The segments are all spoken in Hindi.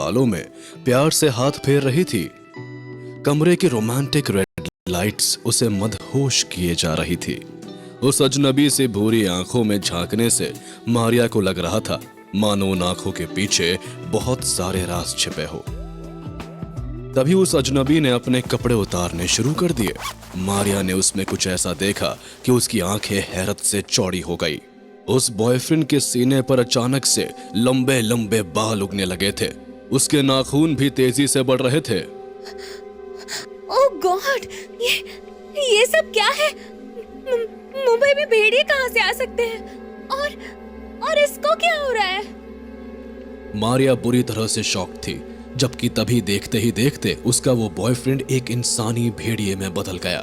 बालों में प्यार से हाथ फेर रही थी। कमरे की रोमांटिक रेड लाइट्स उसे मदहोश किए जा रही थी। उस अजनबी से भूरी आंखों में झांकने से मारिया को लग रहा था मानो उन आंखों के पीछे बहुत सारे राज छिपे हो। तभी उस अजनबी ने अपने कपड़े उतारने शुरू कर दिए। मारिया ने उसमें कुछ ऐसा देखा कि उसकी आंखें हैरत से चौड़ी हो गई। उस बॉयफ्रेंड के सीने पर अचानक से लंबे लंबे बाल उगने लगे थे। उसके नाखून भी तेजी से बढ़ रहे थे। ओह गॉड, ये सब क्या है? मुंबई में भेड़िए कहां से आ सकते हैं? और इसको क्या हो रहा है? मारिया बुरी तरह से शॉक थी, जबकि तभी देखते ही देखते उसका वो बॉयफ्रेंड एक इंसानी भेड़िए में बदल गया।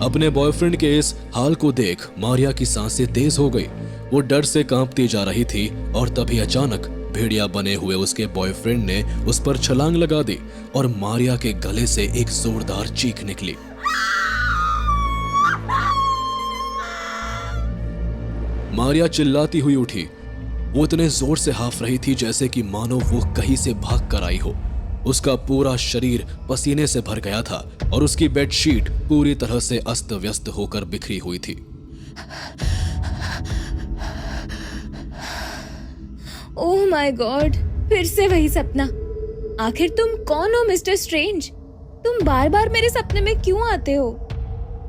अपने बॉयफ्रेंड के इस हाल को देख मारिया की सांसें तेज हो गई। वो डर से कांपती जा रही थी और तभी अचानक भेड़िया बने हुए उसके बॉयफ्रेंड ने उस पर छलांग लगा दी और मारिया के गले से एक जोरदार चीख निकली। मारिया चिल्लाती हुई उठी। वो इतने जोर से हाफ रही थी जैसे कि मानो वो कहीं से भाग कर आई हो। उसका पूरा शरीर पसीने से भर गया था और उसकी बेडशीट पूरी तरह से अस्त व्यस्त होकर बिखरी हुई थी। ओह माय गॉड, फिर से वही सपना। आखिर तुम कौन हो मिस्टर स्ट्रेंज? तुम बार बार मेरे सपने में क्यों आते हो?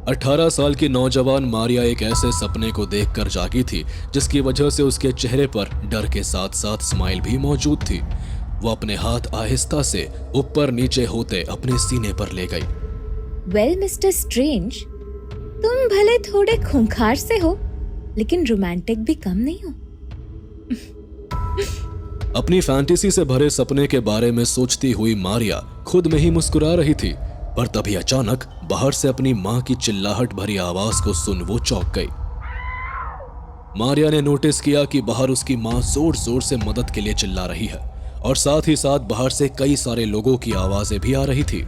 18 साल की नौजवान मारिया एक ऐसे सपने को देखकर जागी थी जिसकी वजह से उसके चेहरे पर डर के साथ साथ स्माइल भी मौजूद थी। वो अपने हाथ आहिस्ता से ऊपर नीचे होते अपने सीने पर ले गई। वेल मिस्टर स्ट्रेंज, तुम भले थोड़े खूंखार से हो, लेकिन रोमांटिक भी कम नहीं हो। अपनी फैंटेसी से भरे सपने के बारे में सोचती हुई मारिया खुद में ही मुस्कुरा रही थी, पर तभी अचानक बाहर से अपनी मां की चिल्लाहट भरी आवाज को सुन वो चौंक गई। मारिया ने नोटिस किया कि बाहर उसकी मां जोर जोर से मदद के लिए चिल्ला रही है और साथ ही साथ बाहर से कई सारे लोगों की आवाजें भी आ रही थी।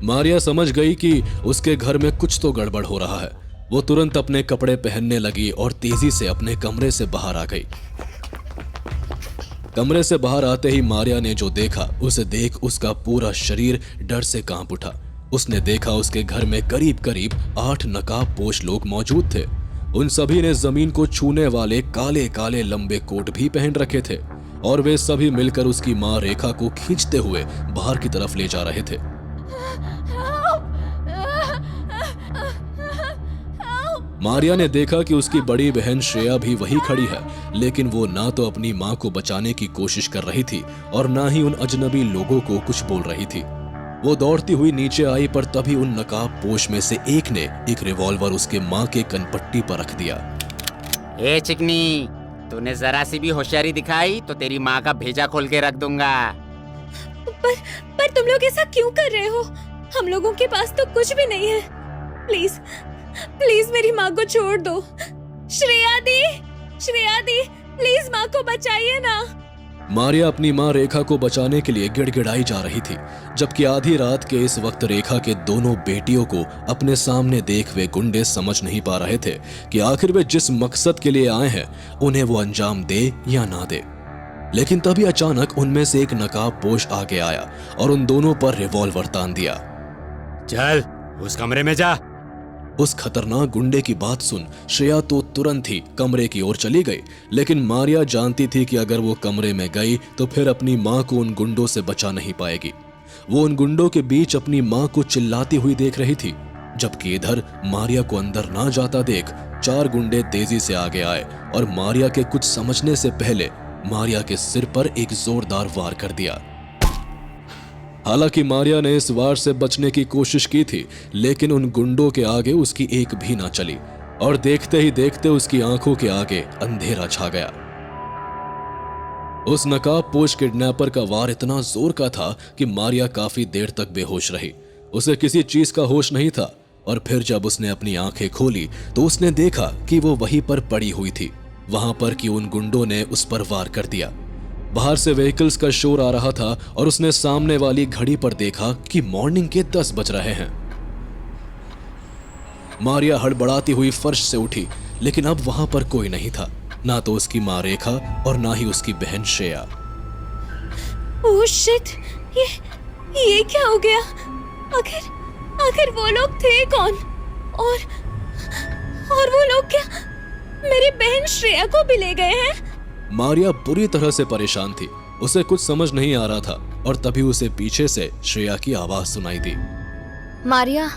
मारिया समझ गई कि उसके घर में कुछ तो गड़बड़ हो रहा है। वो तुरंत अपने कपड़े पहनने लगी और तेजी से अपने कमरे से बाहर आ गई। कमरे से बाहर आते ही मारिया ने जो देखा उसे देख उसका पूरा शरीर डर से कांप उठा। उसने देखा उसके घर में करीब करीब 8 नकाबपोश लोग मौजूद थे। उन सभी ने जमीन को छूने वाले काले काले लंबे कोट भी पहन रखे थे और वे सभी मिलकर उसकी मां रेखा को खींचते हुए बाहर की तरफ ले जा रहे थे। मारिया ने देखा कि उसकी बड़ी बहन श्रेया भी वही खड़ी है, लेकिन वो ना तो अपनी मां को बचाने की कोशिश कर रही थी और ना ही उन अजनबी लोगों को कुछ बोल रही थी। वो दौड़ती हुई नीचे आई, पर तभी उन नकाबपोश में से एक ने एक रिवॉल्वर उसके मां के कनपट्टी पर रख दिया। ए चिकनी, तूने जरा सी भी होशियारी दिखाई तो तेरी माँ का भेजा खोल के रख दूंगा। पर तुम लोग ऐसा क्यों कर रहे हो? हम लोगों के पास तो कुछ भी नहीं है। प्लीज प्लीज मेरी माँ को छोड़ दो। श्रेया दी, प्लीज माँ को बचाइए ना। मारिया अपनी मां रेखा को बचाने के लिए गिड़गिड़ाई जा रही थी, जबकि आधी रात के इस वक्त रेखा के दोनों बेटियों को अपने सामने देख वे गुंडे समझ नहीं पा रहे थे कि आखिर वे जिस मकसद के लिए आए हैं उन्हें वो अंजाम दे या ना दे। लेकिन तभी अचानक उनमें से एक नकाबपोश आगे आया और उन दोनों पर रिवॉल्वर तान दिया। चल उस कमरे में जा। उस खतरनाक गुंडे की बात सुन श्रेया तो तुरंत ही कमरे की ओर चली गई, लेकिन मारिया जानती थी कि अगर वो कमरे में गई तो फिर अपनी मां को उन गुंडों से बचा नहीं पाएगी। वो उन गुंडों के बीच अपनी मां को चिल्लाती हुई देख रही थी, जबकि इधर मारिया को अंदर ना जाता देख 4 गुंडे तेजी से आगे आए और मारिया के कुछ समझने से पहले मारिया के सिर पर एक जोरदार वार कर दिया। हालांकि मारिया ने इस वार से बचने की कोशिश की थी, लेकिन उन गुंडों के आगे उसकी एक भी ना चली और देखते ही देखते उसकी आंखों के आगे अंधेरा छा गया। उस नकाबपोश किडनैपर का वार इतना जोर का था कि मारिया काफी देर तक बेहोश रही। उसे किसी चीज का होश नहीं था और फिर जब उसने अपनी आंखें खोली तो उसने देखा कि वो वहीं पर पड़ी हुई थी, वहां पर कि उन गुंडों ने उस पर वार कर दिया। बाहर से व्हीकल्स का शोर आ रहा था और उसने सामने वाली घड़ी पर देखा कि मॉर्निंग के 10 बज रहे हैं। मारिया हड़बड़ाती हुई फर्श से उठी, लेकिन अब वहां पर कोई नहीं था, ना तो उसकी माँ रेखा और ना ही उसकी बहन श्रेया। ओह शिट, ये क्या हो गया? आखिर वो लोग थे कौन? और वो लोग क्या मेरी बहन श्रेया को भी ले गए हैं? मारिया बुरी तरह से परेशान थी, उसे कुछ समझ नहीं आ रहा था और तभी उसे पीछे से श्रेया की आवाज सुनाई दी। मारिया,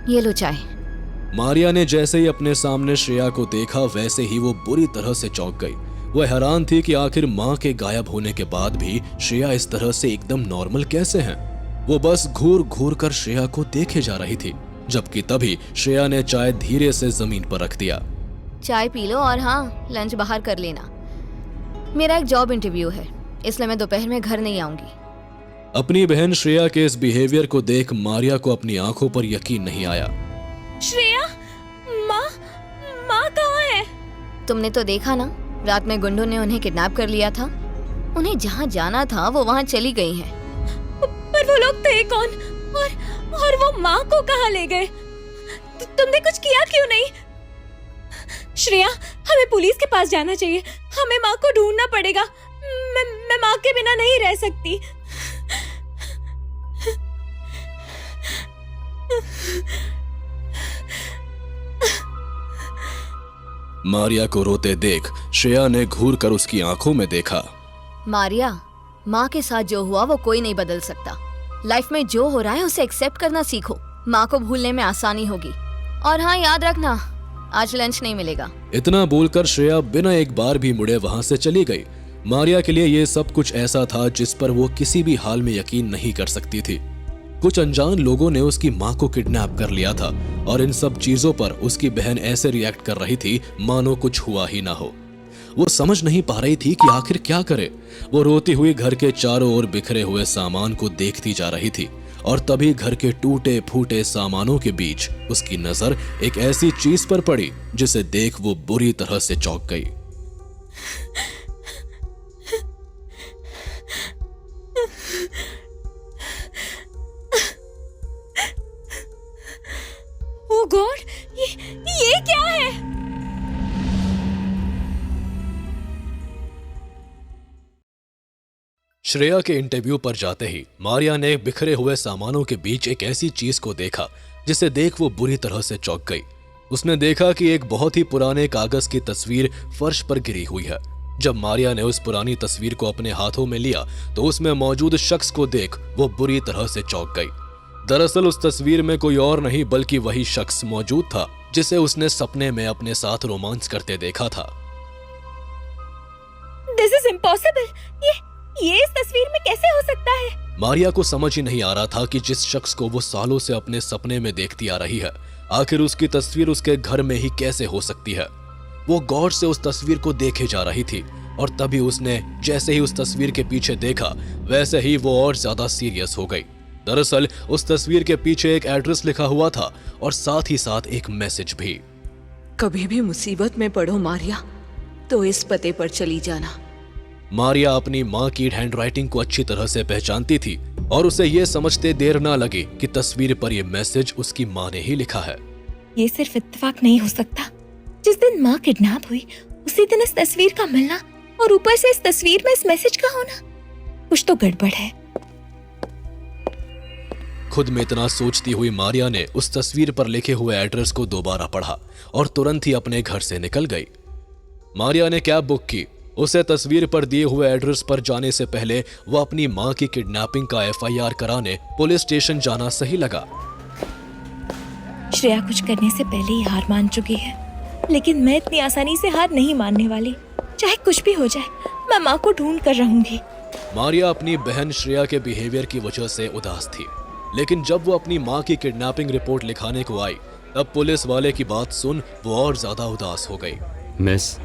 ये लो चाय। मारिया ने जैसे ही अपने सामने श्रेया को देखा वैसे ही वो बुरी तरह से चौंक गई। वह हैरान थी कि आखिर माँ के गायब होने के बाद भी श्रेया इस तरह से एकदम नॉर्मल कैसे हैं। वो बस घूर घूर कर श्रेया को देखे जा रही थी, जबकि तभी श्रेया ने चाय धीरे से जमीन पर रख दिया। चाय पी लो और हाँ, लंच बाहर कर लेना। मेरा एक जॉब इंटरव्यू है, इसलिए मैं दोपहर में घर नहीं आऊंगी। अपनी बहन श्रेया के इस बिहेवियर को देख मारिया को अपनी आंखों पर यकीन नहीं आया। श्रेया, माँ कहाँ है? तुमने तो देखा ना, रात में गुंडों ने उन्हें किडनैप कर लिया था। उन्हें जहाँ जाना था वो वहाँ चली गई हैं। पर वो लोग थे कौन? और वो माँ को कहाँ ले गए? तुमने कुछ किया क्यों नहीं? श्रेया, हमें पुलिस के पास जाना चाहिए। हमें माँ को ढूंढना पड़ेगा। मैं माँ के बिना नहीं रह सकती। मारिया को रोते देख श्रेया ने घूर कर उसकी आंखों में देखा। मारिया, माँ के साथ जो हुआ वो कोई नहीं बदल सकता। लाइफ में जो हो रहा है उसे एक्सेप्ट करना सीखो। माँ को भूलने में आसानी होगी। और हाँ, याद रखना, आज लंच नहीं मिलेगा। इतना बोलकर श्रेया बिना एक बार भी मुड़े वहां से चली गई। मारिया के लिए ये सब कुछ ऐसा था जिस पर वो किसी भी हाल में यकीन नहीं कर सकती थी। कुछ अनजान लोगों ने उसकी माँ को किडनैप कर लिया था और इन सब चीजों पर उसकी बहन ऐसे रिएक्ट कर रही थी मानो कुछ हुआ ही ना हो। वो समझ नहीं पा रही थी कि आखिर क्या करे। वो रोती हुई घर के चारों ओर बिखरे हुए सामान को देखती जा रही थी और तभी घर के टूटे फूटे सामानों के बीच उसकी नजर एक ऐसी चीज पर पड़ी जिसे देख वो बुरी तरह से चौंक गई। ओह गॉड, ये क्या है? श्रेया के इंटरव्यू पर जाते ही मारिया ने बिखरे हुए सामानों के बीच एक ऐसी चीज को देखा जिसे देख वो बुरी तरह से चौंक गई। उसने देखा कि एक बहुत ही पुराने कागज की तस्वीर फर्श पर गिरी हुई है। जब मारिया ने उस पुरानी तस्वीर को अपने हाथों में लिया तो उसमें मौजूद शख्स को देख वो बुरी तरह से चौंक गई। दरअसल उस तस्वीर में कोई और नहीं बल्कि वही शख्स मौजूद था जिसे उसने सपने में अपने साथ रोमांस करते देखा था। This is impossible. ये इस तस्वीर में कैसे हो सकता है? मारिया को समझ ही नहीं आ रहा था कि जिस शख्स को वो सालों से अपने सपने में देखती आ रही है, आखिर उसकी तस्वीर उसके घर में ही कैसे हो सकती है। वो गौर से उस तस्वीर को देखे जा रही थी और तभी उसने जैसे ही उस तस्वीर के पीछे देखा वैसे ही वो और ज्यादा सीरियस हो गई। दरअसल उस तस्वीर के पीछे एक एड्रेस लिखा हुआ था और साथ ही साथ एक मैसेज भी। कभी भी मुसीबत में पड़ो मारिया तो इस पते पर चली जाना। मारिया अपनी माँ की हैंडराइटिंग को अच्छी तरह से पहचानती थी और उसे ये समझते देर ना लगी कि तस्वीर पर यह मैसेज उसकी माँ ने ही लिखा है। ये सिर्फ इत्तेफाक नहीं हो सकता। जिस दिन माँ किडनैप हुई उसी दिन इस तस्वीर का मिलना और ऊपर से इस तस्वीर में इस मैसेज का होना, कुछ तो गड़बड़ है। खुद में इतना सोचती हुई मारिया ने उस तस्वीर पर लिखे हुए एड्रेस को दोबारा पढ़ा और तुरंत ही अपने घर से निकल गई। मारिया ने कैब बुक की। उसे तस्वीर पर दिए हुए एड्रेस पर जाने से पहले वो अपनी माँ की किडनैपिंग का FIR कराने पुलिस स्टेशन जाना सही लगा। श्रेया कुछ करने से पहले ही हार मान चुकी है, लेकिन मैं इतनी आसानी से हार नहीं मानने वाली। चाहे कुछ भी हो जाए, मैं माँ को ढूंढ कर रहूंगी। मारिया अपनी बहन श्रेया के बिहेवियर की वजह से उदास थी, लेकिन जब वो अपनी माँ की किडनैपिंग रिपोर्ट लिखाने को आई तब पुलिस वाले की बात सुन वो और ज्यादा उदास हो गई। मिस,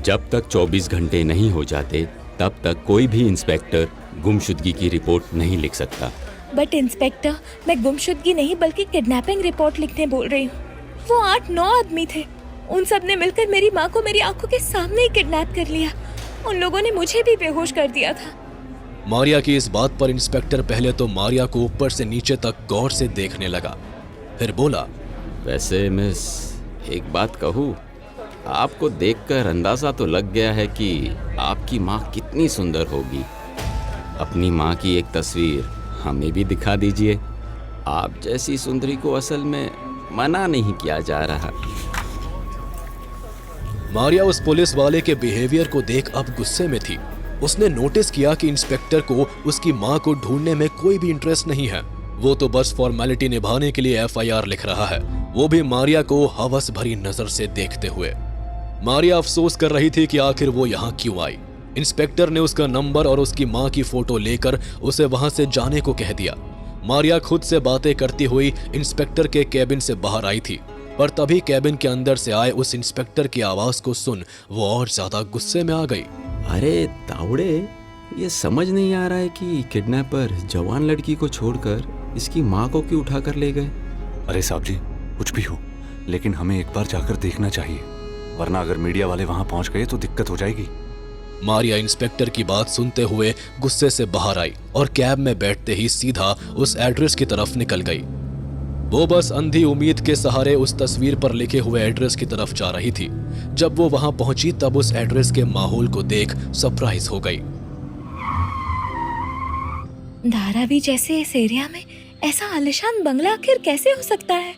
जब तक 24 घंटे नहीं हो जाते तब तक कोई भी इंस्पेक्टर गुमशुदगी की रिपोर्ट नहीं लिख सकता। बट इंस्पेक्टर, मैं गुमशुदगी नहीं बल्कि किडनैपिंग रिपोर्ट लिखने बोल रही हूँ। वो 8-9 आदमी थे, उन सब ने मिलकर मेरी माँ को मेरी आंखों के सामने ही किडनैप कर लिया उन लोगों ने मुझे भी बेहोश कर दिया था। मारिया की इस बात पर इंस्पेक्टर पहले तो मारिया को ऊपर से नीचे तक गौर से देखने लगा, फिर बोला, वैसे मिस, एक बात कहूँ, आपको देखकर अंदाजा तो लग गया है कि आपकी माँ कितनी सुंदर होगी। अपनी माँ की एक तस्वीर हमें भी दिखा दीजिए। आप जैसी सुंदरी को असल में मना नहीं किया जा रहा। मारिया उस पुलिस वाले के बिहेवियर को देख अब गुस्से में थी। उसने नोटिस किया कि इंस्पेक्टर को उसकी माँ को ढूंढने में कोई भी इंटरेस्ट नहीं है। वो तो बस फॉर्मेलिटी निभाने के लिए एफआईआर लिख रहा है, वो भी मारिया को हवस भरी नजर से देखते हुए। मारिया अफसोस कर रही थी कि आखिर वो यहाँ क्यों आई। इंस्पेक्टर ने उसका नंबर और उसकी माँ की फोटो लेकर उसे वहां से जाने को कह दिया। मारिया खुद से बातें करती हुई इंस्पेक्टर के कैबिन से बाहर आई थी, पर तभी कैबिन के अंदर से आए उस इंस्पेक्टर की आवाज को सुन वो और ज्यादा गुस्से में आ गई। अरे तावड़े, ये समझ नहीं आ रहा है कि किडनैपर जवान लड़की को छोड़कर इसकी माँ को क्यों उठा कर ले गए। अरे साहब जी, कुछ भी हो, लेकिन हमें एक बार जाकर देखना चाहिए, वरना अगर मीडिया वाले वहां पहुंच गए तो दिक्कत हो जाएगी। मारिया इंस्पेक्टर की बात सुनते हुए गुस्से से बाहर आई और कैब में बैठते ही सीधा उस एड्रेस की तरफ निकल गई। वो बस अंधी उम्मीद के सहारे उस तस्वीर पर लिखे हुए एड्रेस की तरफ जा रही थी। जब वो वहां पहुंची तब उस एड्रेस के माहौल को देख सरप्राइज हो गई। धारावी जैसे इस एरिया में ऐसा आलिशान बंगला आखिर कैसे हो सकता है?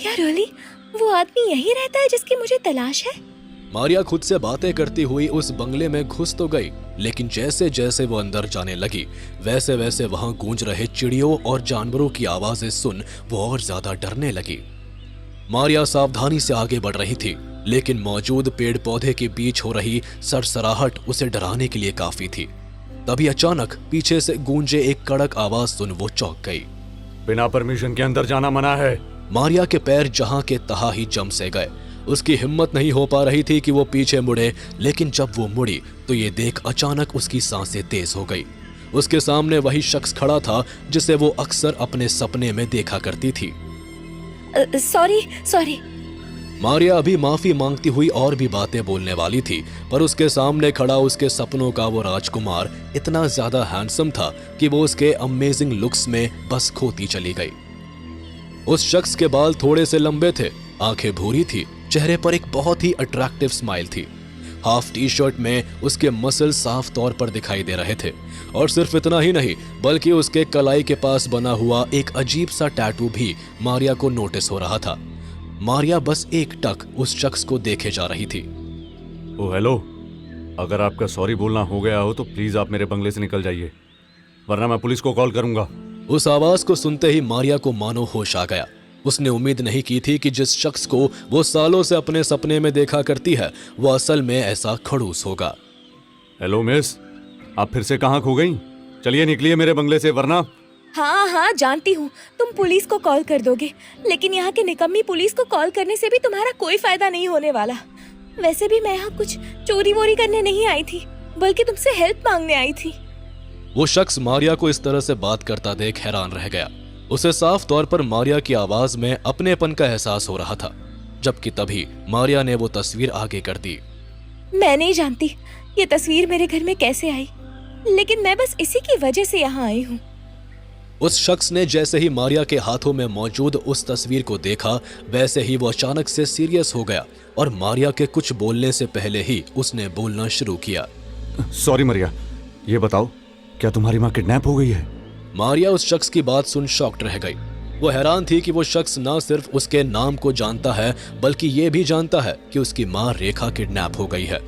क्या रियली वो आदमी यही रहता है जिसकी मुझे तलाश है? मारिया खुद से बातें करती हुई उस बंगले में घुस तो गई, लेकिन जैसे जैसे वो अंदर जाने लगी वैसे वैसे वहां गूंज रहे चिड़ियों और जानवरों की आवाजें सुन वो और ज्यादा डरने लगी। मारिया सावधानी से आगे बढ़ रही थी, लेकिन मौजूद पेड़ पौधे के बीच हो रही सरसराहट उसे डराने के लिए काफी थी। तभी अचानक पीछे से गूंजे एक कड़क आवाज सुन वो चौंक गई। बिना परमिशन के अंदर जाना मना है। मारिया के पैर जहां के तहां ही जम से गए। उसकी हिम्मत नहीं हो पा रही थी कि वो पीछे मुड़े, लेकिन जब वो मुड़ी तो ये देख अचानक उसकी सांसें तेज हो गई। उसके सामने वही शख्स खड़ा था जिसे वो अक्सर अपने सपने में देखा करती थी। सॉरी। मारिया अभी माफी मांगती हुई और भी बातें बोलने वाली थी, पर उसके सामने खड़ा उसके सपनों का वो राजकुमार इतना ज्यादा हैंडसम था कि वो उसके अमेजिंग लुक्स में बस खोती चली गई। उस शख्स के बाल थोड़े से लंबे थे, आंखें भूरी थी, चेहरे पर एक बहुत ही अट्रैक्टिव स्माइल थी। हाफ टी शर्ट में उसके मसल साफ तौर पर दिखाई दे रहे थे, और सिर्फ इतना ही नहीं बल्कि उसके कलाई के पास बना हुआ एक अजीब सा टैटू भी मारिया को नोटिस हो रहा था। मारिया बस एक टक उस शख्स को देखे जा रही थी। ओ हेलो, अगर आपका सॉरी बोलना हो गया हो तो प्लीज आप मेरे बंगले से निकल जाइए, वरना मैं पुलिस को कॉल करूंगा। उस आवाज को सुनते ही मारिया को मानो होश आ गया। उसने उम्मीद नहीं की थी कि जिस शख्स को वो सालों से अपने सपने में देखा करती है वो असल में ऐसा खड़ूस होगा। हेलो मिस, आप फिर से कहाँ खो गई? चलिए निकलिए मेरे बंगले से, वरना। हाँ जानती हूँ तुम पुलिस को कॉल कर दोगे, लेकिन यहाँ के निकम्मी पुलिस को कॉल करने से भी तुम्हारा कोई फायदा नहीं होने वाला। वैसे भी मैं यहाँ कुछ चोरी वोरी करने नहीं आई थी, बल्कि तुमसे हेल्प मांगने आई थी। वो शख्स मारिया को इस तरह से बात करता देख हैरान रह गया। उसे साफ तौर पर मारिया की आवाज में अपनेपन का एहसास हो रहा था, जबकि तभी मारिया ने वो तस्वीर आगे कर दी। मैं नहीं जानती ये तस्वीर मेरे घर में कैसे आई, लेकिन मैं बस इसी की वजह से यहाँ आई हूँ। उस शख्स ने जैसे ही मारिया के हाथों में मौजूद उस तस्वीर को देखा वैसे ही वो अचानक से सीरियस हो गया और मारिया के कुछ बोलने से पहले ही उसने बोलना शुरू किया। सॉरी मारिया, ये बताओ क्या तुम्हारी माँ किडनैप हो गई है? मारिया उस शख्स की बात सुन शॉक्ड रह गई। वो हैरान थी कि वो शख्स ना सिर्फ उसके नाम को जानता है बल्कि ये भी जानता है कि उसकी माँ रेखा किडनैप हो गई है।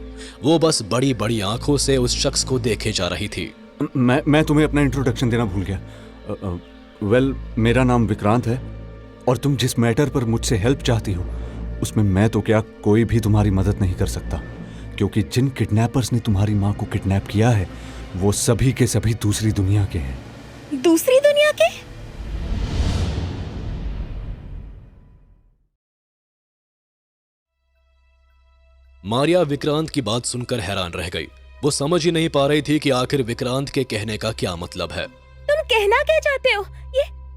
वो बस बड़ी बड़ी आंखों से उस शख्स को देखे जा रही थी। मैं तुम्हें अपना इंट्रोडक्शन देना भूल गया। वेल, मेरा नाम विक्रांत है और तुम जिस मैटर पर मुझसे हेल्प चाहती हो उसमें मैं तो क्या कोई भी तुम्हारी मदद नहीं कर सकता, क्योंकि जिन किडनैपर्स ने तुम्हारी माँ को किडनैप किया है वो सभी के सभी दूसरी दुनिया के हैं। दूसरी दुनिया के? मारिया विक्रांत की बात सुनकर हैरान रह गई। वो समझ ही नहीं पा रही थी कि आखिर विक्रांत के कहने का क्या मतलब है। तुम कहना क्या चाहते हो?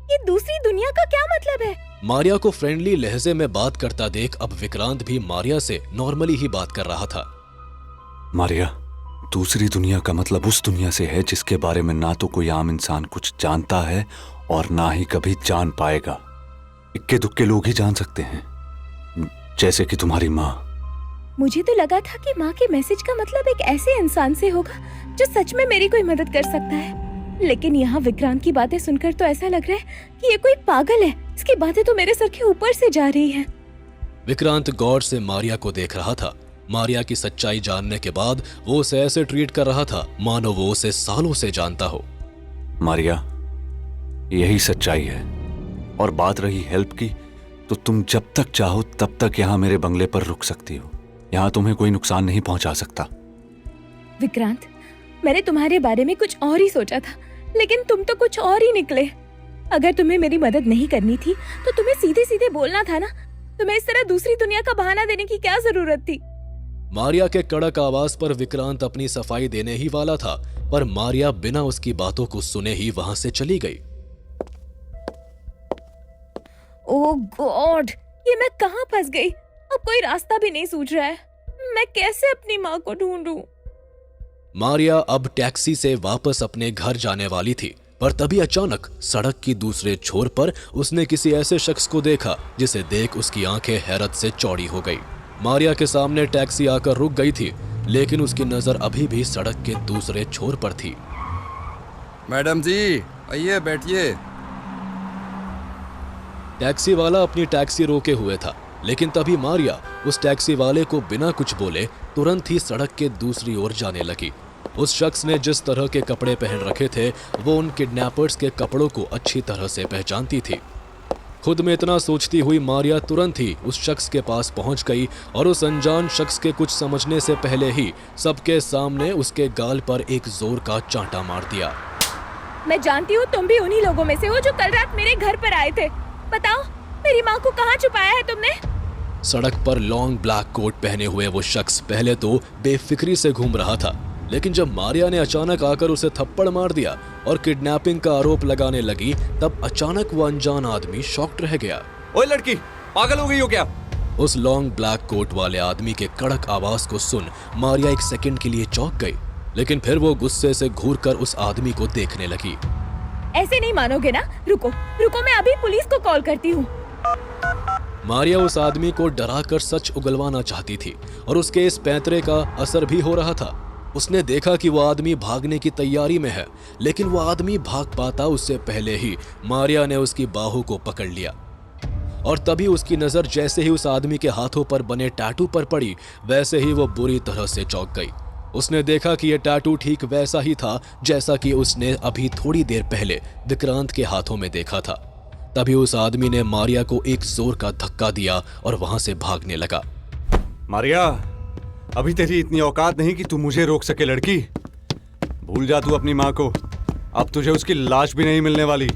ये दूसरी दुनिया का क्या मतलब है? मारिया को फ्रेंडली लहजे में बात करता देख अब विक्रांत भी मारिया से नॉर्मली ही बात कर रहा था। मारिया, दूसरी दुनिया का मतलब उस दुनिया से है जिसके बारे में ना तो कोई आम इंसान कुछ जानता है और ना ही कभी जान पाएगा। इक्के दुक्के लोग ही जान सकते हैं, जैसे कि तुम्हारी माँ। मुझे तो लगा था कि माँ के मैसेज का मतलब एक ऐसे इंसान से होगा जो सच में मेरी कोई मदद कर सकता है, लेकिन यहाँ विक्रांत की बातें सुनकर तो ऐसा लग रहा है कि ये कोई पागल है। इसकी बातें तो मेरे सर के ऊपर से जा रही हैं। विक्रांत गौर से मारिया को देख रहा था। मारिया की सच्चाई जानने के बाद वो उसे ऐसे ट्रीट कर रहा था मानो वो उसे सालों से जानता हो। मारिया, यही सच्चाई है। और बात रही हेल्प की, तो तुम जब तक चाहो तब तक यहाँ मेरे बंगले पर रुक सकती हो। यहाँ तुम्हें कोई नुकसान नहीं पहुंचा सकता। विक्रांत, मैंने तुम्हारे बारे में कुछ और ही सोचा था, लेकिन तुम तो कुछ और ही निकले। अगर तुम्हें मेरी मदद नहीं करनी थी तो तुम्हें सीधे सीधे बोलना था ना। तुम्हें इस तरह दूसरी दुनिया का बहाना देने की क्या जरूरत थी? मारिया के कड़क आवाज पर विक्रांत अपनी सफाई देने ही वाला था, पर मारिया बिना उसकी बातों को सुने ही वहां से चली गई। ओह गॉड, ये मैं कहाँ फंस गई? अब कोई रास्ता भी नहीं सूझ रहा है। मैं कैसे अपनी माँ को ढूंढूं? मारिया अब टैक्सी से वापस अपने घर जाने वाली थी, पर तभी अचानक सड़क की दूसरे छोर पर उसने किसी ऐसे शख्स को देखा जिसे देख उसकी आंखें हैरत से चौड़ी हो गई। मारिया के सामने टैक्सी आकर रुक गई थी, लेकिन उसकी नजर अभी भी सड़क के दूसरे छोर पर थी। मैडम जी, आइए बैठिए। टैक्सी वाला अपनी टैक्सी रोके हुए था, लेकिन तभी मारिया उस टैक्सी वाले को बिना कुछ बोले तुरंत ही सड़क के दूसरी ओर जाने लगी। उस शख्स ने जिस तरह के कपड़े पहन रखे थे वो उन किडनैपर्स के कपड़ों को अच्छी तरह से पहचानती थी। खुद में इतना सोचती हुई मारिया तुरंत ही उस शख्स के पास पहुंच गई और उस अनजान शख्स के कुछ समझने से पहले ही सबके सामने उसके गाल पर एक जोर का चांटा मार दिया। मैं जानती हूँ तुम भी उन्हीं लोगों में से हो जो कल रात मेरे घर पर आए थे। बताओ, मेरी माँ को कहाँ छुपाया है तुमने? सड़क पर लॉन्ग ब्लैक कोट पहने हुए वो शख्स पहले तो बेफिक्री से घूम रहा था, लेकिन जब मारिया ने अचानक आकर उसे थप्पड़ मार दिया और किडनैपिंग का आरोप लगाने लगी, तब अचानक वो अनजान आदमी शॉक्ड रह गया। ओए लड़की, पागल हो गई हो क्या? उस लॉन्ग ब्लैक कोट वाले आदमी के कड़क आवाज को सुन मारिया एक सेकंड के लिए चौंक गई, लेकिन फिर वो गुस्से से घूरकर उस आदमी को देखने लगी। ऐसे नहीं मानोगे ना? रुको रुको, मैं अभी पुलिस को कॉल करती हूँ। मारिया उस आदमी को डराकर सच उगलवाना चाहती थी और उसके इस पैंतरे का असर भी हो रहा था। उसने देखा कि वो आदमी भागने की तैयारी में है, लेकिन वो आदमी भाग पाता उससे पहले ही मारिया ने उसकी बाहों को पकड़ लिया। और तभी उसकी नजर जैसे ही उस आदमी के हाथों पर बने टैटू पर पड़ी, वैसे ही वो बुरी तरह से चौंक गई। उसने देखा कि ये टैटू ठीक वैसा ही था जैसा कि उसने अभी थोड़ी देर पहले विक्रांत के हाथों में देखा था। तभी उस आदमी ने मारिया को एक जोर का धक्का दिया और वहां से भागने लगा। मारिया, अभी तेरी इतनी औकात नहीं कि तू मुझे रोक सके लड़की। भूल जा तू अपनी माँ को, अब तुझे उसकी लाश भी नहीं मिलने वाली।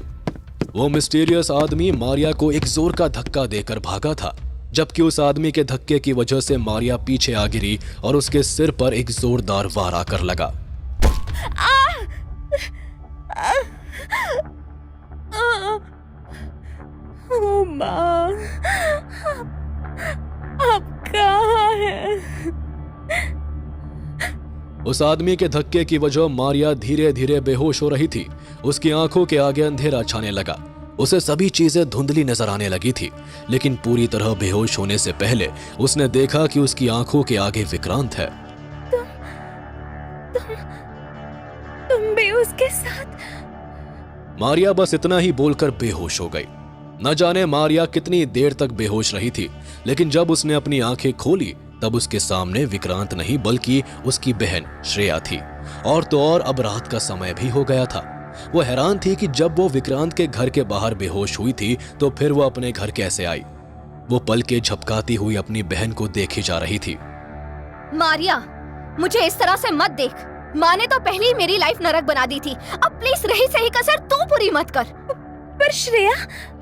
वो मिस्टीरियस आदमी मारिया को एक जोर का धक्का देकर भागा था, जबकि उस आदमी के धक्के की वजह से मारिया पीछे आ गिरी और उसके सिर पर एक जोरदार वार आकर लगा। ओ माँ, अब कहाँ है? उस आदमी के धक्के की वजह मारिया धीरे धीरे बेहोश हो रही थी। उसकी आंखों के आगे अंधेरा छाने लगा। उसे सभी चीजें धुंधली नजर आने लगी थी, लेकिन पूरी तरह बेहोश होने से पहले उसने देखा कि उसकी आंखों के आगे विक्रांत है। तुम भी उसके साथ? मारिया बस इतना ही बोलकर बेहोश हो गई। न जाने मारिया कितनी देर तक बेहोश रही थी, लेकिन जब उसने अपनी आंखें खोली तब उसके सामने विक्रांत नहीं बल्कि उसकी बहन श्रेया थी। और तो और अब रात का समय भी हो गया था। वो हैरान थी कि जब वो विक्रांत के घर के बाहर बेहोश हुई थी तो फिर वो अपने घर कैसे आई। वो पल के झपकाती हुई अपनी बहन को देखी जा रही थी। मारिया, मुझे इस तरह से मत देख। माँ ने तो पहले ही मेरी लाइफ नरक बना दी थी। अब प्लीज रही सही कसर तू पूरी मत कर। पर श्रेया,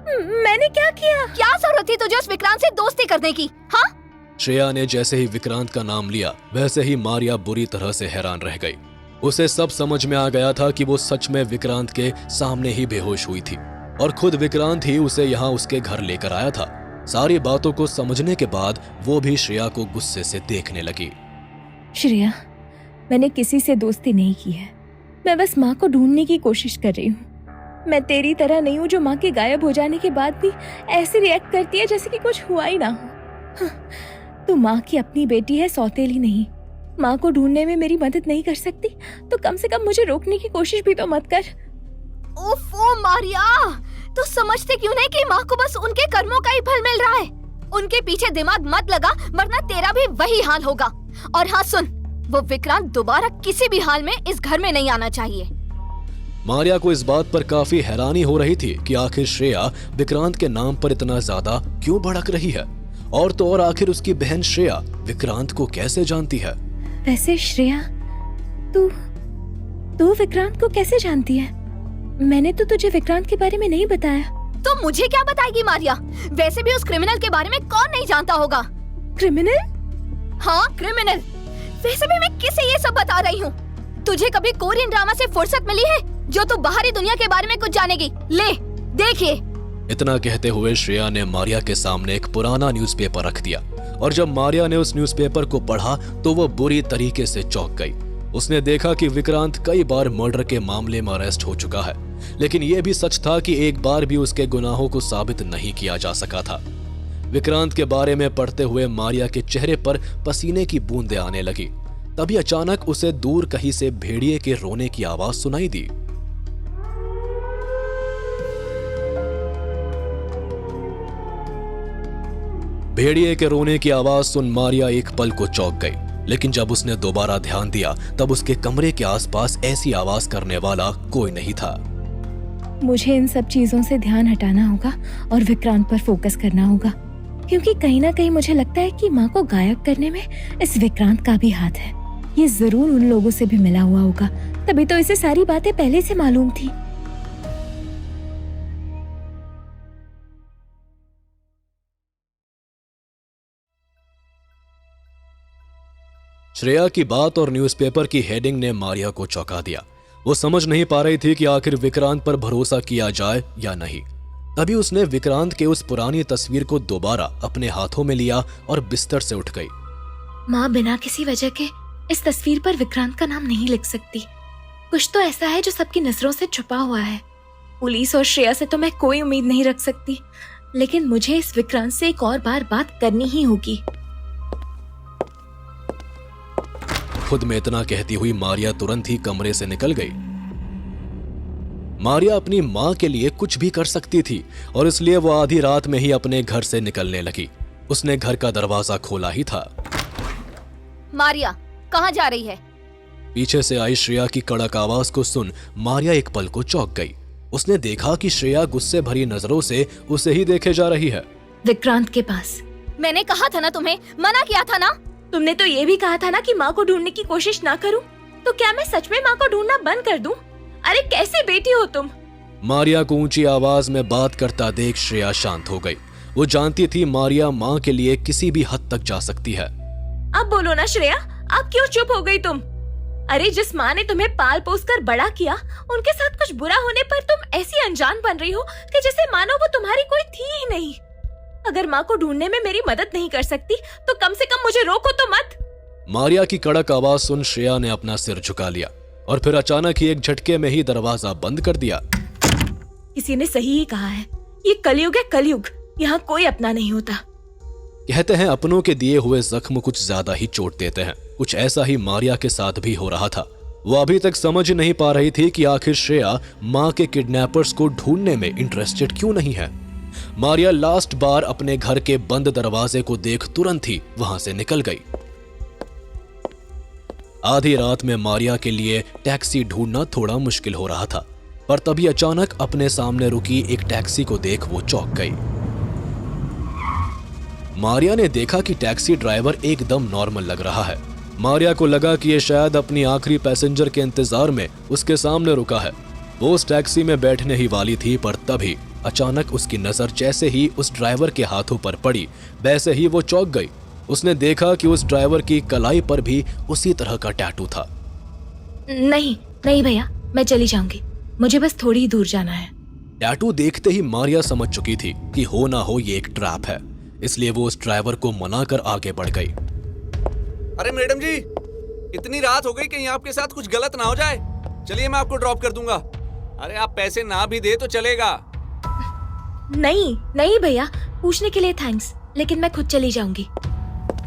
मैंने क्या किया? क्या जरूरत थी तुझे उस विक्रांत से दोस्ती करने की? हाँ, श्रेया ने जैसे ही विक्रांत का नाम लिया वैसे ही मारिया बुरी तरह से हैरान रह गई। उसे सब समझ में आ गया था कि वो सच में विक्रांत के सामने ही बेहोश हुई थी और खुद विक्रांत ही उसे यहाँ उसके घर लेकर आया था। सारी बातों को समझने के बाद वो भी श्रेया को गुस्से से देखने लगी। श्रेया, मैंने किसी से दोस्ती नहीं की है। मैं बस माँ को ढूंढने की कोशिश कर रही हूँ। मैं तेरी तरह नहीं हूँ जो माँ के गायब हो जाने के बाद भी ऐसे रिएक्ट करती है जैसे कि कुछ हुआ ही ना हो। तू माँ की अपनी बेटी है, सौतेली नहीं। माँ को ढूंढने में मेरी मदद नहीं कर सकती तो कम से कम मुझे रोकने की कोशिश भी तो मत कर। ओफो मारिया, तू समझते क्यों नहीं कि माँ को बस उनके कर्मों का ही फल मिल रहा है? उनके पीछे दिमाग मत लगा वरना तेरा भी वही हाल होगा। और हाँ सुन, वो विक्रांत दोबारा किसी भी हाल में इस घर में नहीं आना चाहिए। मारिया को इस बात पर काफी हैरानी हो रही थी कि आखिर श्रेया विक्रांत के नाम पर इतना ज्यादा क्यों भड़क रही है, और तो और आखिर उसकी बहन श्रेया विक्रांत को कैसे जानती है। वैसे श्रेया, तू विक्रांत को कैसे जानती है? मैंने तो तुझे विक्रांत के बारे में नहीं बताया। तो मुझे क्या बताएगी मारिया? वैसे भी उस क्रिमिनल के बारे में कौन नहीं जानता होगा। क्रिमिनल? हाँ क्रिमिनल। वैसे भी मैं किसे ये सब बता रही हूँ? तुझे कभी कोरियन ड्रामा से फुर्सत मिली है जो तू बाहरी दुनिया के बारे में कुछ जानेगी? ले देखिए। इतना कहते हुए श्रेया ने मारिया के सामने एक पुराना न्यूज़पेपर रख दिया, और जब मारिया ने उस न्यूज़पेपर को पढ़ा तो वो बुरी तरीके से चौंक गई। उसने देखा कि विक्रांत कई बार मर्डर के मामले में अरेस्ट हो चुका है, लेकिन यह भी सच था कि एक बार भी उसके गुनाहों को साबित नहीं किया जा सका था। विक्रांत के बारे में पढ़ते हुए मारिया के चेहरे पर पसीने की बूंदें आने लगी। तभी अचानक उसे दूर कहीं से भेड़िए के रोने की आवाज सुनाई दी। भेड़िए के रोने की आवाज सुन मारिया एक पल को चौंक गई, लेकिन जब उसने दोबारा ध्यान दिया तब उसके कमरे के आसपास ऐसी आवाज करने वाला कोई नहीं था। मुझे इन सब चीजों से ध्यान हटाना होगा और विक्रांत पर फोकस करना होगा, क्योंकि कहीं ना कहीं मुझे लगता है कि माँ को गायब करने में इस विक्रांत का भी हाथ है। ये जरूर उन लोगों से भी मिला हुआ होगा, तभी तो इसे सारी बातें पहले से मालूम थी। श्रेया की बात और न्यूज़पेपर की हेडिंग ने मारिया को चौंका दिया। वो समझ नहीं पा रही थी कि आखिर विक्रांत पर भरोसा किया जाए या नहीं। तभी उसने विक्रांत के उस पुरानी तस्वीर को दोबारा अपने हाथों में लिया और बिस्तर से उठ गई। माँ बिना किसी वजह के इस तस्वीर पर विक्रांत का नाम नहीं लिख सकती। कुछ तो ऐसा है जो सबकी नजरों से छुपा हुआ है। पुलिस और श्रेया से तो मैं कोई उम्मीद नहीं रख सकती, लेकिन मुझे इस विक्रांत से एक और बार बात करनी ही होगी। खुद में इतना कहती हुई मारिया तुरंत ही कमरे से निकल गई। मारिया अपनी माँ के लिए कुछ भी कर सकती थी, और इसलिए वो आधी रात में ही अपने घर से निकलने लगी। उसने घर का दरवाजा खोला ही था। मारिया कहाँ जा रही है? पीछे से आई श्रेया की कड़क आवाज को सुन मारिया एक पल को चौंक गई। उसने देखा कि श्रेया गुस्से भरी नजरों से उसे ही देखे जा रही है। विक्रांत के पास। मैंने कहा था ना, तुम्हें मना किया था ना। तुमने तो ये भी कहा था ना कि माँ को ढूंढने की कोशिश ना करूं। तो क्या मैं सच में माँ को ढूंढना बंद कर दूं? अरे कैसे बेटी हो तुम? मारिया को ऊंची आवाज में बात करता देख श्रेया शांत हो गई। वो जानती थी मारिया माँ के लिए किसी भी हद तक जा सकती है। अब बोलो ना श्रेया, अब क्यों चुप हो गई तुम? अरे जिस माँ ने तुम्हें पाल पोस कर बड़ा किया, उनके साथ कुछ बुरा होने पर तुम ऐसी अनजान बन रही हो कि जैसे मानो वो तुम्हारी कोई थी ही नहीं। अगर माँ को ढूंढने में मेरी मदद नहीं कर सकती तो कम से कम मुझे रोको तो मत। मारिया की कड़क आवाज सुन श्रेया ने अपना सिर झुका लिया और फिर अचानक ही एक झटके में ही दरवाजा बंद कर दिया। किसी ने सही ही कहा है, ये कलयुग है कलयुग, यहाँ कोई अपना नहीं होता। कहते हैं अपनों के दिए हुए जख्म कुछ ज्यादा ही चोट देते हैं। कुछ ऐसा ही मारिया के साथ भी हो रहा था। वो अभी तक समझ नहीं पा रही थी कि आखिर श्रेया माँ के किडनैपर्स को ढूंढने में इंटरेस्टेड क्यों नहीं है। मारिया लास्ट बार अपने घर के बंद दरवाजे को देख तुरंत ही वहां से निकल गई। आधी रात में मारिया के लिए टैक्सी ढूंढना थोड़ा मुश्किल हो रहा था, पर तभी अचानक अपने सामने रुकी एक टैक्सी को देख वो चौंक गई। मारिया ने देखा कि टैक्सी ड्राइवर एकदम नॉर्मल लग रहा है। मारिया को लगा कि ये शायद अपनी आखिरी पैसेंजर के इंतजार में उसके सामने रुका है। वो उस टैक्सी में बैठने ही वाली थी, पर तभी अचानक उसकी नजर जैसे ही उस ड्राइवर के हाथों पर पड़ी, वैसे ही वो चौंक गई। उसने देखा कि उस ड्राइवर की कलाई पर भी उसी तरह का टैटू था। नहीं नहीं भैया, मैं चली जाऊंगी, मुझे बस थोड़ी ही दूर जाना है। टैटू देखते ही मारिया समझ चुकी थी कि हो ना हो ये एक ट्रैप है, इसलिए वो उस ड्राइवर को मना कर आगे बढ़ गई। अरे मैडम जी, इतनी रात हो गई, कहीं आपके साथ कुछ गलत ना हो जाए। चलिए मैं आपको ड्रॉप कर दूंगा। अरे आप पैसे ना भी दे तो चलेगा। नहीं नहीं भैया, पूछने के लिए थैंक्स, लेकिन मैं खुद चली जाऊंगी।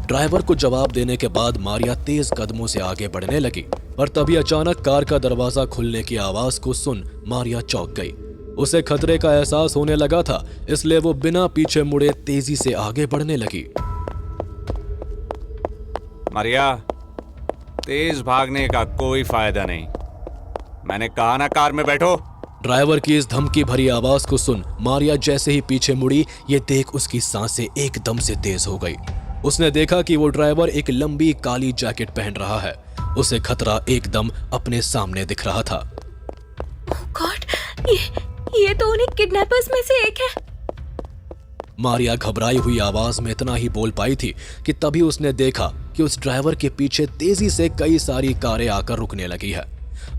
ड्राइवर को जवाब देने के बाद मारिया तेज कदमों से आगे बढ़ने लगी, पर तभी अचानक कार का दरवाजा खुलने की आवाज को सुन मारिया चौंक गई। उसे खतरे का एहसास होने लगा था, इसलिए वो बिना पीछे मुड़े तेजी से आगे बढ़ने लगी। मारिया, तेज भागने का कोई फायदा नहीं। मैंने कहा ना कार में बैठो। ड्राइवर की इस धमकी भरी आवाज को सुन मारिया जैसे ही पीछे मुड़ी, ये देख उसकी सांसें एकदम से तेज हो गई। उसने देखा कि वो ड्राइवर एक लंबी काली जैकेट पहन रहा है। उसे खतरा एकदम अपने सामने दिख रहा था। ओह गॉड, ये तो उन्हीं किडनैपर्स में से एक है। मारिया घबराई हुई आवाज में इतना ही बोल पाई थी कि तभी उसने देखा कि उस ड्राइवर के पीछे तेजी से कई सारी कारें आकर रुकने लगी है।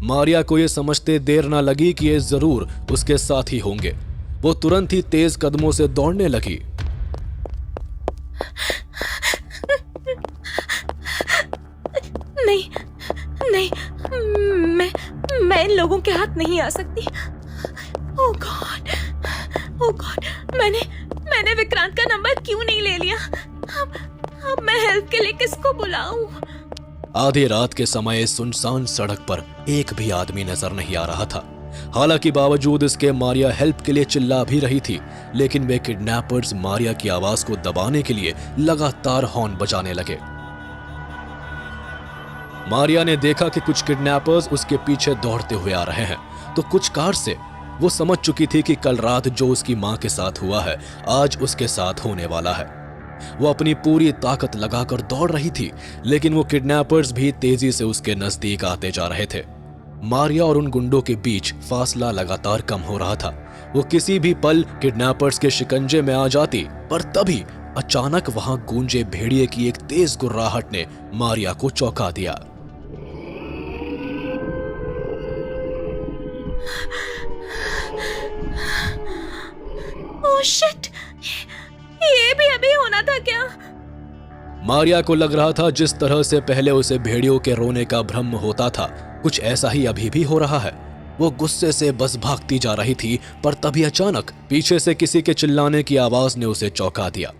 मारिया को ये समझते देर ना लगी कि ये जरूर उसके साथ ही होंगे। वो तुरंत ही तेज कदमों से दौड़ने लगी। नहीं नहीं, मैं इन लोगों के हाथ नहीं आ सकती। ओह गॉड, मैंने विक्रांत का नंबर क्यों नहीं ले लिया? अब मैं हेल्प के लिए किसको बुलाऊं? आधी रात के समय सुनसान सड़क पर एक भी आदमी नजर नहीं आ रहा था। हालांकि बावजूद इसके मारिया हेल्प के लिए चिल्ला भी रही थी, लेकिन वे किडनैपर्स मारिया की आवाज को दबाने के लिए लगातार हॉर्न बजाने लगे। मारिया ने देखा कि कुछ किडनैपर्स उसके पीछे दौड़ते हुए आ रहे हैं, तो कुछ कार से वो समझ चुकी थी कि कल रात जो उसकी मां के साथ हुआ है, आज उसके साथ होने वाला है। वो अपनी पूरी ताकत लगाकर दौड़ रही थी, लेकिन वो किडनैपर्स भी तेजी से उसके नजदीक आते जा रहे थे। मारिया और उन गुंडों के बीच फासला लगातार कम हो रहा था। वो किसी भी पल किडनैपर्स के शिकंजे में आ जाती, पर तभी अचानक वहां गूंजे भेड़िए की एक तेज गुर्राहट ने मारिया को चौंका दिया। ओह शिट, ये भी अभी होना था क्या? मारिया को लग रहा था जिस तरह से पहले उसे भेड़ियों के रोने का भ्रम होता था, कुछ ऐसा ही अभी भी हो रहा है। वो गुस्से से बस भागती जा रही थी, पर तभी अचानक पीछे से किसी के चिल्लाने की आवाज ने उसे चौंका दिया।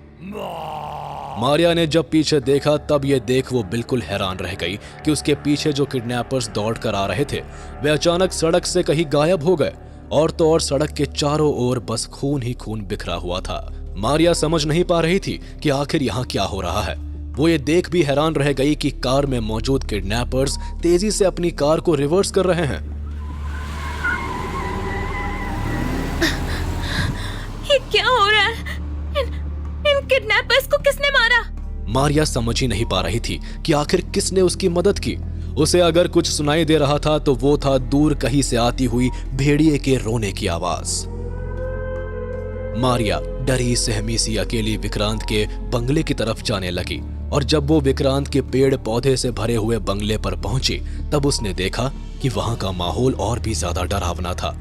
मारिया ने जब पीछे देखा तब ये देख वो बिल्कुल हैरान रह गई कि उसके पीछे जो किडनैपर्स दौड़ कर आ रहे थे वे अचानक सड़क से कहीं गायब हो गए, और तो और सड़क के चारों ओर बस खून ही खून बिखरा हुआ था। मारिया समझ नहीं पा रही थी कि आखिर यहाँ क्या हो रहा है। वो ये देख भी हैरान रह गई कि कार में मौजूद किडनैपर्स तेजी से अपनी कार को रिवर्स कर रहे हैं। ये क्या हो रहा है? इन किडनैपर्स को किसने मारा? मारिया समझ ही नहीं पा रही थी कि आखिर किसने उसकी मदद की। उसे अगर कुछ सुनाई दे रहा था तो वो था दूर कहीं से आती हुई भेड़िए के रोने की आवाज। मारिया डरी सहमी सी अकेली विक्रांत के बंगले की तरफ जाने लगी, और जब वो विक्रांत के पेड़ पौधे से भरे हुए बंगले पर पहुंची तब उसने देखा कि वहां का माहौल और भी ज्यादा डरावना था।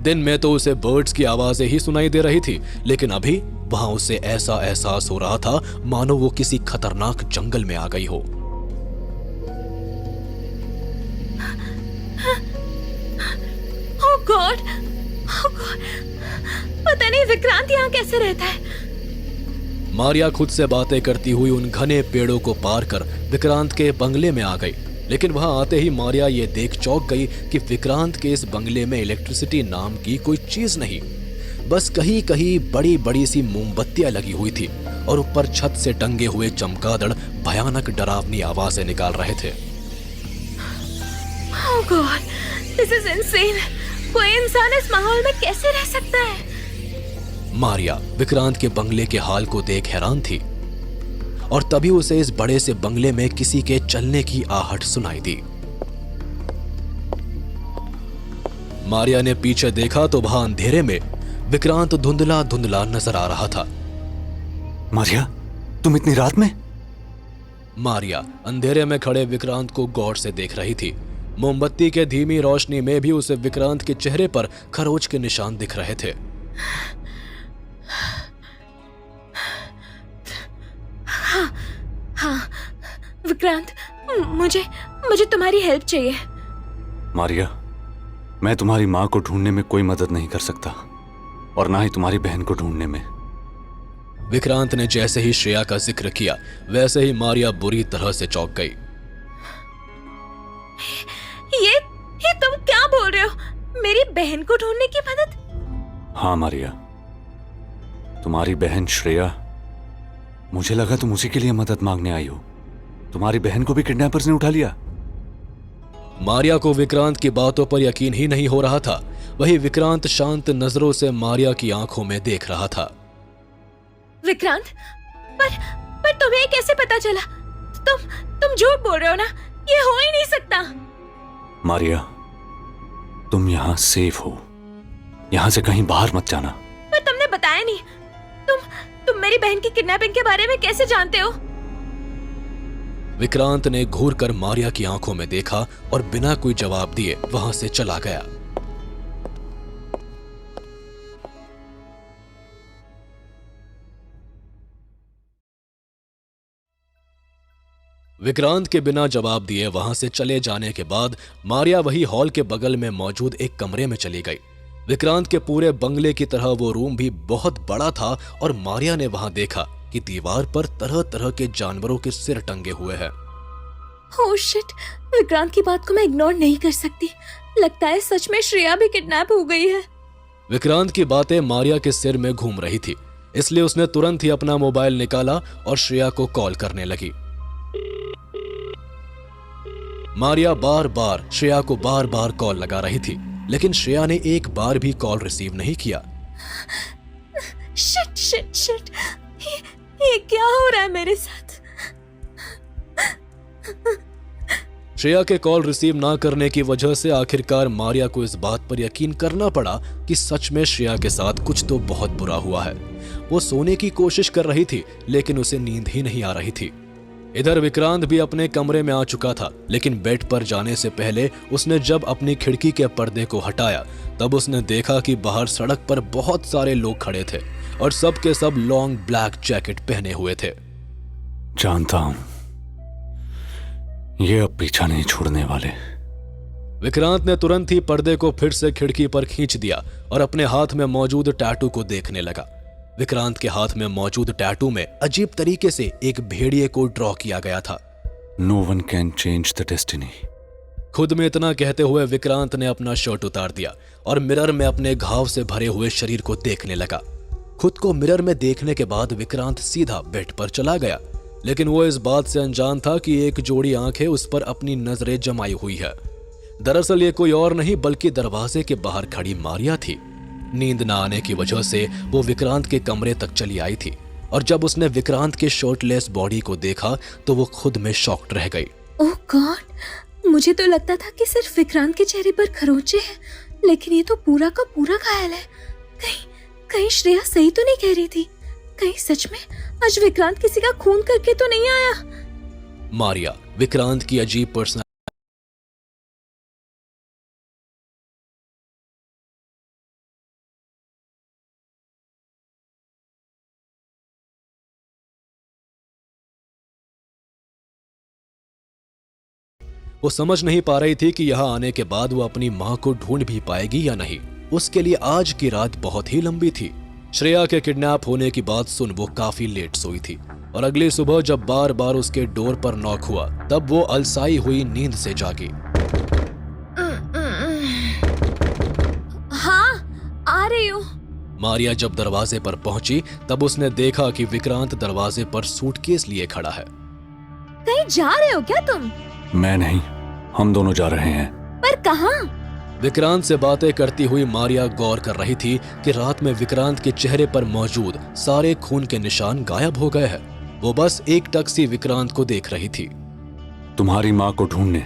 दिन में तो उसे बर्ड्स की आवाजें ही सुनाई दे रही थी, लेकिन अभी वहां उसे ऐसा एहसास हो रहा था मानो वो किसी खतरनाक जंगल में आ गई हो। ओह गॉड, पता नहीं विक्रांत यहाँ कैसे रहता है। मारिया खुद से बातें करती हुई उन घने पेड़ों को पार कर विक्रांत के बंगले में आ गई, लेकिन वहां आते ही मारिया ये देख चौंक गई कि विक्रांत के इस बंगले में इलेक्ट्रिसिटी नाम की कोई चीज नहीं, बस कहीं कहीं बड़ी बड़ी सी मोमबत्तियां लगी हुई थी, और ऊपर छत से टंगे हुए चमगादड़ भयानक डरावनी आवाजें निकाल रहे थे। ओह गॉड, दिस इज इनसेन। कोई इंसान इस माहौल में कैसे रह सकता है? मारिया विक्रांत के बंगले के हाल को देख हैरान थी, और तभी उसे इस बड़े से बंगले में किसी के चलने की आहट सुनाई दी। मारिया ने पीछे देखा तो वहां अंधेरे में विक्रांत धुंधला धुंधला नजर आ रहा था। मारिया, तुम इतनी रात में? मारिया अंधेरे में खड़े विक्रांत को गौर से देख रही थी। मोमबत्ती के धीमी रोशनी में भी उसे विक्रांत के चेहरे पर खरोच के निशान दिख रहे थे। हाँ, विक्रांत, मुझे मुझे तुम्हारी हेल्प चाहिए। मारिया, मैं तुम्हारी माँ को ढूंढने में कोई मदद नहीं कर सकता और ना ही तुम्हारी बहन को ढूंढने में। विक्रांत ने जैसे ही श्रेया का जिक्र किया वैसे ही मारिया बुरी तरह से चौंक गई। ये तुम क्या बोल रहे हो? मेरी बहन को ढूंढने की मदद? हाँ मारिया, तुम्हारी बहन श्रेया, मुझे लगा तुम उसी के लिए मदद मांगने आई हो। तुम्हारी बहन को भी किडनैपर्स ने उठा लिया। मारिया को विक्रांत की बातों पर यकीन ही नहीं हो रहा था। वही विक्रांत शांत नजरों से मारिया की आंखों में देख रहा था। विक्रांत, पर तुम्हें कैसे पता चला? तुम झूठ बोल रहे हो ना? ये हो ही नहीं सकता। मारिया, तुम यहाँ सेफ हो, यहाँ से कहीं बाहर मत जाना। पर तुमने बताया नहीं। तुम मेरी बहन की किडनैपिंग के बारे में कैसे जानते हो? विक्रांत ने घूर कर मारिया की आंखों में देखा और बिना कोई जवाब दिए वहां से चला गया। विक्रांत के बिना जवाब दिए वहां से चले जाने के बाद मारिया वही हॉल के बगल में मौजूद एक कमरे में चली गई। विक्रांत के पूरे बंगले की तरह वो रूम भी बहुत बड़ा था और मारिया ने वहां देखा कि दीवार पर तरह तरह के जानवरों के सिर टंगे हुए हैं। ओह शिट, विक्रांत की बात को मैं इग्नोर नहीं कर सकती। लगता है सच में श्रेया भी किडनैप हो गई है। विक्रांत की बातें मारिया के सिर में घूम रही थी, इसलिए उसने तुरंत ही अपना मोबाइल निकाला और श्रेया को कॉल करने लगी। मारिया बार बार श्रेया को बार बार कॉल लगा रही थी, लेकिन श्रेया ने एक बार भी कॉल रिसीव नहीं किया। शिट शिट शिट, ये क्या हो रहा है मेरे साथ? श्रेया के कॉल रिसीव ना करने की वजह से आखिरकार मारिया को इस बात पर यकीन करना पड़ा कि सच में श्रेया के साथ कुछ तो बहुत बुरा हुआ है। वो सोने की कोशिश कर रही थी, लेकिन उसे नींद ही नहीं आ रही थी। इधर विक्रांत भी अपने कमरे में आ चुका था, लेकिन बेड पर जाने से पहले उसने जब अपनी खिड़की के पर्दे को हटाया तब उसने देखा कि बाहर सड़क पर बहुत सारे लोग खड़े थे और सब के सब लॉन्ग ब्लैक जैकेट पहने हुए थे। जानता हूं ये अब पीछा नहीं छोड़ने वाले। विक्रांत ने तुरंत ही पर्दे को फिर से खिड़की पर खींच दिया और अपने हाथ में मौजूद टैटू को देखने लगा। विक्रांत के हाथ में मौजूद टैटू में अजीब तरीके से एक भेड़िए को ड्रॉ किया गया था। No one can change the destiny. खुद में इतना कहते हुए विक्रांत ने अपना शर्ट उतार दिया और मिरर में अपने घाव से भरे हुए शरीर को देखने लगा। खुद को मिरर में देखने के बाद विक्रांत सीधा बेड पर चला गया, लेकिन वो इस बात से अनजान था कि एक जोड़ी आंखें उस पर अपनी नजरें जमाई हुई है। दरअसल ये कोई और नहीं बल्कि दरवाजे के बाहर खड़ी मारिया थी। नींद न आने की वजह से वो विक्रांत के कमरे तक चली आई थी और जब उसने विक्रांत के शर्टलेस बॉडी को देखा तो वो खुद में शॉक्ड रह गई। ओह गॉड, मुझे तो लगता था कि सिर्फ विक्रांत के चेहरे पर खरोंचे हैं, लेकिन ये तो पूरा का पूरा घायल है। कहीं श्रेया सही तो नहीं कह रही थी? कहीं सच में आज विक्रांत किसी का खून करके तो नहीं आया? मारिया विक्रांत की अजीब पर्सनल वो समझ नहीं पा रही थी कि यहाँ आने के बाद वो अपनी माँ को ढूंढ भी पाएगी या नहीं। उसके लिए आज की रात बहुत ही लंबी थी। श्रेया के किडनैप होने की बात सुन वो काफी लेट सोई थी और अगली सुबह जब बार बार उसके डोर पर नॉक हुआ तब वो अलसाई हुई नींद से जागी। हाँ, आ रही हूँ। मारिया जब दरवाजे पर पहुंची तब उसने देखा कि विक्रांत दरवाजे पर सूटकेस लिए खड़ा है। कहीं जा रहे हो क्या तुम? मैं नहीं, हम दोनों जा रहे हैं। पर कहाँ? विक्रांत से बातें करती हुई मारिया गौर कर रही थी कि रात में विक्रांत के चेहरे पर मौजूद सारे खून के निशान गायब हो गए हैं। वो बस एक टक सी विक्रांत को देख रही थी। तुम्हारी माँ को ढूंढने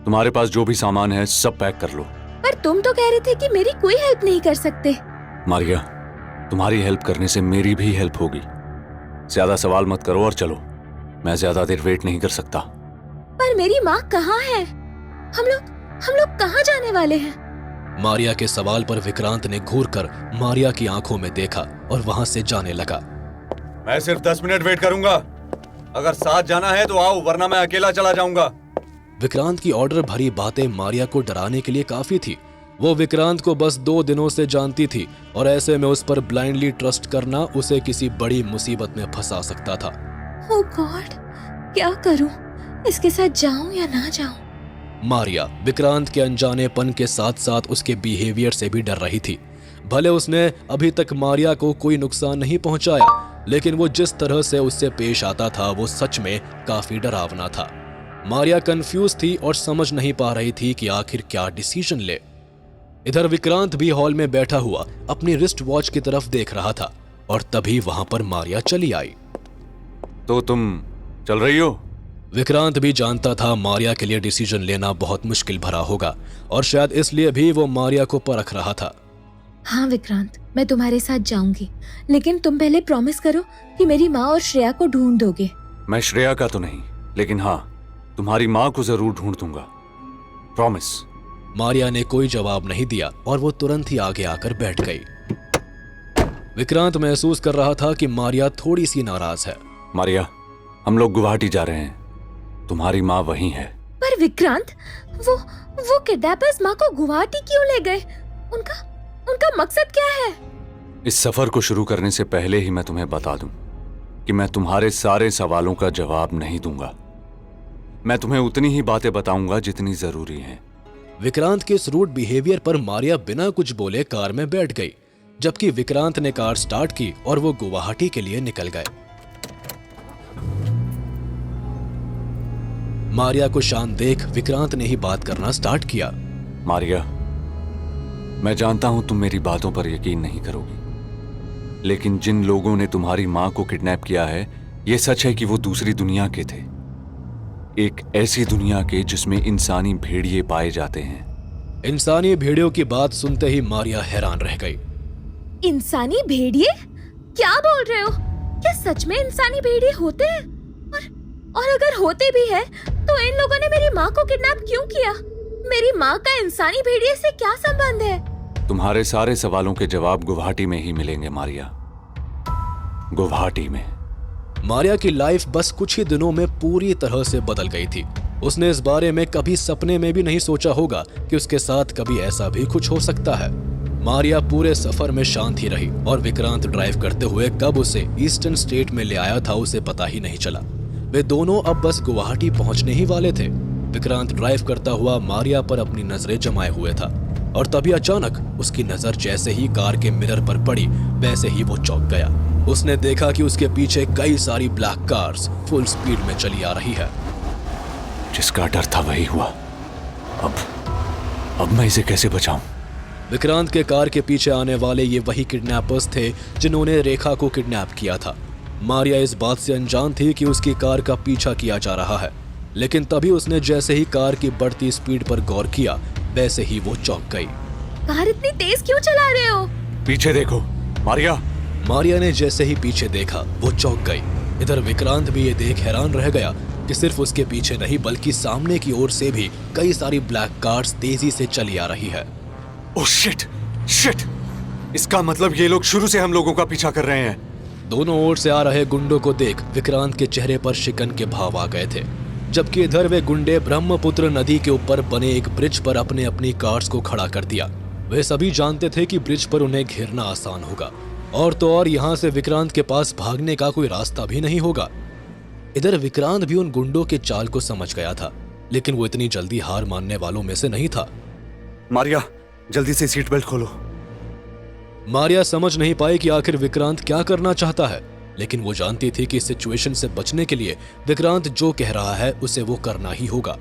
तुम्हारे पास जो भी सामान है सब पैक कर लो। पर तुम तो कह रहे थे कि मेरी कोई हेल्प नहीं कर सकते। मारिया, तुम्हारी हेल्प करने से मेरी भी हेल्प होगी। ज्यादा सवाल मत करो और चलो, मैं ज्यादा देर वेट नहीं कर सकता। पर मेरी माँ कहाँ है? हम लोग कहाँ जाने वाले हैं? मारिया के सवाल पर विक्रांत ने घूरकर मारिया की आंखों में देखा और वहां से जाने लगा। मैं सिर्फ 10 मिनट वेट करूंगा। अगर साथ जाना है तो आओ, वरना मैं अकेला चला जाऊंगा। विक्रांत की ऑर्डर भरी बातें मारिया को डराने के लिए काफी थी। वो विक्रांत को बस 2 दिनों से जानती थी और ऐसे में उस पर ब्लाइंडली ट्रस्ट करना उसे किसी बड़ी मुसीबत में फंसा सकता था। ओह गॉड, क्या करूं? इसके साथ जाऊं या ना जाऊं? मारिया विक्रांत के अनजानेपन के साथ साथ उसके बिहेवियर से भी डर रही थी। भले उसने अभी तक मारिया को कोई नुकसान नहीं पहुंचाया, लेकिन वो जिस तरह से उससे पेश आता था वो सच में काफी डरावना था। मारिया कंफ्यूज थी और समझ नहीं पा रही थी कि आखिर क्या डिसीजन ले। इधर विक्रांत भी हॉल में बैठा हुआ अपनी रिस्ट वॉच की तरफ देख रहा था और तभी वहां पर मारिया चली आई। तो तुम चल रही हो? विक्रांत भी जानता था मारिया के लिए डिसीजन लेना बहुत मुश्किल भरा होगा और शायद इसलिए भी वो मारिया को परख रहा था। हाँ विक्रांत, मैं तुम्हारे साथ जाऊंगी, लेकिन तुम पहले प्रॉमिस करो कि मेरी माँ और श्रेया को ढूंढ दोगे। मैं श्रेया का तो नहीं, लेकिन हाँ, तुम्हारी माँ को जरूर ढूंढ दूंगा, प्रॉमिस। मारिया ने कोई जवाब नहीं दिया और वो तुरंत ही आगे आकर बैठ गई। विक्रांत महसूस कर रहा था कि मारिया थोड़ी सी नाराज है। मारिया, हम लोग गुवाहाटी जा रहे हैं, तुम्हारी माँ वहीं है। पर विक्रांत, वो किडनैपर्स माँ को गुवाहाटी क्यों ले गए? उनका मकसद क्या है? इस सफर को शुरू करने से पहले ही मैं तुम्हें बता दूं कि मैं तुम्हारे सारे सवालों का जवाब नहीं दूंगा। मैं तुम्हें उतनी ही बातें बताऊंगा जितनी जरूरी हैं। विक्रांत के इस रूड बिहेवियर पर मारिया बिना कुछ बोले कार में बैठ गई, जबकि विक्रांत ने कार स्टार्ट की और वो गुवाहाटी के लिए निकल गए। मारिया को शांत देख विक्रांत ने ही बात करना स्टार्ट किया। मारिया, मैं जानता हूं तुम मेरी बातों पर यकीन नहीं करोगी, लेकिन जिन लोगों ने तुम्हारी मां को किडनैप किया है, यह सच है कि वो दूसरी दुनिया के थे। एक ऐसी दुनिया के जिसमें इंसानी भेड़िए पाए जाते हैं। इंसानी भेड़ियों की बात सुनते ही मारिया हैरान रह गई। इंसानी भेड़िए? क्या बोल रहे हो? क्या सच में इंसानी भेड़िए होते हैं? और अगर होते भी है तो इन लोगों ने मेरी माँ को किडनैप क्यों किया? मेरी माँ का इंसानी भेड़िए से क्या संबंध है? तुम्हारे सारे सवालों के जवाब गुवाहाटी में ही मिलेंगे मारिया, गुवाहाटी में। मारिया की लाइफ बस कुछ ही दिनों में पूरी तरह से बदल गई थी। उसने इस बारे में कभी सपने में भी नहीं सोचा होगा कि उसके साथ कभी ऐसा भी कुछ हो सकता है। मारिया पूरे सफर में शांत ही रही और विक्रांत ड्राइव करते हुए कब उसे ईस्टर्न स्टेट में ले आया था उसे पता ही नहीं चला। वे दोनों अब बस गुवाहाटी पहुंचने ही वाले थे। विक्रांत ड्राइव करता हुआ मारिया पर अपनी नजरें जमाए हुए था और तभी अचानक उसकी नजर जैसे ही कार के मिरर पर पड़ी वैसे ही वो चौंक गया। उसने देखा कि उसके पीछे कई सारी ब्लैक कार्स फुल स्पीड में चली आ रही है। जिसका डर था वही हुआ। अब मैं इसे कैसे बचाऊं? विक्रांत के कार के पीछे आने वाले ये वही किडनैपर्स थे जिन्होंने रेखा को किडनैप किया था। मारिया इस बात से अनजान थी कि उसकी कार का पीछा किया जा रहा है, लेकिन तभी उसने जैसे ही कार की बढ़ती स्पीड पर गौर किया वैसे ही वो चौंक गई। कार इतनी तेज क्यों चला रहे हो? पीछे देखो मारिया। मारिया ने जैसे ही पीछे देखा वो चौंक गई। इधर विक्रांत भी ये देख हैरान रह गया कि सिर्फ उसके पीछे नहीं बल्कि सामने की ओर से भी कई सारी ब्लैक कार्स तेजी से चली आ रही है। Oh shit! इसका मतलब ये लोग शुरू से हम लोगों का पीछा कर रहे हैं। दोनों ओर से आ रहे गुंडों को देख विक्रांत के चेहरे पर शिकन के भाव आ गए थे, जबकि इधर वे गुंडे ब्रह्मपुत्र नदी के ऊपर बने एक ब्रिज पर अपने अपनी कार्स को खड़ा कर दिया। वे सभी जानते थे कि ब्रिज पर उन्हें घेरना आसान होगा और तो और यहाँ से विक्रांत के पास भागने का कोई रास्ता भी नहीं होगा। इधर विक्रांत भी उन गुंडों के चाल को समझ गया था, लेकिन वो इतनी जल्दी हार मानने वालों में से नहीं था। मारिया, जल्दी से सीट बेल्ट खोलो। मारिया समझ नहीं पाई कि आखिर विक्रांत क्या करना चाहता है, लेकिन वो जानती थी कि इस सिचुएशन से बचने के लिए विक्रांत जो कह रहा है उसे वो करना ही होगा।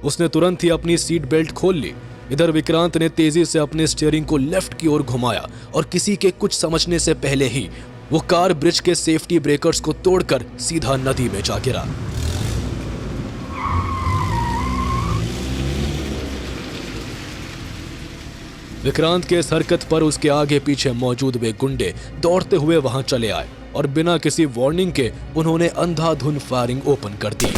उसने तुरंत ही अपनी सीट बेल्ट खोल ली। इधर विक्रांत ने तेजी से अपने स्टीयरिंग को लेफ्ट की ओर घुमाया और किसी के कुछ समझने से पहले ही वो कार ब्रिज के सेफ्टी ब्रेकर्स को तोड़कर सीधा नदी में जा गिरा। विक्रांत के इस हरकत पर उसके आगे पीछे मौजूद वे गुंडे दौड़ते हुए वहां चले आए और बिना किसी वार्निंग के उन्होंने अंधाधुंध फायरिंग ओपन कर दी।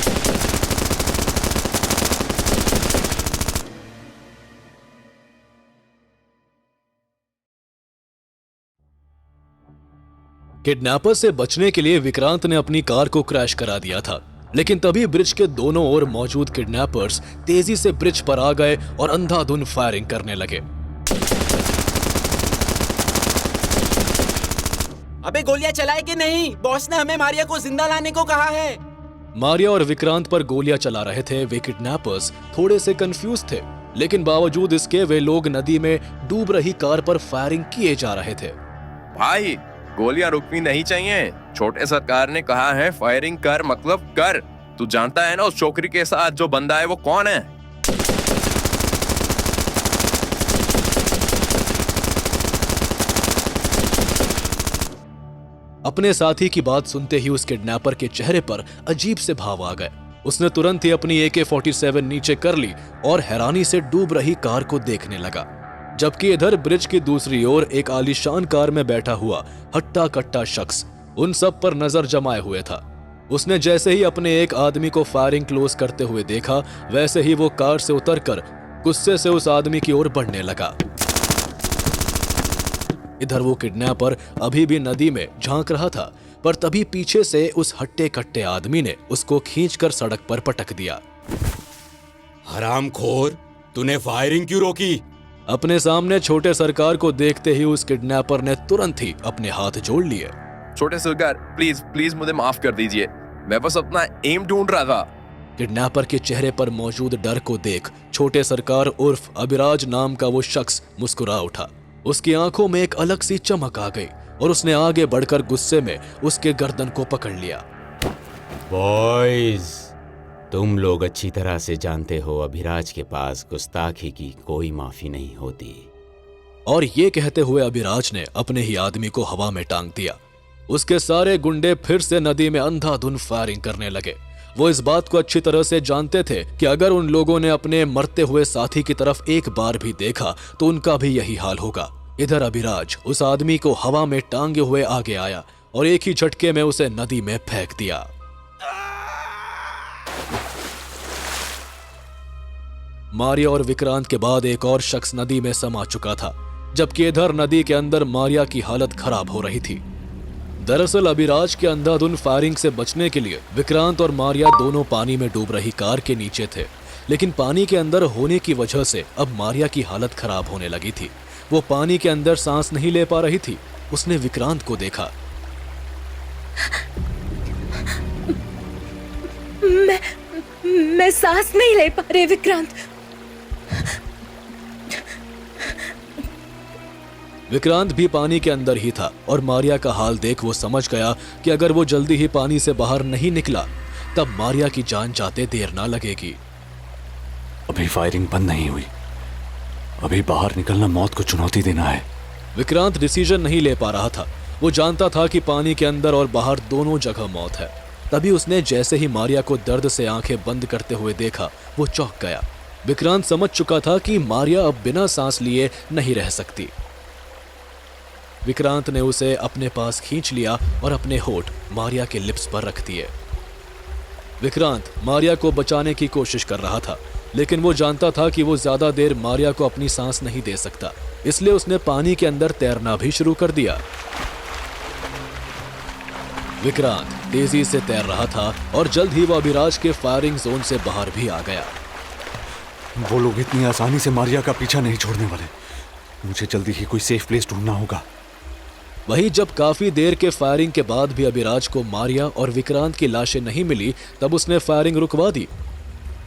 किडनैपर से बचने के लिए विक्रांत ने अपनी कार को क्रैश करा दिया था, लेकिन तभी ब्रिज के दोनों ओर मौजूद किडनैपर्स तेजी से ब्रिज पर आ गए और अंधाधुंध फायरिंग करने लगे। अबे गोलियां चलाए कि नहीं? बॉस ने हमें मारिया को जिंदा लाने को कहा है। मारिया और विक्रांत पर गोलियां चला रहे थे। वे किडनैपर्स थोड़े से कंफ्यूज थे, लेकिन बावजूद इसके वे लोग नदी में डूब रही कार पर फायरिंग किए जा रहे थे। भाई गोलियां रुकनी नहीं चाहिए। छोटे सरकार ने कहा है फायरिंग कर मतलब कर। तू जानता है ना उस छोकरी के साथ जो बंदा है वो कौन है? अपने साथी की बात सुनते ही उस किडनैपर के चेहरे पर अजीब से भाव आ गए। उसने तुरंत ही अपनी AK-47 नीचे कर ली और हैरानी से डूब रही कार को देखने लगा, जबकि इधर ब्रिज की दूसरी ओर एक आलीशान कार में बैठा हुआ हट्टा कट्टा शख्स उन सब पर नजर जमाए हुए था। उसने जैसे ही अपने एक आदमी को फायरिंग क्लोज करते हुए देखा, वैसे ही वो कार से उतरकर गुस्से से उस आदमी की ओर बढ़ने लगा। इधर वो किडनैपर अभी भी नदी में झांक रहा था, पर तभी पीछे से उस हट्टे कट्टे आदमी ने उसको खींचकर सड़क पर पटक दिया। हरामखोर, तूने फायरिंग क्यों रोकी? अपने सामने छोटे सरकार को देखते ही उस किडनैपर ने तुरंत ही अपने हाथ जोड़ लिए। छोटे सरकार प्लीज प्लीज मुझे माफ कर दीजिए, मैं बस अपना एम ढूंढ रहा था। किडनैपर के चेहरे पर मौजूद डर को देख छोटे सरकार उर्फ अभिराज नाम का वो शख्स मुस्कुरा उठा। उसकी आंखों में एक अलग सी चमक आ गई और उसने आगे बढ़कर गुस्से में उसके गर्दन को पकड़ लिया। बॉयज, तुम लोग अच्छी तरह से जानते हो अभिराज के पास गुस्ताखी की कोई माफी नहीं होती। और ये कहते हुए अभिराज ने अपने ही आदमी को हवा में टांग दिया। उसके सारे गुंडे फिर से नदी में अंधाधुंध फायरिंग करने लगे। वो इस बात को अच्छी तरह से जानते थे कि अगर उन लोगों ने अपने मरते हुए साथी की तरफ एक बार भी देखा तो उनका भी यही हाल होगा। इधर अभिराज उस आदमी को हवा में टांगे हुए आगे आया और एक ही झटके में उसे नदी में फेंक दिया। मारिया और विक्रांत के बाद एक और शख्स नदी में समा चुका था, जबकि इधर नदी के अंदर मारिया की हालत खराब हो रही थी। दरअसल अभिराज के अंधाधुंध फायरिंग से बचने के लिए विक्रांत और मारिया दोनों पानी में डूब रही कार के नीचे थे, लेकिन पानी के अंदर होने की वजह से अब मारिया की हालत खराब होने लगी थी। वो पानी के अंदर सांस नहीं ले पा रही थी। उसने विक्रांत को देखा। मैं सांस नहीं ले पा रही विक्रांत। विक्रांत भी पानी के अंदर ही था और मारिया का हाल देख वो समझ गया कि अगर वो जल्दी ही पानी से बाहर नहीं निकला तब मारिया की जान जाते देर ना लगेगी। अभी फायरिंग बंद नहीं हुई, अभी बाहर निकलना मौत को चुनौती देना है। विक्रांत डिसीजन नहीं ले पा रहा था। वो जानता था कि पानी के अंदर और बाहर दोनों जगह मौत है। तभी उसने जैसे ही मारिया को दर्द से आंखें बंद करते हुए देखा, वो चौंक गया। विक्रांत समझ चुका था कि मारिया अब बिना सांस लिए नहीं रह सकती। विक्रांत ने उसे अपने पास खींच लिया और अपने होठ मारिया के लिप्स पर रख दिए। विक्रांत मारिया को बचाने की कोशिश कर रहा था, लेकिन वो जानता था कि वो ज्यादा देर मारिया को अपनी सांस नहीं दे सकता, इसलिए उसने पानी के अंदर तैरना भी शुरू कर दिया। विक्रांत तेजी से तैर रहा था और जल्द ही वो अभिराज के फायरिंग जोन से बाहर भी आ गया। वो लोग इतनी आसानी से मारिया का पीछा नहीं छोड़ने वाले। मुझे जल्दी ही कोई सेफ प्लेस ढूंढना होगा। वहीं जब काफी देर के फायरिंग के बाद भी अभिराज को मारिया और विक्रांत की लाशें नहीं मिली, तब उसने फायरिंग रुकवा दी।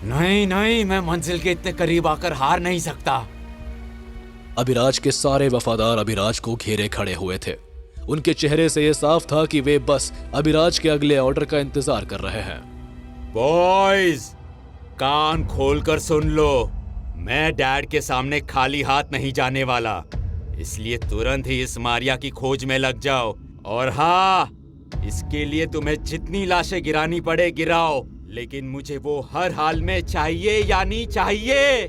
नहीं नहीं, मैं मंजिल के इतने करीब आकर हार नहीं सकता। अभिराज के सारे वफादार अभिराज को घेरे खड़े हुए थे। उनके चेहरे से यह साफ था कि वे बस अभिराज के अगले ऑर्डर का इंतजार कर रहे हैं। बॉयज, कान खोलकर सुन लो, मैं डैड के सामने खाली हाथ नहीं जाने वाला, इसलिए तुरंत ही इस मारिया की खोज में लग जाओ। और हाँ, इसके लिए तुम्हें जितनी लाशें गिरानी पड़े गिराओ, लेकिन मुझे वो हर हाल में चाहिए, यानी चाहिए।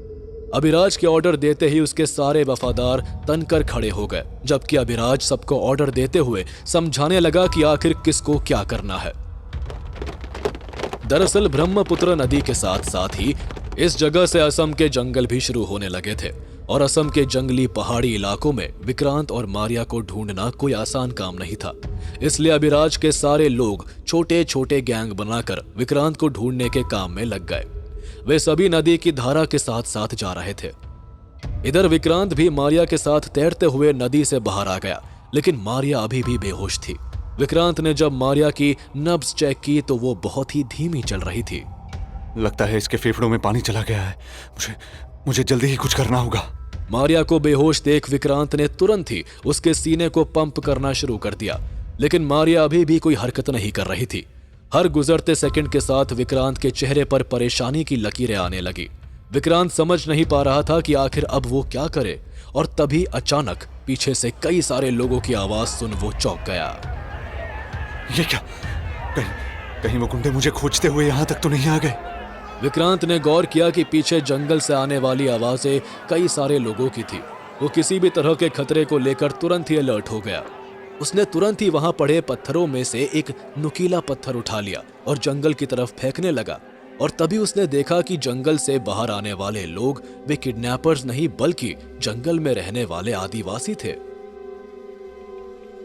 अभिराज के ऑर्डर देते ही उसके सारे वफादार तनकर खड़े हो गए, जबकि अभिराज सबको ऑर्डर देते हुए समझाने लगा कि आखिर किसको क्या करना है। दरअसल ब्रह्मपुत्र नदी के साथ साथ ही इस जगह से असम के जंगल भी शुरू होने लगे थे और असम के जंगली पहाड़ी इलाकों में विक्रांत और मारिया को ढूंढना कोई आसान काम नहीं था। इसलिए अभिराज के सारे लोग छोटे छोटे गैंग बनाकर विक्रांत को ढूंढने के काम में लग गए। वे सभी नदी की धारा के साथ साथ जा रहे थे। इधर विक्रांत भी मारिया के साथ तैरते हुए नदी से बाहर आ गया, लेकिन मारिया अभी भी बेहोश थी। विक्रांत ने जब मारिया की नब्ज चेक की तो वो बहुत ही धीमी चल रही थी। लगता है इसके फेफड़ों में पानी चला गया है। मुझे जल्दी ही कुछ करना होगा। मारिया को बेहोश देख विक्रांत ने तुरंत ही उसके सीने को पंप करना शुरू कर दिया, लेकिन मारिया अभी भी कोई हरकत नहीं कर रही थी। हर गुजरते सेकंड के साथ विक्रांत के चेहरे पर परेशानी की लकीरें आने लगी। विक्रांत समझ नहीं पा रहा था कि आखिर अब वो क्या करे, और तभी अचानक पीछे से कई सारे लोगों की आवाज सुन वो चौंक गया। ये क्या? कहीं वो गुंडे मुझे खोजते हुए यहाँ तक तो नहीं आ गए? विक्रांत ने गौर किया कि पीछे जंगल से आने वाली आवाजें कई सारे लोगों की थी। वो किसी भी तरह के खतरे को लेकर तुरंत ही अलर्ट हो गया। उसने तुरंत ही वहां पड़े पत्थरों में से एक नुकीला पत्थर उठा लिया और जंगल की तरफ फेंकने लगा। और तभी उसने देखा कि जंगल से बाहर आने वाले लोग वे किडनैपर्स नहीं बल्कि जंगल में रहने वाले आदिवासी थे।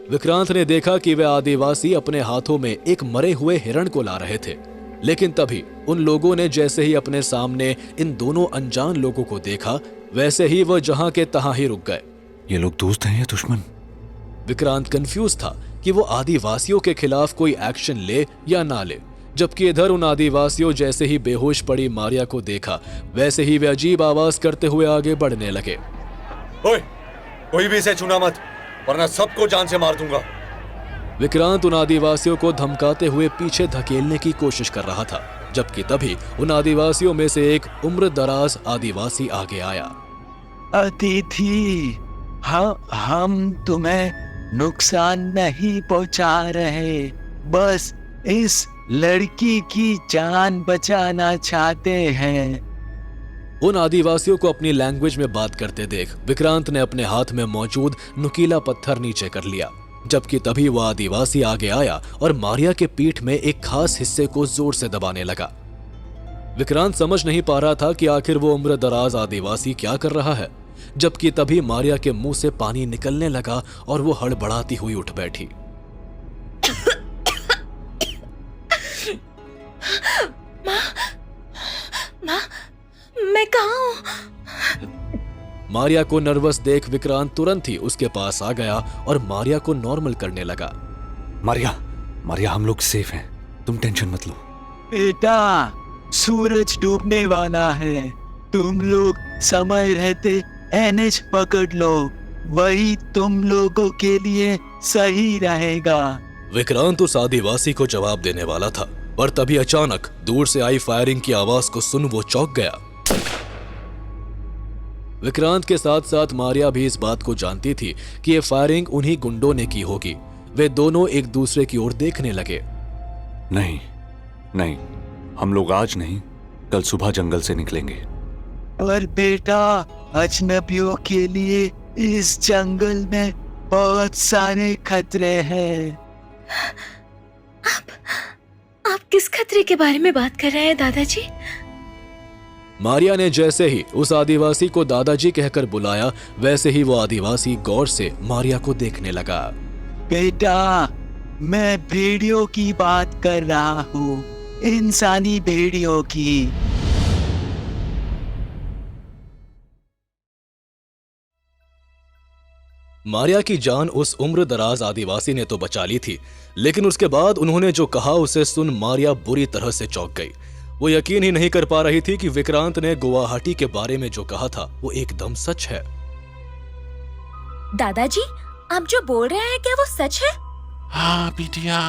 विक्रांत ने देखा कि वे आदिवासी अपने हाथों में एक मरे हुए हिरण को ला रहे थे, लेकिन तभी उन लोगों ने जैसे ही अपने सामने इन दोनों अनजान लोगों को देखा, वैसे ही वह जहां के तहां ही रुक गए। ये लोग दोस्त हैं या दुश्मन? विक्रांत कंफ्यूज था कि वो आदिवासियों के खिलाफ कोई एक्शन ले या ना ले, जबकि इधर उन आदिवासियों जैसे ही बेहोश पड़ी मारिया को देखा, वैसे ही वे अजीब आवाज करते हुए आगे बढ़ने लगे। ओए, कोई भी इसे छूना मत, वरना सबको जान से मार दूंगा। विक्रांत उन आदिवासियों को धमकाते हुए पीछे धकेलने की कोशिश कर रहा था, जबकि तभी उन आदिवासियों में से एक उम्र दराज आदिवासी आगे आया। अतिथि, हम तुम्हें नुकसान नहीं पहुंचा रहे, बस इस लड़की की जान बचाना चाहते हैं। उन आदिवासियों को अपनी लैंग्वेज में बात करते देख विक्रांत ने अपने हाथ में मौजूद नुकीला पत्थर नीचे कर लिया, जबकि तभी वह आदिवासी आगे आया और मारिया के पीठ में एक खास हिस्से को जोर से दबाने लगा। विक्रांत समझ नहीं पा रहा था कि आखिर वो उम्र दराज आदिवासी क्या कर रहा है, जबकि तभी मारिया के मुंह से पानी निकलने लगा और वो हड़बड़ाती हुई उठ बैठी। माँ, मैं कहाँ हूँ? मारिया को नर्वस देख विक्रांत तुरंत ही उसके पास आ गया और मारिया को नॉर्मल करने लगा। मारिया, हम लोग सेफ हैं, तुम टेंशन मत लो। बेटा, सूरज डूबने वाला है, तुम लोग समय रहते एनएच पकड़ लो, वही तुम लोगों के लिए सही रहेगा। विक्रांत उस आदिवासी को जवाब देने वाला था, पर तभी अचानक दूर से आई फायरिंग की आवाज को सुन वो चौंक गया। विक्रांत के साथ साथ मारिया भी इस बात को जानती थी कि ये फायरिंग उन्हीं गुंडों ने की होगी। वे दोनों एक दूसरे की ओर देखने लगे। नहीं, हम लोग आज नहीं, कल सुबह जंगल से निकलेंगे। पर बेटा, अजनबियों के लिए इस जंगल में बहुत सारे खतरे हैं। आप किस खतरे के बारे में बात कर रहे हैं दादाजी? मारिया ने जैसे ही उस आदिवासी को दादाजी कहकर बुलाया, वैसे ही वो आदिवासी गौर से मारिया को देखने लगा। बेटा, मैं भेड़ियों की बात कर रहा हूँ, इंसानी भेड़ियों की। मारिया की जान उस उम्र दराज आदिवासी ने तो बचा ली थी, लेकिन उसके बाद उन्होंने जो कहा उसे सुन मारिया बुरी तरह से चौंक गई। वो यकीन ही नहीं कर पा रही थी कि विक्रांत ने गुवाहाटी के बारे में जो कहा था वो एकदम सच है। दादाजी, आप जो बोल रहे हैं क्या वो सच है? हाँ बिटिया,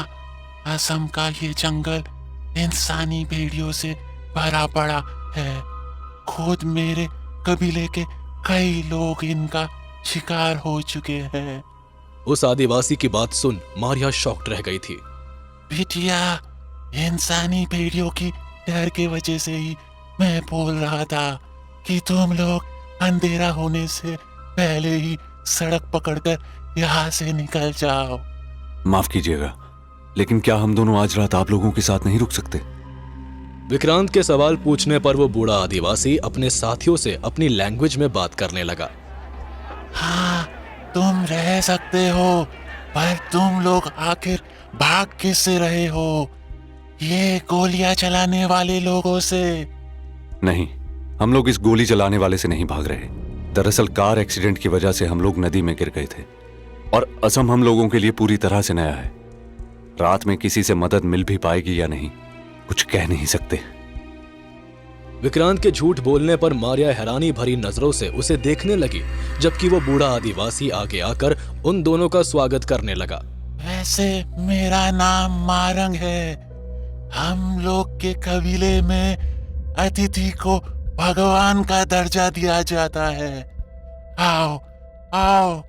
असम का ये जंगल इंसानी भेड़ियों से भरा पड़ा है। खुद मेरे कबीले के कई लोग इनका शिकार हो चुके हैं। उस आदिवासी की बात सुन मारिया शॉक्ड रह गई थी। बिटिया, इंसानी भेड़ियों की डर की वजह से ही मैं बोल रहा था कि तुम लोग अंधेरा होने से पहले ही सड़क पकड़कर यहाँ से निकल जाओ। माफ कीजिएगा, लेकिन क्या हम दोनों आज रात आप लोगों के साथ नहीं रुक सकते? विक्रांत के सवाल पूछने पर वो बूढ़ा आदिवासी अपने साथियों से अपनी लैंग्वेज में बात करने लगा। हाँ, तुम रह सकते हो, पर तुम लोग आखिर भाग किससे रहे हो? ये गोलियां चलाने वाले लोगों से। नहीं, हम लोग इस गोली चलाने वाले से नहीं भाग रहे। दरअसल कार एक्सीडेंट की वजह से हम लोग नदी में गिर गए थे और असम हम लोगों के लिए पूरी तरह से नया है। रात में किसी से मदद मिल भी पाएगी या नहीं, कुछ कह नहीं सकते। विक्रांत के झूठ बोलने पर मारिया हैरानी भरी नजरों से उसे देखने लगी, जबकि वो बूढ़ा आदिवासी आगे आकर उन दोनों का स्वागत करने लगा। वैसे मेरा नाम मारंग है। हम लोग के कबीले में अतिथि को भगवान का दर्जा दिया जाता है। आओ आओ।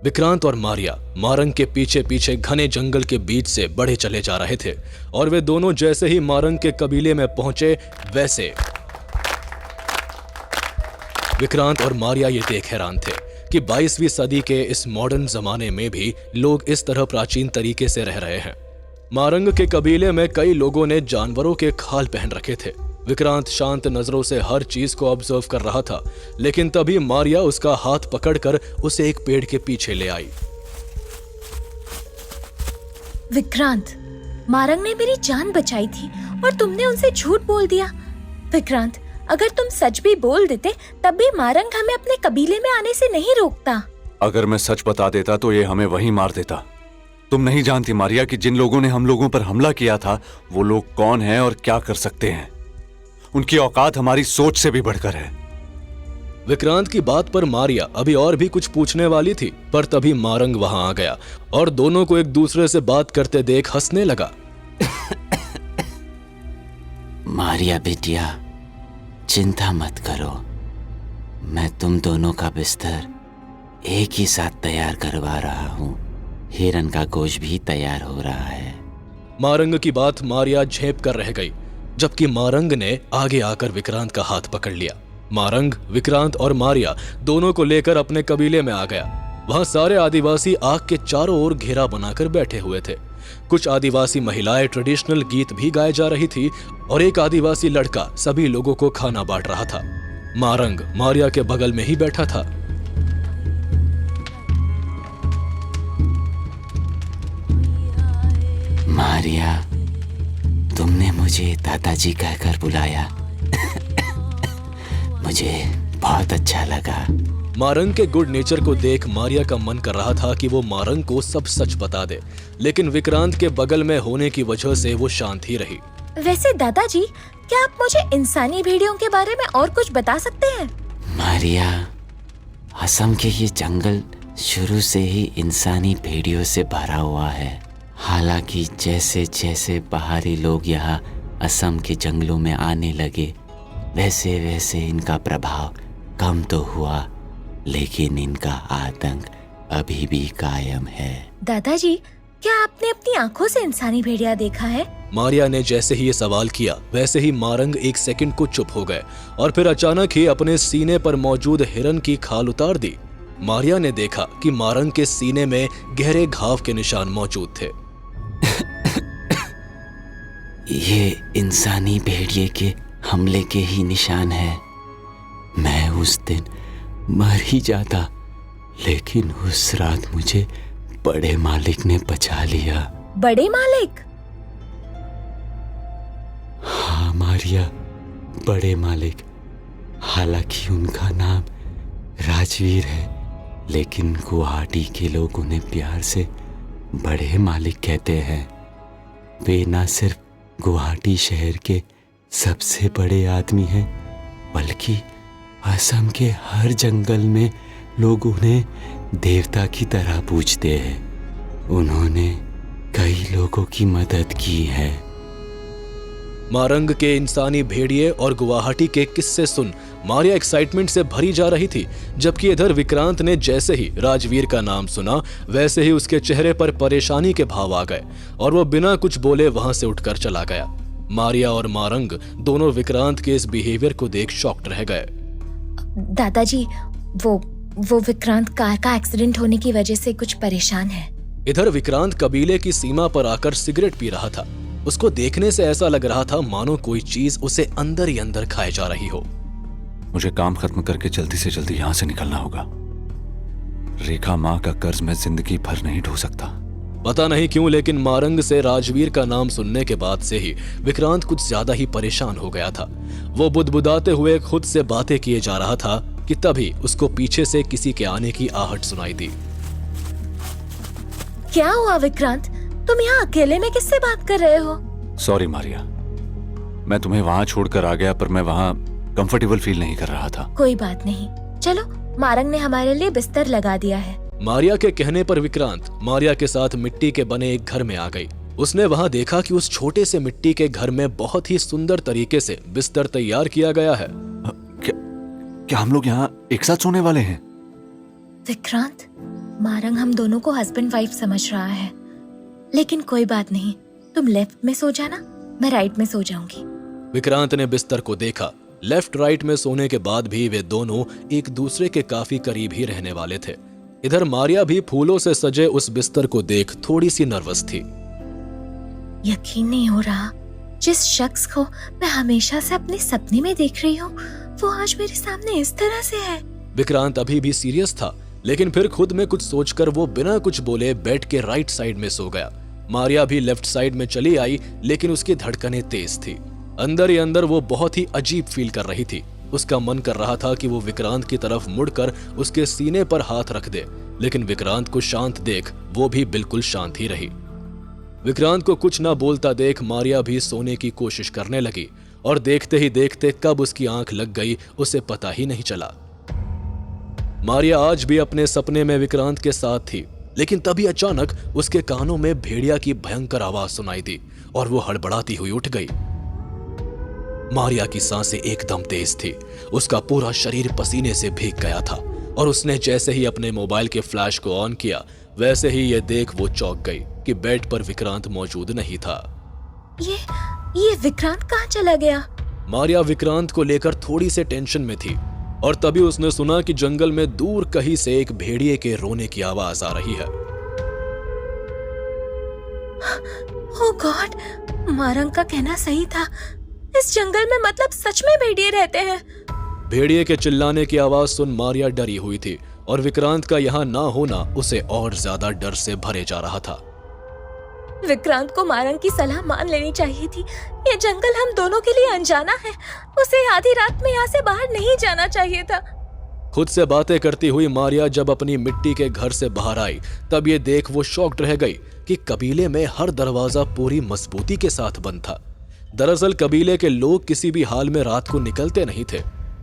विक्रांत और मारिया मारंग के पीछे पीछे घने जंगल के बीच से बढ़े चले जा रहे थे और वे दोनों जैसे ही मारंग के कबीले में पहुंचे, वैसे विक्रांत और मारिया ये देख हैरान थे कि 22वीं सदी के इस मॉडर्न जमाने में भी लोग इस तरह प्राचीन तरीके से रह रहे हैं। मारंग के कबीले में कई लोगों ने जानवरों के खाल पहन रखे थे। विक्रांत शांत नजरों से हर चीज को ऑब्जर्व कर रहा था, लेकिन तभी मारिया उसका हाथ पकड़कर उसे एक पेड़ के पीछे ले आई। विक्रांत, मारंग ने मेरी जान बचाई थी और तुमने उनसे झूठ बोल दिया। विक्रांत, अगर तुम सच भी बोल देते तब भी मारंग हमें अपने कबीले में आने से नहीं रोकता। अगर मैं सच बता देता तो ये हमें वहीं मार देता। तुम नहीं जानती मारिया कि जिन लोगों ने हम लोगों पर हमला किया था वो लोग कौन हैं और क्या कर सकते हैं। उनकी औकात हमारी सोच से भी बढ़कर है। विक्रांत की बात पर मारिया अभी और भी कुछ पूछने वाली थी, पर तभी मारंग वहां आ गया और दोनों को एक दूसरे से बात करते देख हंसने लगा। मारिया बिटिया, चिंता मत करो, मैं तुम दोनों का बिस्तर एक ही साथ तैयार करवा रहा हूँ। हिरन का गोश्त भी तैयार हो रहा है। मारंग की बात मारिया झेप कर रह गई, जबकि मारंग ने आगे आकर विक्रांत का हाथ पकड़ लिया। मारंग, विक्रांत और मारिया दोनों को लेकर अपने कबीले में आ गया। वहां सारे आदिवासी आग के चारों ओर घेरा बनाकर बैठे हुए थे। कुछ आदिवासी महिलाएं ट्रेडिशनल गीत भी गाए जा रही थी और एक आदिवासी लड़का सभी लोगों को खाना बांट रहा था। मारंग मारिया के बगल में ही बैठा था। मारिया, तुमने मुझे दादाजी कहकर बुलाया। मुझे बहुत अच्छा लगा। मारंग के गुड नेचर को देख मारिया का मन कर रहा था कि वो मारंग को सब सच बता दे, लेकिन विक्रांत के बगल में होने की वजह से वो शांत ही रही। वैसे दादाजी, क्या आप मुझे इंसानी भेड़ियों के बारे में और कुछ बता सकते हैं? मारिया, असम के ये जंगल शुरू से ही इंसानी भेड़ियों से भरा हुआ है। हालांकि जैसे जैसे बाहरी लोग यहाँ असम के जंगलों में आने लगे, वैसे वैसे इनका प्रभाव कम तो हुआ, लेकिन इनका आतंक अभी भी कायम है। दादाजी, क्या आपने अपनी आंखों से इंसानी भेड़िया देखा है? मारिया ने जैसे ही ये सवाल किया, वैसे ही मारंग एक सेकंड को चुप हो गए और फिर अचानक ही अपने सीने पर मौजूद हिरन की खाल उतार दी। मारिया ने देखा कि मारंग के सीने में गहरे घाव के निशान मौजूद थे। ये इंसानी भेड़िए के हमले के ही निशान है। मैं उस दिन मर ही जाता, लेकिन उस रात मुझे बड़े मालिक ने बचा लिया। बड़े मालिक? हाँ मारिया, बड़े मालिक। हालांकि उनका नाम राजवीर है, लेकिन गुवाहाटी के लोग उन्हें प्यार से बड़े मालिक कहते हैं। वे न सिर्फ गुवाहाटी शहर के सबसे बड़े आदमी हैं, बल्कि असम के हर जंगल में लोग उन्हें देवता की तरह पूजते हैं। उन्होंने कई लोगों की मदद की है। मारंग के इंसानी भेड़िए और गुवाहाटी के किस्से सुन मारिया एक्साइटमेंट से भरी जा रही थी, जबकि इधर विक्रांत ने जैसे ही राजवीर का नाम सुना, वैसे ही उसके चेहरे पर परेशानी के भाव आ गए और वो बिना कुछ बोले वहां से उठकर चला गया। मारिया और मारंग दोनों विक्रांत के इस बिहेवियर को देख शॉक्ड रह गए। दादाजी, वो विक्रांत कार का एक्सीडेंट होने की वजह से कुछ परेशान है। इधर विक्रांत कबीले की सीमा पर आकर सिगरेट पी रहा था। उसको देखने से ऐसा लग रहा था मानो कोई चीज उसे अंदर ही अंदर खाए जा रही हो। मुझे काम खत्म करके जल्दी से जल्दी यहां से निकलना होगा। रेखा माँ का कर्ज मैं जिंदगी भर नहीं ढो सकता। पता नहीं क्यों लेकिन मारंग से राजवीर का नाम सुनने के बाद से ही विक्रांत कुछ ज्यादा ही परेशान हो गया था। वो बुदबुदाते हुए खुद से बातें किए जा रहा था कि तभी उसको पीछे से किसी के आने की आहट सुनाई दी। क्या हुआ विक्रांत? तुम यहाँ अकेले में किससे बात कर रहे हो? सॉरी मारिया, मैं तुम्हें वहां छोड़कर आ गया, पर मैं वहां कंफर्टेबल फील नहीं कर रहा था। कोई बात नहीं, चलो मारंग ने हमारे लिए बिस्तर लगा दिया है। मारिया के कहने पर विक्रांत मारिया के साथ मिट्टी के बने एक घर में आ गई। उसने वहां देखा कि उस छोटे से मिट्टी के घर में बहुत ही सुंदर तरीके से बिस्तर तैयार किया गया है। क्या हम लोग यहाँ एक साथ सोने वाले हैं? विक्रांत, मारंग हम दोनों को हस्बैंड वाइफ समझ रहा है, लेकिन कोई बात नहीं, तुम लेफ्ट में सो जाना, मैं राइट में सो जाऊंगी। विक्रांत ने बिस्तर को देखा। लेफ्ट राइट में सोने के बाद भी वे दोनों एक दूसरे के काफी करीब ही रहने वाले थे। इधर मारिया भी फूलों से सजे उस बिस्तर को देख थोड़ी सी नर्वस थी। यकीन नहीं हो रहा, जिस शख्स को मैं हमेशा से अपने सपने में देख रही हूँ वो आज मेरे सामने इस तरह से है। विक्रांत अभी भी सीरियस था, लेकिन फिर खुद में कुछ सोचकर वो बिना कुछ बोले बेड के राइट साइड में सो गया। मारिया भी लेफ्ट साइड में चली आई, लेकिन उसकी धड़कनें तेज थी। अंदर ही अंदर वो बहुत ही अजीब फील कर रही थी। उसका मन कर रहा था कि वो विक्रांत की तरफ मुड़कर उसके सीने पर हाथ रख दे, लेकिन विक्रांत को शांत देख वो भी बिल्कुल शांत ही रही। विक्रांत को कुछ ना बोलता देख मारिया भी सोने की कोशिश करने लगी, और देखते ही देखते कब उसकी आंख लग गई उसे पता ही नहीं चला। मारिया आज भी अपने सपने में विक्रांत के साथ थी, लेकिन तभी अचानक उसके कानों में भेड़िया की भयंकर आवाज सुनाई दी और वो हड़बड़ाती हुई उठ गई। मारिया की सांसें एकदम तेज थी, उसका पूरा शरीर पसीने से भीग गया था, और उसने जैसे ही अपने मोबाइल के फ्लैश को ऑन किया वैसे ही ये देख वो चौंक गई कि बेड पर विक्रांत मौजूद नहीं था। ये विक्रांत कहाँ चला गया? मारिया विक्रांत को लेकर थोड़ी से टेंशन में थी, और तभी उसने सुना कि जंगल में दूर कहीं से एक भेड़िए के रोने की आवाज आ रही है। ओह गॉड, मारंग का कहना सही था, इस जंगल में मतलब सच में भेड़िए रहते हैं। भेड़िए के चिल्लाने की आवाज सुन मारिया डरी हुई थी, और विक्रांत का यहाँ ना होना उसे और ज्यादा डर से भरे जा रहा था। विक्रांत को मारंग की सलाह मान लेनी चाहिए थी। ये जंगल हम दोनों के लिए अनजाना है, उसे आधी रात में यहाँ से बाहर नहीं जाना चाहिए था। खुद से बातें करती हुई मारिया जब अपनी मिट्टी के घर से बाहर आई, तब ये देख वो शॉक्ड रह गई कि कबीले में हर दरवाजा पूरी मजबूती के साथ बंद था। दरअसल कबीले के लोग किसी भी हाल में रात को निकलते नहीं थे।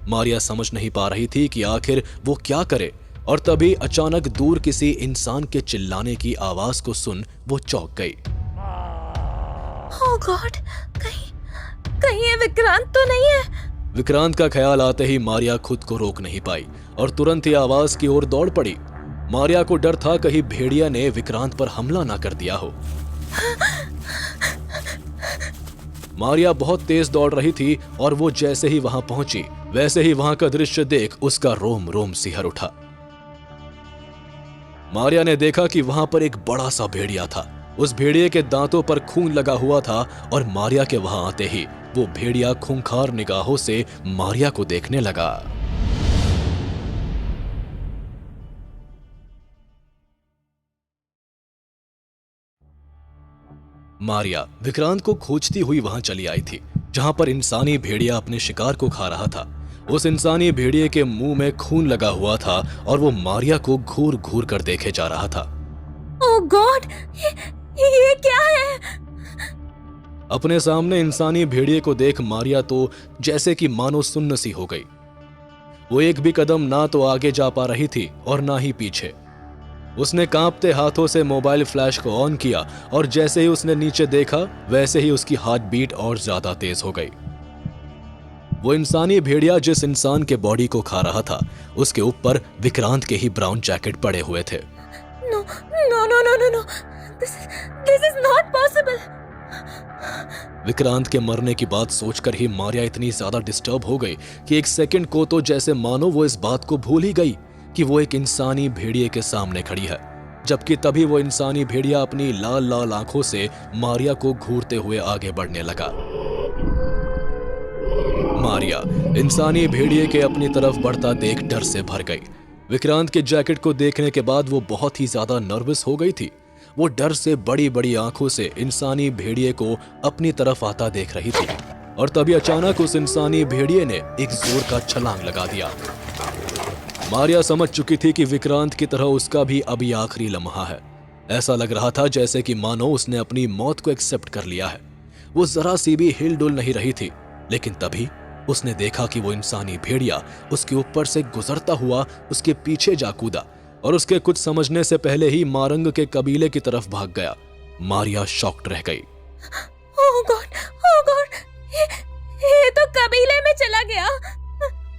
मारिया समझ नहीं पा रही थी कि आखिर वो क्या करे, और तभी अचानक दूर किसी इंसान के चिल्लाने की आवाज को सुन वो चौंक गई। ओह गॉड, कहीं ये विक्रांत तो नहीं है? विक्रांत का ख्याल आते ही मारिया खुद को रोक नहीं पाई और तुरंत ही आवाज की ओर दौड़ पड़ी। मारिया को डर था कहीं भेड़िया ने विक्रांत पर हमला ना कर दिया हो। मारिया बहुत तेज दौड़ रही थी, और वो जैसे ही वहां पहुंची वैसे ही वहां का दृश्य देख उसका रोम रोम सिहर उठा। मारिया ने देखा कि वहां पर एक बड़ा सा भेड़िया था। उस भेड़िए के दांतों पर खून लगा हुआ था, और मारिया के वहां आते ही वो भेड़िया खूंखार निगाहों से मारिया को देखने लगा। मारिया विक्रांत को खोजती हुई वहां चली आई थी, जहां पर इंसानी भेड़िया अपने शिकार को खा रहा था। उस इंसानी भेड़िए के मुंह में खून लगा हुआ था, और वो मारिया को घूर घूर कर देखे जा रहा था। ओह गॉड, ये क्या है? अपने सामने इंसानी भेड़िए को देख मारिया तो जैसे कि मानो सुन्न सी हो गई। वो एक भी कदम ना तो आगे जा पा रही थी और ना ही पीछे। उसने कांपते हाथों से मोबाइल फ्लैश को ऑन किया, और जैसे ही उसने नीचे देखा वैसे ही उसकी हार्ट बीट और ज्यादा तेज हो गई। वो इंसानी भेड़िया जिस इंसान के बॉडी को खा रहा था, उसके ऊपर विक्रांत के ही ब्राउन जैकेट पड़े हुए थे। No no no no no no, this is not possible. Vikrant के मरने की बात सोचकर ही मारिया इतनी ज्यादा डिस्टर्ब हो गई कि एक सेकंड को तो जैसे मानो वो इस बात को भूल ही गई कि वो एक इंसानी भेड़िए के सामने खड़ी है। जबकि तभी वो इंसानी भेड़िया अपनी लाल लाल आंखों से मारिया को घूरते हुए आगे बढ़ने लगा। मारिया इंसानी भेड़िए के अपनी तरफ बढ़ता देख डर से भर गई। विक्रांत के जैकेट को देखने के बाद वो बहुत ही ज्यादा नर्वस हो गई थी। वो डर से बड़ी बड़ी आंखों से इंसानी भेड़िए को अपनी तरफ आता देख रही थी और तभी अचानक उस इंसानी भेड़िए ने एक जोर का छलांग लगा दिया। मारिया समझ चुकी थी कि विक्रांत की तरह उसका भी अभी आखिरी लम्हा है। ऐसा लग रहा था जैसे कि मानो उसने अपनी मौत को एक्सेप्ट कर लिया है। वो जरा सी भी हिल डुल नहीं रही थी, लेकिन तभी उसने देखा कि वो इंसानी भेड़िया उसके ऊपर से गुजरता हुआ उसके पीछे जा कूदा और उसके कुछ समझने से पहले ही मारंग के कबीले की तरफ भाग गया। मारिया शॉक्ड रह गई। ओह गॉड, ये तो कबीले में चला गया।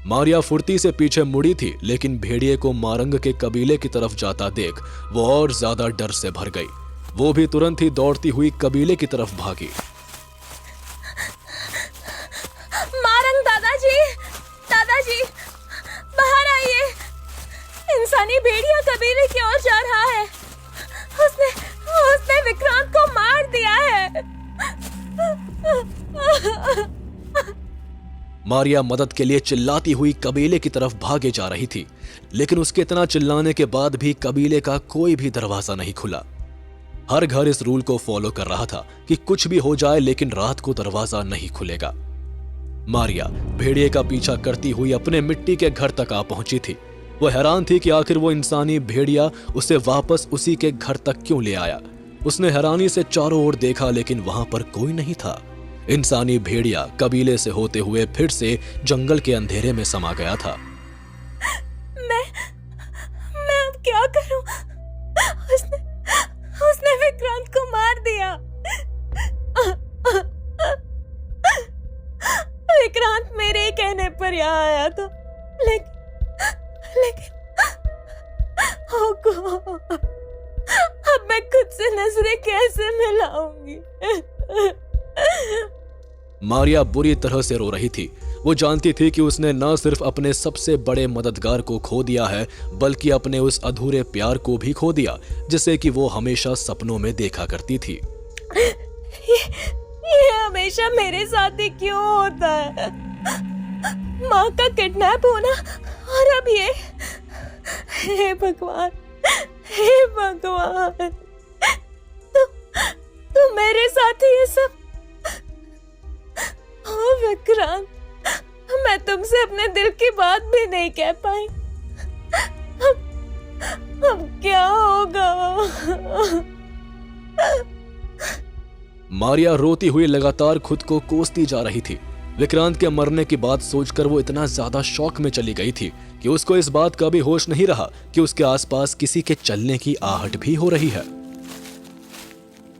मारिया फुर्ती से पीछे मुड़ी थी, लेकिन भेड़िए को मारंग के कबीले की तरफ जाता देख वो और ज्यादा डर से भर गई। वो भी तुरंत ही दौड़ती हुई कबीले की तरफ भागी। मारंग दादाजी, बाहर आइए। इंसानी भेड़िया कबीले की ओर जा रहा है। उसने विक्रांत को मार दिया है। मारिया मदद के लिए चिल्लाती हुई कबीले की तरफ भागे जा रही थी, लेकिन उसके इतना चिल्लाने के बाद भी कबीले का कोई भी दरवाजा नहीं खुला। हर घर इस रूल को फॉलो कर रहा था कि कुछ भी हो जाए लेकिन रात को दरवाजा नहीं खुलेगा। मारिया भेड़िए का पीछा करती हुई अपने मिट्टी के घर तक आ पहुंची थी। वो हैरान थी कि आखिर वो इंसानी भेड़िया उसे वापस उसी के घर तक क्यों ले आया। उसने हैरानी से चारों ओर देखा, लेकिन वहां पर कोई नहीं था। इंसानी भेड़िया कबीले से होते हुए फिर से जंगल के अंधेरे में समा गया था। मैं अब क्या करूं? उसने विक्रांत को मार दिया। विक्रांत मेरे कहने पर यहाँ आया था, लेकिन ओह गॉड, अब मैं खुद से नजरें कैसे मिलाऊंगी? मारिया बुरी तरह से रो रही थी। वो जानती थी कि उसने न सिर्फ अपने सबसे बड़े मददगार को खो दिया है, बल्कि अपने उस अधूरे प्यार को भी खो दिया, जिसे कि वो हमेशा सपनों में देखा करती थी। ये हमेशा मेरे साथ ही क्यों होता है? माँ का किडनैप होना और अब ये। हे भगवान, तू मेरे साथ ही ये सब। ओ विक्रांत, मैं तुमसे अपने दिल की बात भी नहीं कह पाई। अब क्या होगा? मारिया रोती हुई लगातार खुद को कोसती जा रही थी। विक्रांत के मरने की बात सोचकर वो इतना ज्यादा शौक में चली गई थी कि उसको इस बात का भी होश नहीं रहा कि उसके आसपास किसी के चलने की आहट भी हो रही है।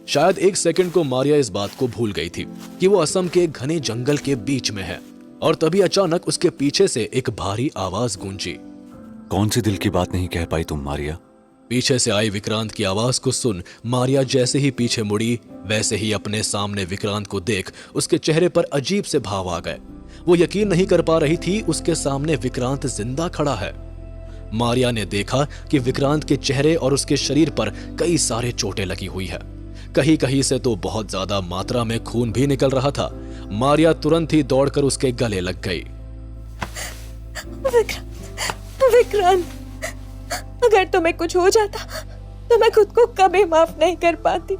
शायद एक सेकंड को मारिया इस बात को भूल गई थी कि वो असम के घने जंगल के बीच में है, और तभी अचानक उसके पीछे से एक भारी आवाज गूंजी। कौन सी दिल की बात नहीं कह पाई तुम मारिया? पीछे से आई विक्रांत की आवाज को सुन मारिया जैसे ही पीछे मुड़ी, वैसे ही अपने सामने विक्रांत को देख उसके चेहरे पर अजीब से भाव आ गए। वो यकीन नहीं कर पा रही थी उसके सामने विक्रांत जिंदा खड़ा है। मारिया ने देखा कि विक्रांत के चेहरे और उसके शरीर पर कई सारे चोटें लगी हुई है। कहीं कहीं से तो बहुत ज्यादा मात्रा में खून भी निकल रहा था। मारिया तुरंत ही दौड़कर उसके गले लग गई। विक्रांत, अगर तुम्हें कुछ हो जाता तो मैं खुद को कभी माफ नहीं कर पाती।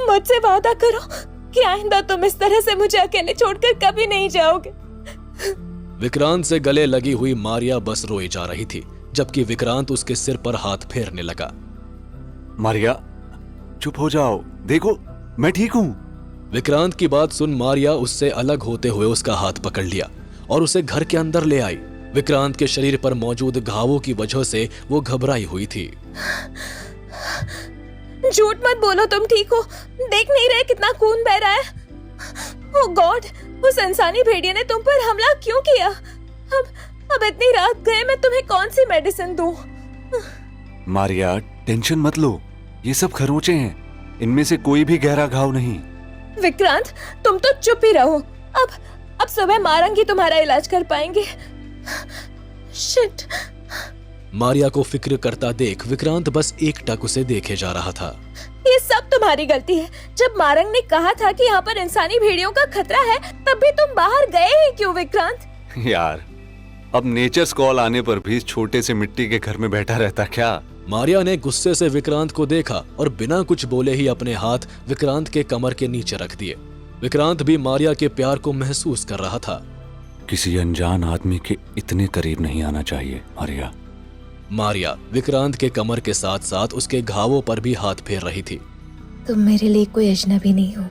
मुझसे वादा करो कि आइंदा तुम इस तरह से मुझे अकेले छोड़कर कभी नहीं जाओगे। विक्रांत से गले लगी हुई मारिया बस रोई जा रही थी, जबकि विक्रांत उसके सिर पर हाथ फेरने लगा। मारिया चुप हो जाओ, देखो मैं ठीक हूं। विक्रांत की बात सुन मारिया उससे अलग होते हुए उसका हाथ पकड़ लिया और उसे घर के अंदर ले आई। विक्रांत के शरीर पर मौजूद घावों की वजह से वो घबराई हुई थी। झूठ मत बोलो, तुम ठीक हो? देख नहीं रहे कितना खून बह रहा है? ओह गॉड, उस इंसानी भेड़िए ने तुम पर हमला क्यों किया? अब इतनी रात गए, मैं तुम्हें कौन सी मेडिसिन दूं? मारिया टेंशन मत लो, ये सब खरोंचे हैं, इनमें से कोई भी गहरा घाव नहीं। विक्रांत, तुम तो चुप ही रहो। अब सुबह मारंग ही तुम्हारा इलाज कर पाएंगे। शिट। मारिया को फिक्र करता देख विक्रांत बस एकटक उसे देखे जा रहा था। ये सब तुम्हारी गलती है। जब मारंग ने कहा था कि यहाँ पर इंसानी भेड़ियों का खतरा है, तब भी तुम बाहर गए ही क्यों विक्रांत? यार, अब नेचर्स कॉल आने पर भी इस छोटे से मिट्टी के घर में बैठा रहता क्या? मारिया ने गुस्से से विक्रांत को देखा और बिना कुछ बोले ही अपने हाथ विक्रांत के कमर के नीचे रख दिए। विक्रांत भी मारिया के प्यार को महसूस कर रहा था। किसी अनजान आदमी के इतने करीब नहीं आना चाहिए मारिया। मारिया विक्रांत के कमर के साथ साथ उसके घावों पर भी हाथ फेर रही थी। तुम मेरे लिए कोई अजनबी नहीं हो।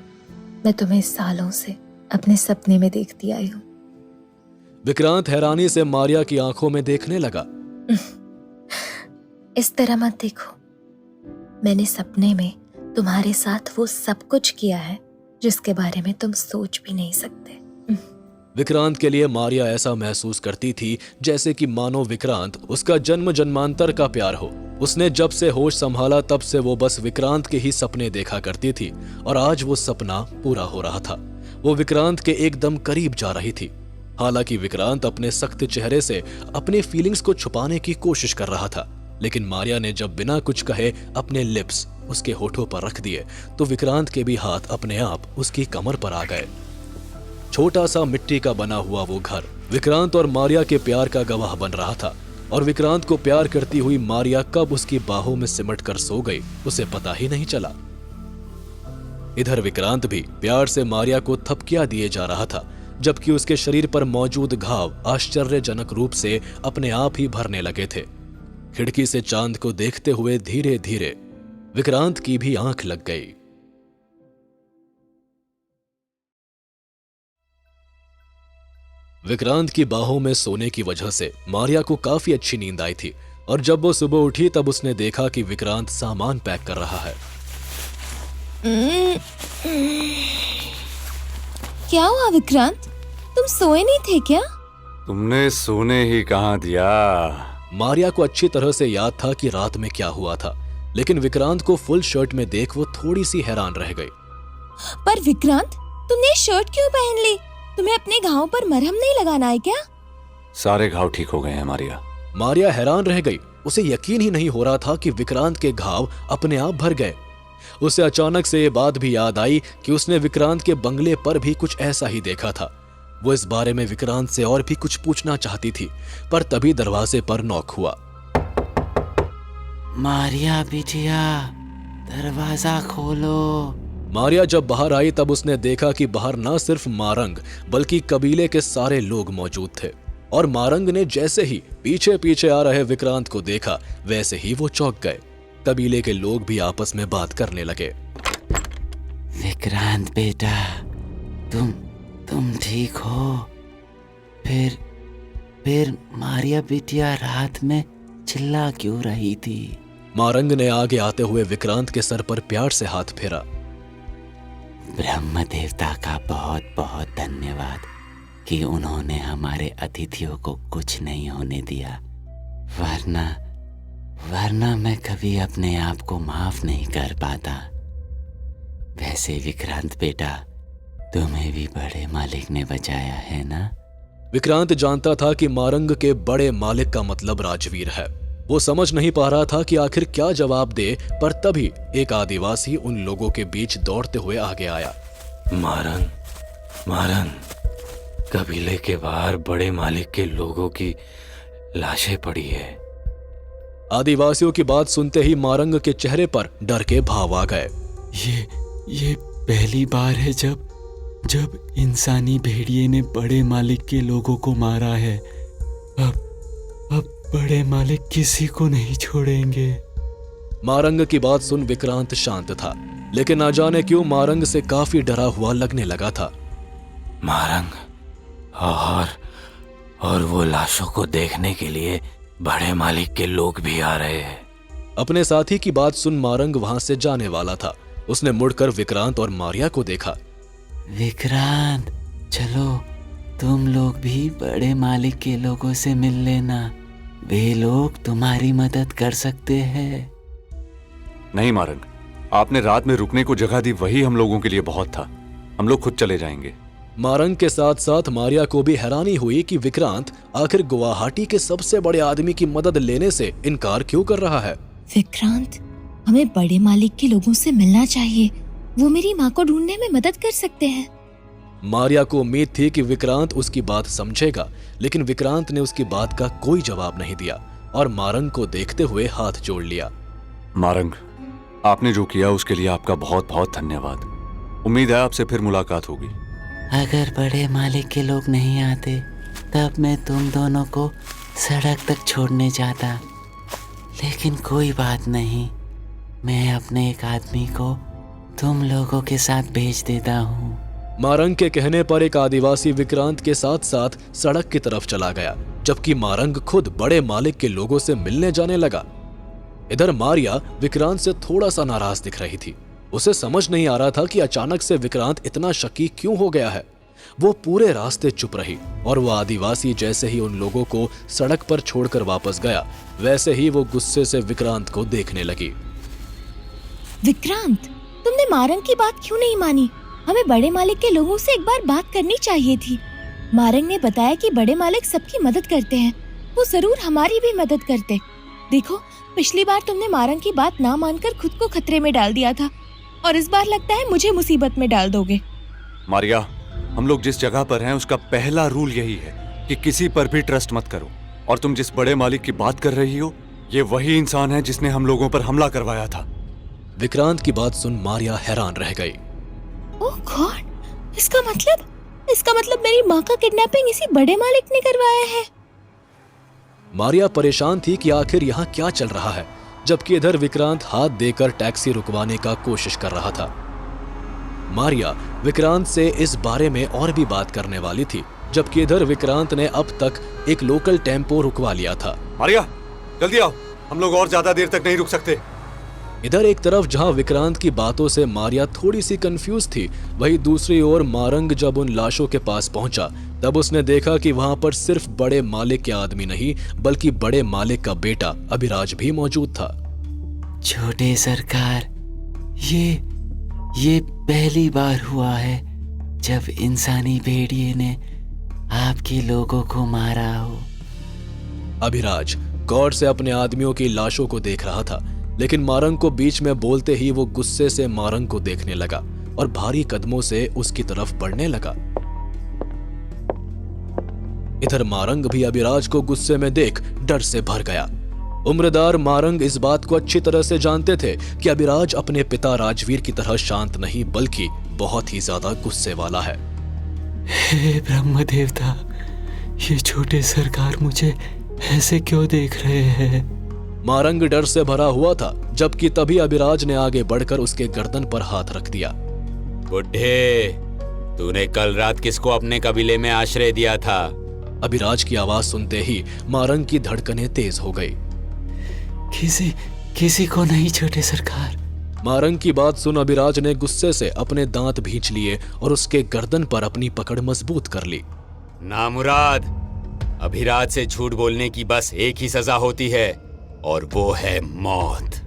मैं तुम्हें सालों से अपने सपने में देखती आई हूँ। विक्रांत हैरानी से मारिया की आंखों में देखने लगा। इस तरह मत देखो। मैंने सपने में तुम्हारे साथ वो सब कुछ किया है जिसके बारे में तुम सोच भी नहीं सकते। विक्रांत के लिए मारिया ऐसा महसूस करती थी जैसे कि मानो विक्रांत उसका जन्म जन्मांतर का प्यार हो। उसने जब से होश संभाला तब से वो बस विक्रांत के ही सपने देखा करती थी और आज वो सपना पूरा हो रहा था। वो विक्रांत के एकदम करीब जा रही थी। हालांकि विक्रांत अपने सख्त चेहरे से अपने फीलिंग्स को छुपाने की कोशिश कर रहा था, लेकिन मारिया ने जब बिना कुछ कहे अपने लिप्स उसके होठों पर रख दिए तो विक्रांत के भी हाथ अपने आप उसकी कमर पर आ गए। छोटा सा मिट्टी का बना हुआ वो घर विक्रांत और मारिया के प्यार का गवाह बन रहा था और विक्रांत को प्यार करती हुई मारिया कब उसकी बाहों में सिमट कर सो गई उसे पता ही नहीं चला। इधर विक्रांत भी प्यार से मारिया को थपकियां दिए जा रहा था, जबकि उसके शरीर पर मौजूद घाव आश्चर्यजनक रूप से अपने आप ही भरने लगे थे। खिड़की से चांद को देखते हुए धीरे धीरे विक्रांत की भी आंख लग गई। विक्रांत की बाहों में सोने की वजह से मारिया को काफी अच्छी नींद आई थी और जब वो सुबह उठी तब उसने देखा कि विक्रांत सामान पैक कर रहा है। क्या हुआ विक्रांत? तुम सोए नहीं थे क्या? तुमने सोने ही कहाँ दिया? मारिया को अच्छी तरह से याद था कि रात में क्या हुआ था, लेकिन विक्रांत को फुल शर्ट में देख वो थोड़ी सी हैरान रह गई। पर विक्रांत, तुमने शर्ट क्यों पहन ली? तुम्हें अपने घावों पर मरहम नहीं लगाना है क्या? सारे घाव ठीक हो गए हैं मारिया। मारिया हैरान रह गई। उसे यकीन ही नहीं हो रहा था कि विक्रांत के घाव अपने आप भर गए। उसे अचानक से ये बात भी याद आई कि उसने विक्रांत के बंगले पर भी कुछ ऐसा ही देखा था। वो इस बारे में विक्रांत से और भी कुछ पूछना चाहती थी, पर तभी दरवाजे पर नॉक हुआ। मारिया बिटिया, दरवाजा खोलो। मारिया जब बाहर आई तब उसने देखा कि बाहर न सिर्फ मारंग बल्कि कबीले के सारे लोग मौजूद थे और मारंग ने जैसे ही पीछे पीछे आ रहे विक्रांत को देखा वैसे ही वो चौंक गए। कबीले के लोग भी आपस में बात करने लगे। विक्रांत बेटा, तुम ठीक हो? फिर मारिया बिटिया रात में चिल्ला क्यों रही थी? मारंग ने आगे आते हुए विक्रांत के सर पर प्यार से हाथ फेरा। ब्रह्म देवता का बहुत बहुत धन्यवाद कि उन्होंने हमारे अतिथियों को कुछ नहीं होने दिया, वरना मैं कभी अपने आप को माफ नहीं कर पाता। वैसे विक्रांत बेटा, तुम्हें भी बड़े मालिक ने बचाया है ना? विक्रांत जानता था कि मारंग के बड़े मालिक का मतलब राजवीर है। वो समझ नहीं पा रहा था कि आखिर क्या जवाब दे, पर तभी एक आदिवासी उन लोगों के बीच दौड़ते हुए आगे आया। मारंग, कबीले के बाहर बड़े मालिक के लोगों की लाशें पड़ी है। आदिवासियों की बात सुनते ही मारंग के चेहरे पर डर के भाव आ गए। ये पहली बार है जब इंसानी भेड़िए ने बड़े मालिक के लोगों को मारा है। अब बड़े मालिक किसी को नहीं छोड़ेंगे। मारंग की बात सुन विक्रांत शांत था, लेकिन ना जाने क्यों मारंग से काफी डरा हुआ लगने लगा था। मारंग और वो लाशों को देखने के लिए बड़े मालिक के लोग भी आ रहे हैं। अपने साथी की बात सुन मारंग वहां से जाने वाला था। उसने मुड़कर विक्रांत और मारिया को देखा। विक्रांत, चलो तुम लोग भी बड़े मालिक के लोगों से मिल लेना। वे लोग तुम्हारी मदद कर सकते हैं। नहीं मारंग, आपने रात में रुकने को जगह दी, वही हम लोगों के लिए बहुत था। हम लोग खुद चले जाएंगे। मारंग के साथ साथ मारिया को भी हैरानी हुई कि विक्रांत आखिर गुवाहाटी के सबसे बड़े आदमी की मदद लेने से इनकार क्यों कर रहा है। विक्रांत, हमें बड़े मालिक के लोगों से मिलना चाहिए, वो मेरी माँ को ढूंढने में मदद कर सकते हैं। मारिया को उम्मीद थी कि विक्रांत उसकी बात समझेगा, लेकिन विक्रांत ने उसकी बात का कोई जवाब नहीं दिया और मारंग को देखते हुए हाथ जोड़ लिया। मारंग, आपने जो किया उसके लिए आपका बहुत बहुत धन्यवाद। उम्मीद है आपसे फिर मुलाकात होगी। अगर बड़े मालिक के लोग नहीं आते तब मैं तुम दोनों को सड़क तक छोड़ने जाता, लेकिन कोई बात नहीं, मैं अपने एक आदमी को तुम लोगों के साथ भेज देता हूँ। मारंग के कहने पर एक आदिवासी विक्रांत के साथ साथ सड़क की तरफ चला गया, जबकि मारंग खुद बड़े मालिक के लोगों से मिलने जाने लगा। इधर मारिया विक्रांत से थोड़ा सा नाराज दिख रही थी। उसे समझ नहीं आ रहा था कि अचानक से विक्रांत इतना शकी क्यों हो गया है। वो पूरे रास्ते चुप रही और वो आदिवासी जैसे ही उन लोगों को सड़क पर छोड़कर वापस गया, वैसे ही वो गुस्से से विक्रांत को देखने लगी। विक्रांत, तुमने मारंग की बात क्यों नहीं मानी? हमें बड़े मालिक के लोगों से एक बार बात करनी चाहिए थी। मारंग ने बताया कि बड़े मालिक सबकी मदद करते हैं, वो जरूर हमारी भी मदद करते। देखो, पिछली बार तुमने मारंग की बात ना मानकर खुद को खतरे में डाल दिया था, और इस बार लगता है मुझे मुसीबत में डाल दोगे। मारिया, हम लोग जिस जगह पर हैं उसका पहला रूल यही है कि किसी पर भी ट्रस्ट मत करो। और तुम जिस बड़े मालिक की बात कर रही हो, ये वही इंसान है जिसने हम लोगों पर हमला करवाया था। विक्रांत की बात सुन मारिया हैरान रह गई। ओह गॉड, इसका मतलब मेरी माँ का किडनैपिंग इसी बड़े मालिक ने करवाया है। मारिया परेशान थी कि आखिर यहाँ क्या चल रहा है, जबकि इधर विक्रांत हाथ देकर टैक्सी रुकवाने का कोशिश कर रहा था। मारिया विक्रांत से इस बारे में और भी बात करने वाली थी, जबकि इधर विक्रांत ने अब तक एक लोकल टेम्पो रुकवा लिया था। मारिया, जल्दी आओ, हम लोग और ज्यादा देर तक नहीं रुक सकते। इधर एक तरफ जहां विक्रांत की बातों से मारिया थोड़ी सी कंफ्यूज थी, वहीं दूसरी ओर मारंग जब उन लाशों के पास पहुंचा तब उसने देखा कि वहां पर सिर्फ बड़े मालिक के आदमी नहीं, बल्कि बड़े मालिक का बेटा अभिराज भी मौजूद था। छोटे सरकार, ये पहली बार हुआ है जब इंसानी भेड़िए ने आपके लोगों को मारा हो। अभिराज गौर से अपने आदमियों की लाशों को देख रहा था, लेकिन मारंग को बीच में बोलते ही वो गुस्से से मारंग को देखने लगा और भारी कदमों से उसकी तरफ बढ़ने लगा। इधर मारंग भी अभिराज को गुस्से में देख डर से भर गया। उम्रदार मारंग इस बात को अच्छी तरह से जानते थे कि अभिराज अपने पिता राजवीर की तरह शांत नहीं, बल्कि बहुत ही ज्यादा गुस्से वाला है। हे ब्रह्म देवता, ये छोटे सरकार मुझे ऐसे क्यों देख रहे हैं? मारंग डर से भरा हुआ था, जबकि तभी अभिराज ने आगे बढ़कर उसके गर्दन पर हाथ रख दिया। बुढ़े, तूने कल रात किसको अपने कबीले में आश्रय दिया था? अभिराज की आवाज सुनते ही मारंग की धड़कनें तेज हो गई। किसी को नहीं छोटे सरकार। मारंग की बात सुन अभिराज ने गुस्से से अपने दांत भींच लिए और उसके गर्दन पर अपनी पकड़ मजबूत कर ली। नामुराद, अभिराज से झूठ बोलने की बस एक ही सजा होती है, और वो है मौत।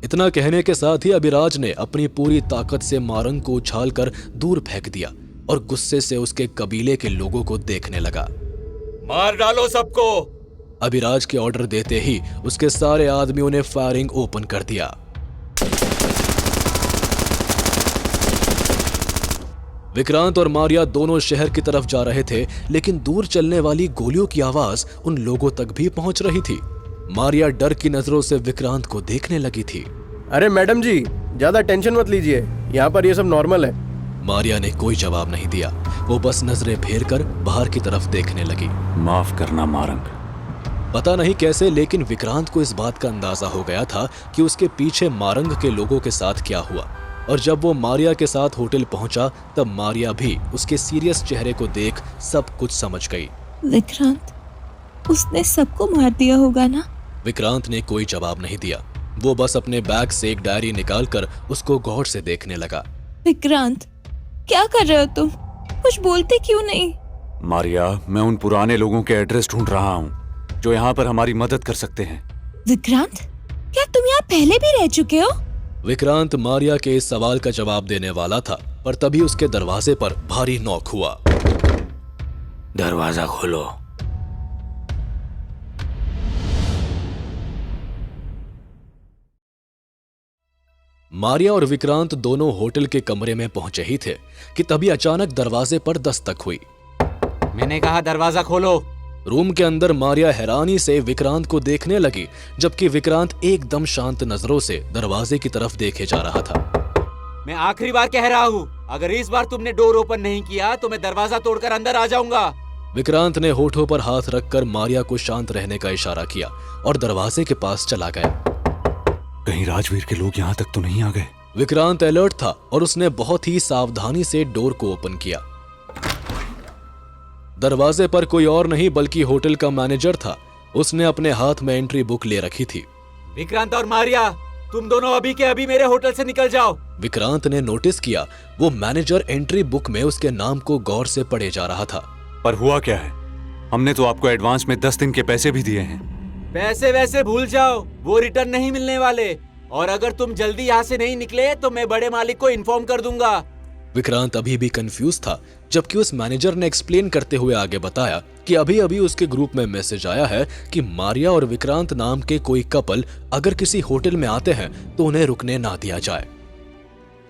इतना कहने के साथ ही अभिराज ने अपनी पूरी ताकत से मारंग को उछालकर दूर फेंक दिया और गुस्से से उसके कबीले के लोगों को देखने लगा। मार डालो सबको। अभिराज के ऑर्डर देते ही उसके सारे आदमियों ने फायरिंग ओपन कर दिया। विक्रांत और मारिया दोनों शहर की तरफ जा रहे थे, लेकिन दूर चलने वाली गोलियों की आवाज उन लोगों तक भी पहुंच रही थी। मारिया डर की नजरों से विक्रांत को देखने लगी थी। अरे मैडम जी, ज्यादा टेंशन मत लीजिए, यहाँ पर ये सब नॉर्मल है। मारिया ने कोई जवाब नहीं दिया, वो बस नजरें फेर कर बाहर की तरफ देखने लगी। माफ करना मारंग। पता नहीं कैसे, लेकिन विक्रांत को इस बात का अंदाजा हो गया था कि उसके पीछे मारंग के लोगों के साथ क्या हुआ, और जब वो मारिया के साथ होटल पहुंचा तब मारिया भी उसके सीरियस चेहरे को देख सब कुछ समझ गई। विक्रांत, उसने सबको मार दिया होगा ना? विक्रांत ने कोई जवाब नहीं दिया, वो बस अपने बैग से एक डायरी निकालकर उसको गौर से देखने लगा। विक्रांत, क्या कर रहे हो तुम? कुछ बोलते क्यों नहीं? मारिया, मैं उन पुराने लोगों के एड्रेस ढूंढ रहा हूँ जो यहाँ पर हमारी मदद कर सकते हैं। विक्रांत, क्या तुम यहाँ पहले भी रह चुके हो? विक्रांत मारिया के इस सवाल का जवाब देने वाला था पर तभी उसके दरवाजे पर भारी नॉक हुआ। दरवाजा खोलो। मारिया और विक्रांत दोनों होटल के कमरे में पहुंचे ही थे कि तभी अचानक दरवाजे पर दस्तक हुई। मैंने कहा दरवाजा खोलो। रूम के अंदर मारिया हैरानी से विक्रांत को देखने लगी, जबकि विक्रांत एकदम शांत नजरों से दरवाजे की तरफ देखे जा रहा था। मैं आखिरी बार कह रहा हूँ, अगर इस बार तुमने डोर ओपन नहीं किया तो मैं दरवाजा तोड़कर अंदर आ जाऊंगा। विक्रांत ने होठों पर हाथ रखकर मारिया को शांत रहने का इशारा किया और दरवाजे के पास चला गया। कहीं राजवीर के लोग यहाँ तक तो नहीं आ गए? विक्रांत अलर्ट था और उसने बहुत ही सावधानी से डोर को ओपन किया। दरवाजे पर कोई और नहीं बल्कि होटल का मैनेजर था। उसने अपने हाथ में एंट्री बुक ले रखी थी। विक्रांत और मारिया, तुम दोनों अभी के अभी मेरे होटल से निकल जाओ। विक्रांत ने नोटिस किया वो मैनेजर एंट्री बुक में उसके नाम को गौर से पढ़े जा रहा था। पर हुआ क्या है? हमने तो आपको एडवांस में 10 दिन के पैसे भी दिए हैं। पैसे वैसे भूल जाओ, वो रिटर्न नहीं मिलने वाले, और अगर तुम जल्दी यहाँ से नहीं निकले तो मैं बड़े मालिक को इन्फॉर्म कर दूंगा। विक्रांत अभी भी कंफ्यूज था, जबकि उस मैनेजर ने एक्सप्लेन करते हुए आगे बताया कि अभी अभी उसके ग्रुप में मैसेज आया है कि मारिया और विक्रांत नाम के कोई कपल अगर किसी होटल में आते हैं तो उन्हें रुकने ना दिया जाए।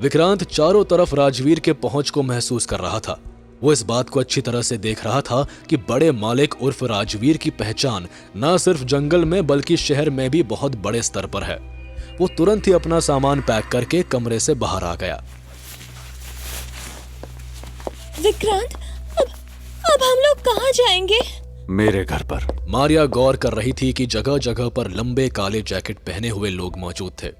विक्रांत चारों तरफ राजवीर के पहुंच को महसूस कर रहा था। वो इस बात को अच्छी तरह से देख रहा था कि बड़े मालिक उर्फ राजवीर की पहचान न सिर्फ जंगल में बल्कि शहर में भी बहुत बड़े स्तर पर है। वो तुरंत ही अपना सामान पैक करके कमरे से बाहर आ गया। विक्रांत, अब हम लोग कहाँ जाएंगे? मेरे घर पर। मारिया गौर कर रही थी कि जगह जगह पर लंबे काले जैकेट पहने हुए लोग मौजूद थे।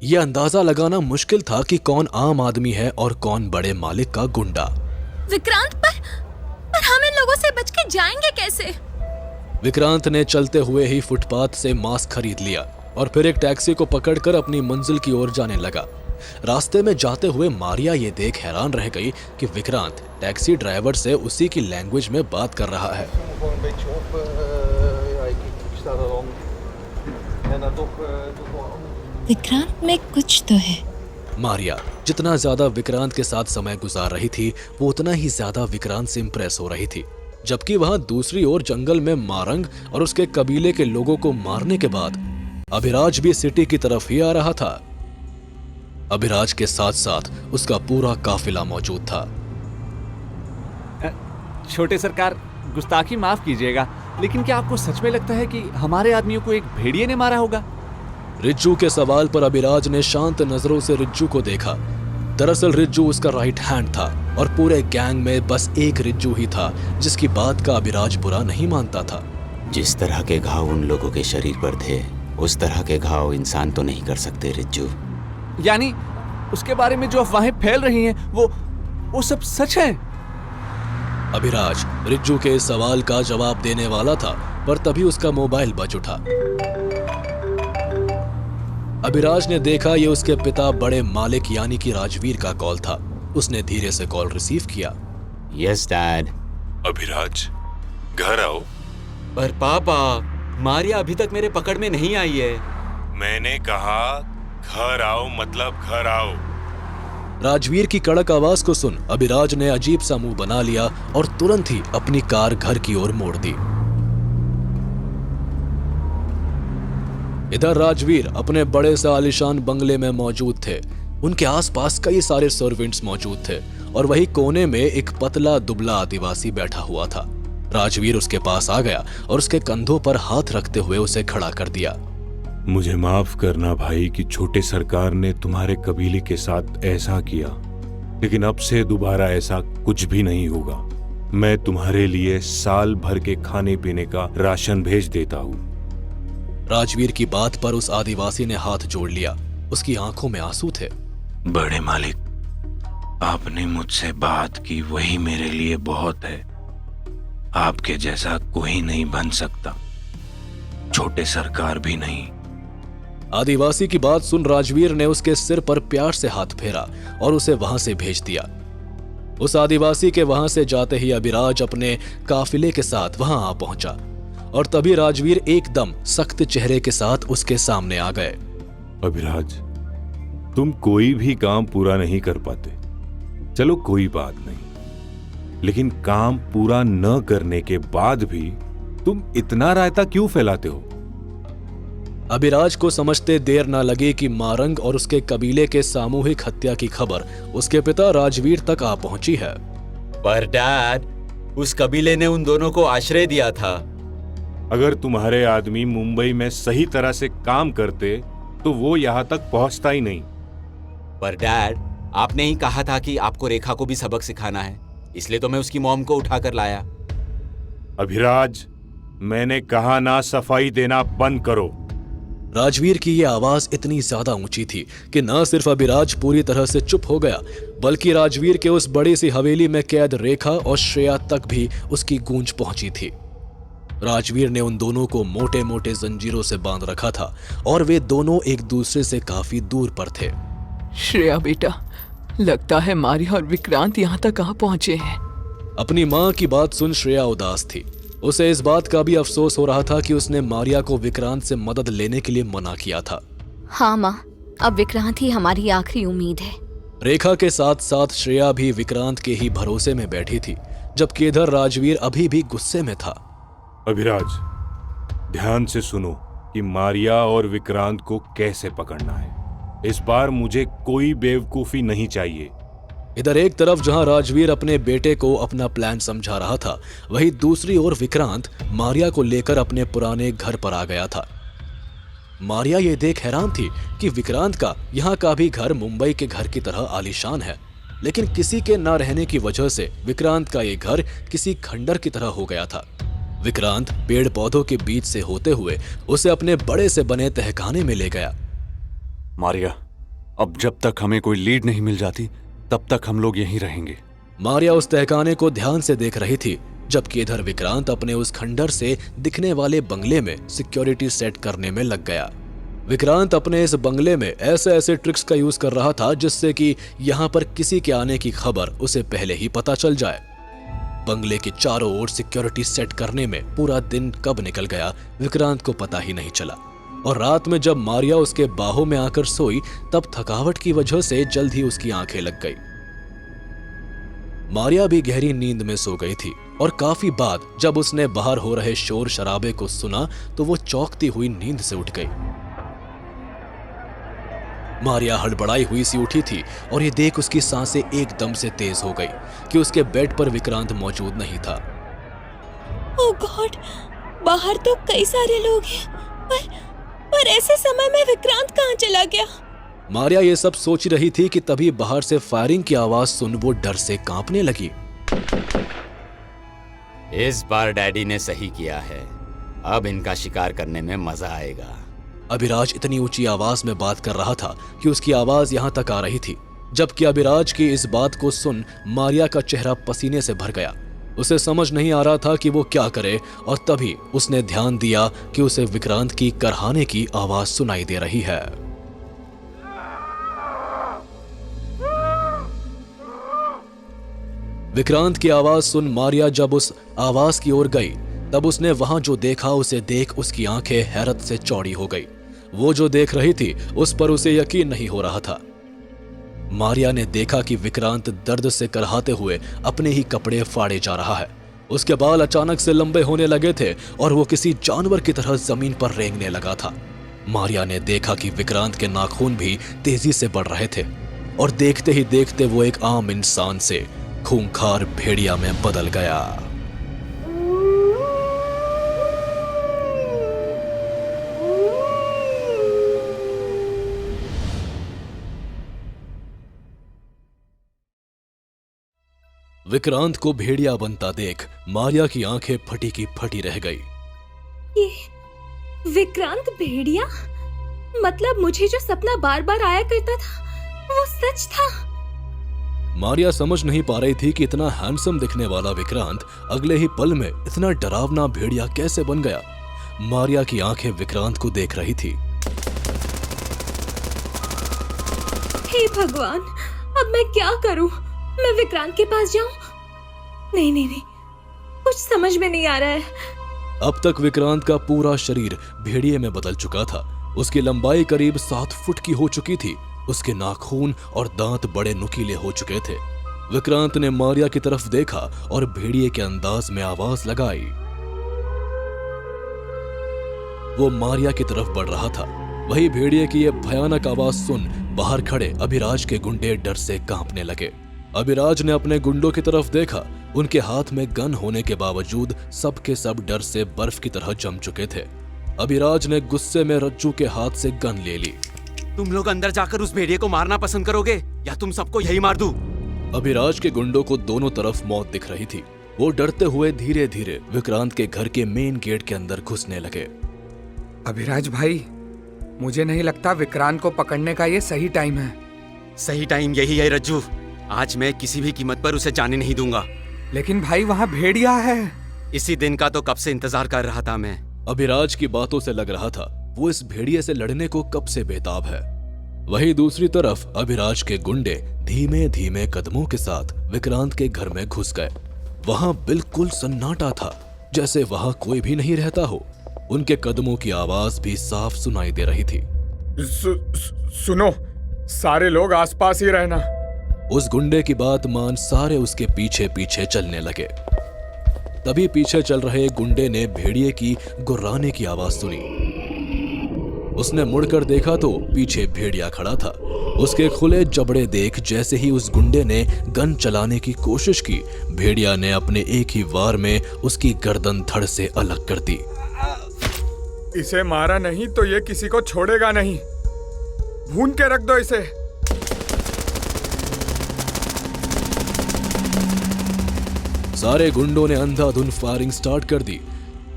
यह अंदाजा लगाना मुश्किल था कि कौन आम आदमी है और कौन बड़े मालिक का गुंडा। विक्रांत, पर हम इन लोगों से बच के जाएंगे कैसे? विक्रांत ने चलते हुए ही फुटपाथ से मास्क खरीद लिया और फिर एक टैक्सी को पकड़कर अपनी मंजिल की ओर जाने लगा। रास्ते में जाते हुए मारिया ये देख हैरान रह गई कि विक्रांत टैक्सी ड्राइवर से उसी की लैंग्वेज में बात कर रहा है। विक्रांत में कुछ तो है। मारिया जितना ज्यादा विक्रांत के साथ समय गुजार रही थी वो उतना ही ज्यादा विक्रांत से इंप्रेस हो रही थी, जबकि वहां दूसरी ओर जंगल में मारंग और उसके कबीले के लोगों को मारने के बाद अभिराज भी सिटी की तरफ ही आ रहा था। अभिराज के साथ साथ उसका पूरा काफिला मौजूद था। छोटे सरकार, गुस्ताखी माफ कीजिएगा, लेकिन क्या आपको सच में लगता है कि हमारे आदमियों को एक भेड़िए ने मारा होगा? रिज्जू के सवाल पर अभिराज ने शांत नजरों से रिज्जू को देखा। दरअसल रिज्जू उसका राइट हैंड था और पूरे गैंग में बस एक रिज्जू ही था जिसकी बात का अभिराज बुरा नहीं मानता था। जिस तरह के घाव उन लोगों के शरीर पर थे उस तरह के घाव इंसान तो नहीं कर सकते रिज्जू। यानी उसके बारे में जो अफवाहें फैल रही हैं वो सब सच है? अभिराज रिज्जू के इस सवाल का जवाब देने वाला था, पर तभी उसका मोबाइल बज उठा। अभिराज ने देखा ये उसके पिता बड़े मालिक यानी कि राजवीर का कॉल था। उसने धीरे से कॉल रिसीव किया। Yes dad. अभिराज, घर आओ। पर पापा, मारिया अभी तक मेरे पकड़ में नहीं आई है। मैंने कहा घर आओ, मतलब घर आओ। राजवीर की कड़क आवाज को सुन अभिराज ने अजीब सा मुंह बना लिया और तुरंत ही अपनी कार घर की ओर मोड़ दी। इधर राजवीर अपने बड़े से आलीशान बंगले में मौजूद थे। उनके आसपास कई सारे सर्वेंट्स मौजूद थे और वही कोने में एक पतला दुबला आदिवासी बैठा हुआ था। राजवीर उसके पास आ गया और उसके कंधों पर हाथ रखते हुए उसे खड़ा कर दिया। मुझे माफ करना भाई कि छोटे सरकार ने तुम्हारे कबीले के साथ ऐसा किया, लेकिन अब से दोबारा ऐसा कुछ भी नहीं होगा। मैं तुम्हारे लिए साल भर के खाने पीने का राशन भेज देता हूँ। राजवीर की बात पर उस आदिवासी ने हाथ जोड़ लिया। उसकी आंखों में आंसू थे। बड़े मालिक, आपने मुझसे बात की वही मेरे लिए बहुत है। आपके जैसा कोई नहीं बन सकता, छोटे सरकार भी नहीं। आदिवासी की बात सुन राजवीर ने उसके सिर पर प्यार से हाथ फेरा और उसे वहां से भेज दिया। उस आदिवासी के वहां से जाते ही अभिराज अपने काफिले के साथ वहां आ पहुंचा और तभी राजवीर एकदम सख्त चेहरे के साथ उसके सामने आ गए। अभिराज, तुम कोई भी काम पूरा नहीं कर पाते, चलो कोई बात नहीं, लेकिन काम पूरा न करने के बाद भी तुम इतना रायता क्यों फैलाते हो? अभिराज को समझते देर ना लगी कि मारंग और उसके कबीले के सामूहिक हत्या की खबर उसके पिता राजवीर तक आ पहुंची है। पर डैड, उस कबीले ने उन दोनों को आश्रय दिया था। अगर तुम्हारे आदमी मुंबई में सही तरह से काम करते तो वो यहां तक पहुंचता ही नहीं। पर डैड, आपने ही कहा था कि आपको रेखा को भी सबक सिखाना है, इसलिए तो मैं उसकी मॉम को उठाकर लाया। अभिराज, मैंने कहा ना सफाई देना बंद करो। राजवीर की यह आवाज इतनी ज्यादा ऊंची थी कि न सिर्फ अभिराज पूरी तरह से चुप हो गया, बल्कि राजवीर के उस बड़ी सी हवेली में कैद रेखा और श्रेया तक भी उसकी गूंज पहुंची थी। राजवीर ने उन दोनों को मोटे मोटे जंजीरों से बांध रखा था और वे दोनों एक दूसरे से काफी दूर पर थे। श्रेया बेटा, लगता है मारिया और विक्रांत यहाँ तक आ पहुंचे हैं। अपनी माँ की बात सुन श्रेया उदास थी। उसे इस बात का भी अफसोस हो रहा था कि उसने मारिया को विक्रांत से मदद लेने के लिए मना किया था। हाँ माँ, अब विक्रांत ही हमारी आखिरी उम्मीद है। रेखा के साथ साथ श्रेया भी विक्रांत के ही भरोसे में बैठी थी, जबकि इधर राजवीर अभी भी गुस्से में था। अभिराज, ध्यान से सुनो कि मारिया और विक्रांत को कैसे पकड़ना है। इस बार मुझे कोई बेवकूफी नहीं चाहिए। इधर एक तरफ जहां राजवीर अपने बेटे को अपना प्लान समझा रहा था, वहीं दूसरी ओर विक्रांत मारिया को लेकर अपने पुराने घर पर आ गया था। मारिया ये देख हैरान थी कि विक्रांत का यहाँ का भी घर मुंबई के घर की तरह आलीशान है, लेकिन किसी के न रहने की वजह से विक्रांत का ये घर किसी खंडर की तरह हो गया था। विक्रांत पेड़ पौधों के बीच से होते हुए उसे अपने बड़े से बने तहखाने में ले गया। मारिया, अब जब तक हमें कोई लीड नहीं मिल जाती तब तक हम लोग यहीं रहेंगे। मारिया उस तहखाने को ध्यान से देख रही थी, जबकि इधर विक्रांत अपने उस खंडर से दिखने वाले बंगले में सिक्योरिटी सेट करने में लग गया। विक्रांत अपने इस बंगले में ऐसे ऐसे ट्रिक्स का यूज कर रहा था जिससे कि यहाँ पर किसी के आने की खबर उसे पहले ही पता चल जाए। बंगले के चारों ओर सिक्योरिटी सेट करने में पूरा दिन कब निकल गया विक्रांत को पता ही नहीं चला, और रात में जब मारिया उसके बाहों में आकर सोई तब थकावट की वजह से जल्द ही उसकी आंखें लग गई। मारिया भी गहरी नींद में सो गई थी और काफी बाद जब उसने बाहर हो रहे शोर शराबे को सुना तो वो चौंकती हुई नींद से उठ गई। मारिया हड़बड़ाई हुई सी उठी थी और ये देख उसकी सांसें एकदम से तेज हो गई कि उसके बेड पर विक्रांत मौजूद नहीं था। ओह गॉड, बाहर तो कई सारे लोग हैं, पर ऐसे समय में विक्रांत कहाँ चला गया? मारिया ये सब सोच रही थी कि तभी बाहर से फायरिंग की आवाज सुन वो डर से कांपने लगी। इस बार डैडी ने सही किया है, अब इनका शिकार करने में मजा आएगा। अभिराज इतनी ऊंची आवाज में बात कर रहा था कि उसकी आवाज यहाँ तक आ रही थी, जबकि अभिराज की इस बात को सुन मारिया का चेहरा पसीने से भर गया। उसे समझ नहीं आ रहा था कि वो क्या करे, और तभी उसने ध्यान दिया कि उसे विक्रांत की करहाने की आवाज सुनाई दे रही है। विक्रांत की आवाज सुन मारिया जब उस आवाज की ओर गई तब उसने वहां जो देखा उसे देख उसकी आंखें हैरत से चौड़ी हो गई। वो जो देख रही थी उस पर उसे यकीन नहीं हो रहा था। मारिया ने देखा कि विक्रांत दर्द से करहाते हुए अपने ही कपड़े फाड़े जा रहा है। उसके बाल अचानक से लंबे होने लगे थे और वो किसी जानवर की तरह जमीन पर रेंगने लगा था। मारिया ने देखा कि विक्रांत के नाखून भी तेजी से बढ़ रहे थे और देखते ही देखते वो एक आम इंसान से खूंखार भेड़िया में बदल गया। विक्रांत को भेड़िया बनता देख मारिया की आंखें फटी की फटी रह गई। ये विक्रांत भेड़िया? मतलब मुझे जो सपना बार बार आया करता था वो सच था? मारिया समझ नहीं पा रही थी कि इतना हैंडसम दिखने वाला विक्रांत अगले ही पल में इतना डरावना भेड़िया कैसे बन गया। मारिया की आंखें विक्रांत को देख रही थी। हे भगवान, अब मैं क्या करूं? मैं विक्रांत के पास जाऊं? नहीं, कुछ समझ में नहीं आ रहा है। अब तक विक्रांत का पूरा शरीर भेड़िए में बदल चुका था। उसकी लंबाई करीब 7 फुट की हो चुकी थी। उसके नाखून और दांत बड़े नुकीले हो चुके थे। विक्रांत ने मारिया की तरफ देखा और भेड़िए के अंदाज में आवाज लगाई। वो मारिया की तरफ बढ़ रहा था। वही भेड़िए की यह भयानक आवाज सुन बाहर खड़े अभिराज के गुंडे डर से कांपने लगे। अभिराज ने अपने गुंडों की तरफ देखा। उनके हाथ में गन होने के बावजूद सब के सब डर से बर्फ की तरह जम चुके थे। अभिराज ने गुस्से में रज्जू के हाथ से गन ले ली। तुम लोग अंदर जाकर उस भेड़िए को मारना पसंद करोगे या तुम सबको यही मार दूं? अभिराज के गुंडों को दोनों तरफ मौत दिख रही थी। वो डरते हुए धीरे धीरे विक्रांत के घर के मेन गेट के अंदर घुसने लगे। अभिराज भाई, मुझे नहीं लगता विक्रांत को पकड़ने का ये सही टाइम है। सही टाइम यही है रज्जू। आज मैं किसी भी कीमत पर उसे जाने नहीं दूंगा। लेकिन भाई वहाँ भेड़िया है। इसी दिन का तो कब से इंतजार कर रहा था मैं। अभिराज की बातों से लग रहा था वो इस भेड़िए से लड़ने को कब से बेताब है। वहीं दूसरी तरफ अभिराज के गुंडे धीमे धीमे कदमों के साथ विक्रांत के घर में घुस गए। वहां बिल्कुल सन्नाटा था, जैसे वहां कोई भी नहीं रहता हो। उनके कदमों की आवाज भी साफ सुनाई दे रही थी। सुनो, सारे लोग आसपास ही रहना। उस गुंडे की बात मान सारे उसके पीछे पीछे चलने लगे। तभी पीछे चल रहे गुंडे ने भेड़िए की गुर्राने की आवाज सुनी। उसने मुड़कर देखा तो पीछे भेड़िया खड़ा था। उसके खुले जबड़े देख जैसे ही उस गुंडे ने गन चलाने की कोशिश की, भेड़िया ने अपने एक ही वार में उसकी गर्दन धड़ से अलग कर दी। इसे मारा नहीं तो ये किसी को छोड़ेगा नहीं। भून के रख दो इसे। सारे गुंडों ने अंधाधुंध फायरिंग स्टार्ट कर दी,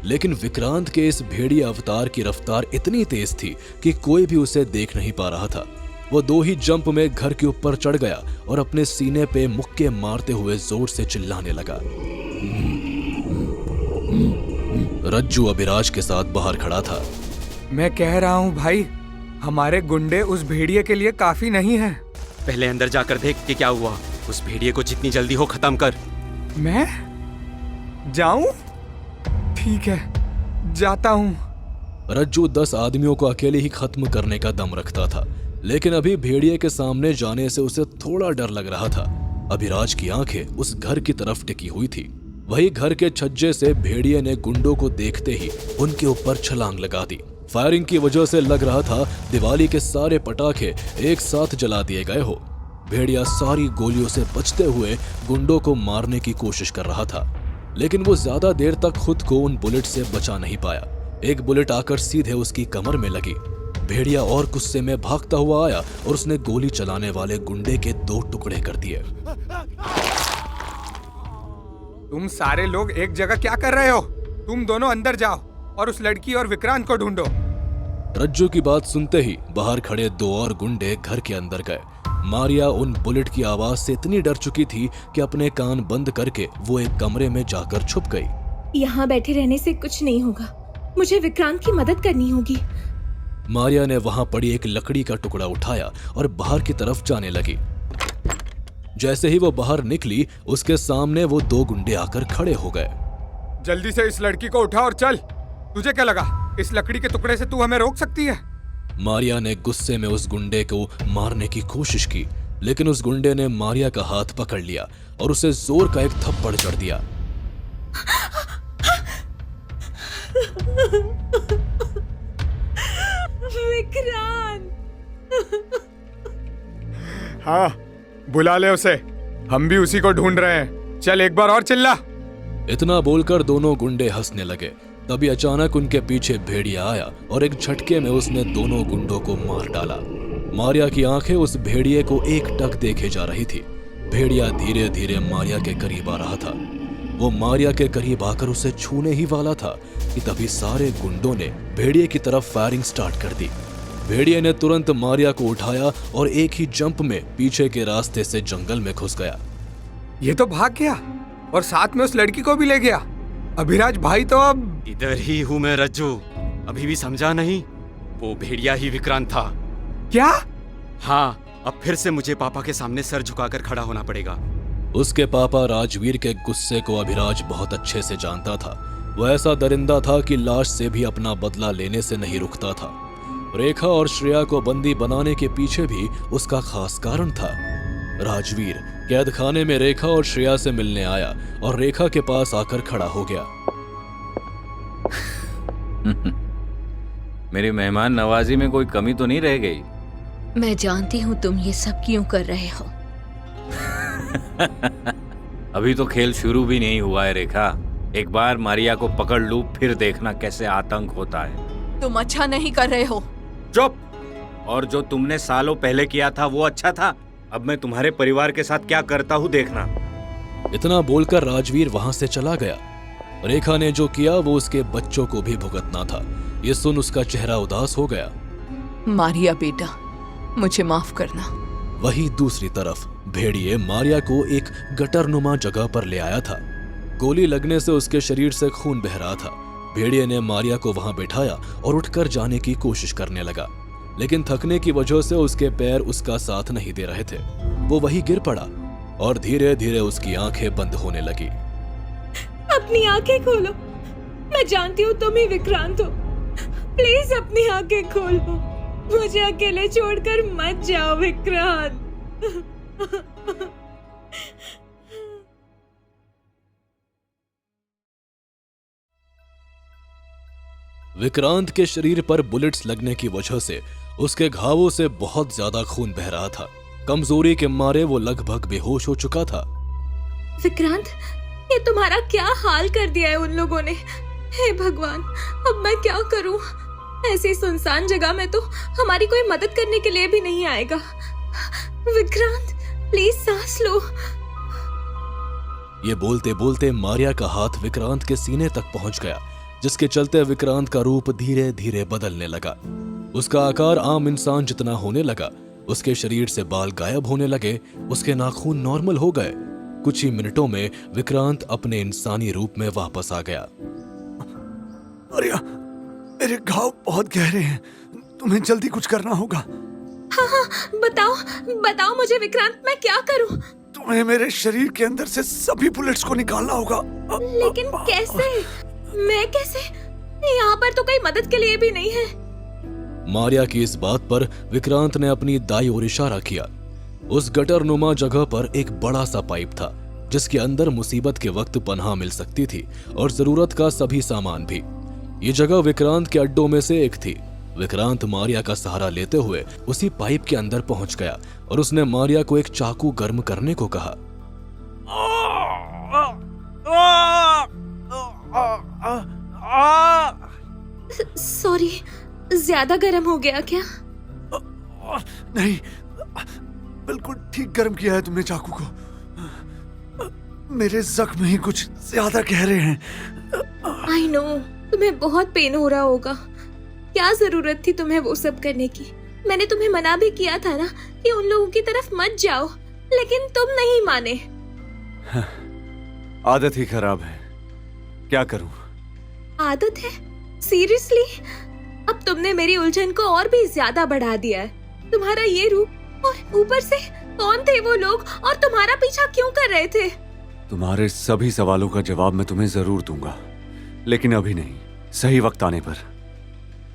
लेकिन विक्रांत के इस भेड़िया अवतार की रफ्तार इतनी तेज थी कि कोई भी उसे देख नहीं पा रहा था। वो 2 ही जंप में घर के ऊपर चढ़ गया और अपने सीने पे मुक्के मारते हुए जोर से चिल्लाने लगा। रज्जू अभिराज के साथ बाहर खड़ा था। मैं कह रहा हूँ भाई, हमारे गुंडे उस भेड़िए के लिए काफी नहीं है। पहले अंदर जाकर देख कि क्या हुआ। उस भेड़िए को जितनी जल्दी हो खत्म कर। मैं जाऊं? ठीक है, जाता हूं। रज्जू 10 आदमियों को अकेले ही खत्म करने का दम रखता था, लेकिन अभी भेड़िए के सामने जाने से उसे थोड़ा डर लग रहा था। अभिराज की आंखें उस घर की तरफ टिकी हुई थी। वही घर के छज्जे से भेड़िए ने गुंडों को देखते ही उनके ऊपर छलांग लगा दी। फायरिंग की वजह से लग रहा था दिवाली के सारे पटाखे एक साथ जला दिए गए हो। भेड़िया सारी गोलियों से बचते हुए गुंडों को मारने की कोशिश कर रहा था, लेकिन वो ज्यादा देर तक खुद को उन बुलेट से बचा नहीं पाया। एक बुलेट आकर सीधे उसकी कमर में लगी। भेड़िया और गुस्से में भागता हुआ आया और उसने गोली चलाने वाले गुंडे के 2 टुकड़े कर दिए। तुम सारे लोग एक जगह क्या कर रहे हो? तुम दोनों अंदर जाओ और उस लड़की और विक्रांत को ढूंढो। रज्जू की बात सुनते ही बाहर खड़े 2 और गुंडे घर के अंदर गए। मारिया उन बुलेट की आवाज से इतनी डर चुकी थी कि अपने कान बंद करके वो एक कमरे में जाकर छुप गई। यहाँ बैठे रहने से कुछ नहीं होगा, मुझे विक्रांत की मदद करनी होगी। मारिया ने वहां पड़ी एक लकड़ी का टुकड़ा उठाया और बाहर की तरफ जाने लगी। जैसे ही वो बाहर निकली, उसके सामने वो 2 गुंडे आकर खड़े हो गए। जल्दी से इस लड़की को उठा और चल। तुझे क्या लगा इस लकड़ी के टुकड़े से तू हमें रोक सकती है? मारिया ने गुस्से में उस गुंडे को मारने की कोशिश की, लेकिन उस गुंडे ने मारिया का हाथ पकड़ लिया और उसे जोर का एक थप्पड़ जड़ दिया। विक्रांत! हाँ, बुला ले उसे। हम भी उसी को ढूंढ रहे हैं। चल एक बार और चिल्ला। इतना बोलकर दोनों गुंडे हंसने लगे। तभी अचानक उनके पीछे भेड़िया आया और एक झटके में उसने दोनों गुंडों को मार डाला। मारिया की आंखें उस भेड़िए को एकटक देखे जा रही थी। भेड़िया धीरे धीरे मारिया के करीब आ रहा था। वो मारिया के करीब आकर उसे छूने ही वाला था कि तभी सारे गुंडों ने भेड़िए की तरफ फायरिंग स्टार्ट कर दी। भेड़िए ने तुरंत मारिया को उठाया और एक ही जंप में पीछे के रास्ते से जंगल में घुस गया। ये तो भाग गया और साथ में उस लड़की को भी ले गया। अभिराज भाई तो अब इधर ही हूँ मैं रज्जू। अभी भी समझा नहीं? वो भेड़िया ही विक्रांत था। क्या? हाँ, अब फिर से मुझे पापा के सामने सर झुकाकर खड़ा होना पड़ेगा। उसके पापा राजवीर के गुस्से को अभिराज बहुत अच्छे से जानता था। वह ऐसा दरिंदा था कि लाश से भी अपना बदला लेने से नहीं रुकता था। रेखा और श्रेया को बंदी बनाने के पीछे भी उसका खास कारण था। राजवीर कैद खाने में रेखा और श्रेया से मिलने आया और रेखा के पास आकर खड़ा हो गया। मेरी मेहमान नवाजी में कोई कमी तो नहीं रह गई? मैं जानती हूँ तुम ये सब क्यों कर रहे हो। अभी तो खेल शुरू भी नहीं हुआ है रेखा। एक बार मारिया को पकड़ लूं, फिर देखना कैसे आतंक होता है। तुम अच्छा नहीं कर रहे हो। चुप! और जो तुमने सालों पहले किया था वो अच्छा था। अब मैं तुम्हारे परिवार के साथ क्या करता हूँ देखना। इतना बोलकर राजवीर वहां से चला गया। रेखा ने जो किया वो उसके बच्चों को भी भुगतना था। ये सुन उसका चेहरा उदास हो गया। मारिया बेटा, मुझे माफ करना। वहीं दूसरी तरफ भेड़िए मारिया को एक गटरनुमा जगह पर ले आया था। गोली लगने से उसके शरीर से खून बह रहा था। भेड़िए ने मारिया को वहां बैठाया और उठकर जाने की कोशिश करने लगा, लेकिन थकने की वजह से उसके पैर उसका साथ नहीं दे रहे थे। वो वहीं गिर पड़ा और धीरे धीरे उसकी आंखें बंद होने लगी। अपनी आंखें खोलो। मैं जानती हूँ तुम ही विक्रांत हो। प्लीज अपनी आंखें खोलो। मुझे अकेले छोड़कर मत जाओ विक्रांत। विक्रांत के शरीर पर बुलेट्स लगने की वजह से उसके घावों से बहुत ज्यादा खून बह रहा था। कमजोरी के मारे वो लगभग बेहोश हो चुका था। विक्रांत, ये तुम्हारा क्या हाल कर दिया है उन लोगों ने। हे भगवान, अब मैं क्या करूं? ऐसी सुनसान जगह में तो हमारी कोई मदद करने के लिए भी नहीं आएगा। विक्रांत, प्लीज सांस लो। ये बोलते बोलते मारिया का हाथ विक्रांत के सीने तक पहुंच गया, जिसके चलते विक्रांत का रूप धीरे धीरे बदलने लगा। उसका आकार आम इंसान जितना होने लगा। उसके शरीर से बाल गायब होने लगे। उसके नाखून नॉर्मल हो गए। कुछ ही मिनटों में विक्रांत अपने इंसानी रूप में वापस आ गया। मारिया, मेरे घाव बहुत गहरे हैं। तुम्हें जल्दी कुछ करना होगा। हाँ, बताओ मुझे विक्रांत, मैं क्या करूं? तुम्हें मेरे शरीर के अंदर से सभी बुलेट्स को निकालना होगा। लेकिन कैसे? मैं कैसे? यहाँ पर तो कोई मदद के लिए भी नहीं है। मारिया की इस बात पर विक्रांत ने अपनी दाईं ओर इशारा किया। उस गटरनुमा जगह पर एक बड़ा सा पाइप था, जिसके अंदर मुसीबत के वक्त पनाह मिल सकती थी और जरूरत का सभी सामान भी। ये जगह विक्रांत के अड्डों में से एक थी। विक्रांत मारिया का सहारा लेते हुए उसी पाइप के अंदर पहुंच गया और उसने मारिया को एक चाकू गर्म करने को कहा। सॉरी, ज्यादा गर्म हो गया क्या? नहीं, बिल्कुल ठीक गर्म किया है तुमने चाकू को। मेरे जख्म ही कुछ ज्यादा गहरे हैं। आई नो, तुम्हें बहुत पेन हो रहा होगा। क्या जरूरत थी तुम्हें वो सब करने की? मैंने तुम्हें मना भी किया था ना कि उन लोगों की तरफ मत जाओ, लेकिन तुम नहीं माने। आदत ही खराब है, क्या करूं? आदत है? सीरियसली? अब तुमने मेरी उलझन को और भी ज्यादा बढ़ा दिया है। तुम्हारा ये रूप, और ऊपर से कौन थे वो लोग और तुम्हारा पीछा क्यों कर रहे थे? तुम्हारे सभी सवालों का जवाब मैं तुम्हें जरूर दूंगा, लेकिन अभी नहीं, सही वक्त आने पर।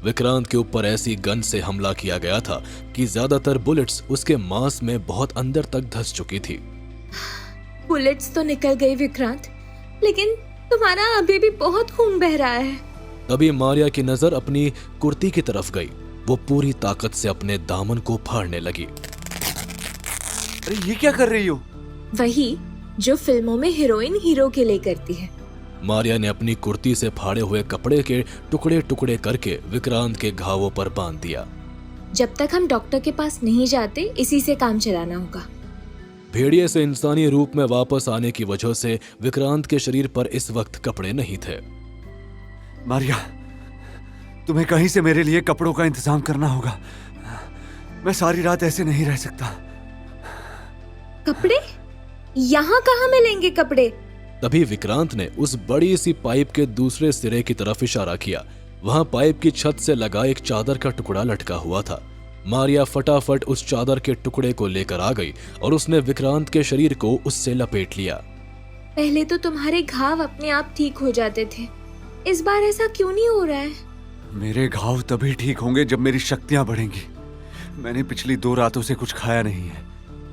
विक्रांत के ऊपर ऐसी गन से हमला किया गया था कि ज्यादातर बुलेट्स उसके मांस में बहुत अंदर तक धंस चुकी थी। बुलेट्स तो निकल गई विक्रांत, लेकिन तुम्हारा अभी भी बहुत खून बह रहा है। तभी मारिया की नजर अपनी कुर्ती की तरफ गई। वो पूरी ताकत से अपने दामन को फाड़ने लगी। अरे ये क्या कर रही हो? वही जो फिल्मों में हीरोइन हीरो के लिए करती है। मारिया ने अपनी कुर्ती से फाड़े हुए कपड़े के टुकड़े टुकड़े करके विक्रांत के घावों पर बांध दिया। जब तक हम डॉक्टर के पास नहीं जाते, इसी से काम चलाना होगा। भेड़िए से इंसानी रूप में वापस आने की वजह से विक्रांत के शरीर पर इस वक्त कपड़े नहीं थे। मारिया, तुम्हें कहीं से मेरे लिए कपड़ों का इंतजाम करना होगा। मैं सारी रात ऐसे नहीं रह सकता। कपड़े? यहाँ कहाँ मिलेंगे कपड़े? तभी विक्रांत ने उस बड़ी सी पाइप के दूसरे सिरे की तरफ इशारा किया। वहां पाइप की छत से लगा एक चादर का टुकड़ा लटका हुआ था। मारिया फटाफट उस चादर के टुकड़े को लेकर आ गई और उसने विक्रांत के शरीर को उससे लपेट लिया। पहले तो तुम्हारे घाव अपने आप ठीक हो जाते थे, इस बार ऐसा क्यों नहीं हो रहा है? मेरे घाव तभी ठीक होंगे जब मेरी शक्तियां बढ़ेंगी। मैंने पिछली 2 रातों से कुछ खाया नहीं है।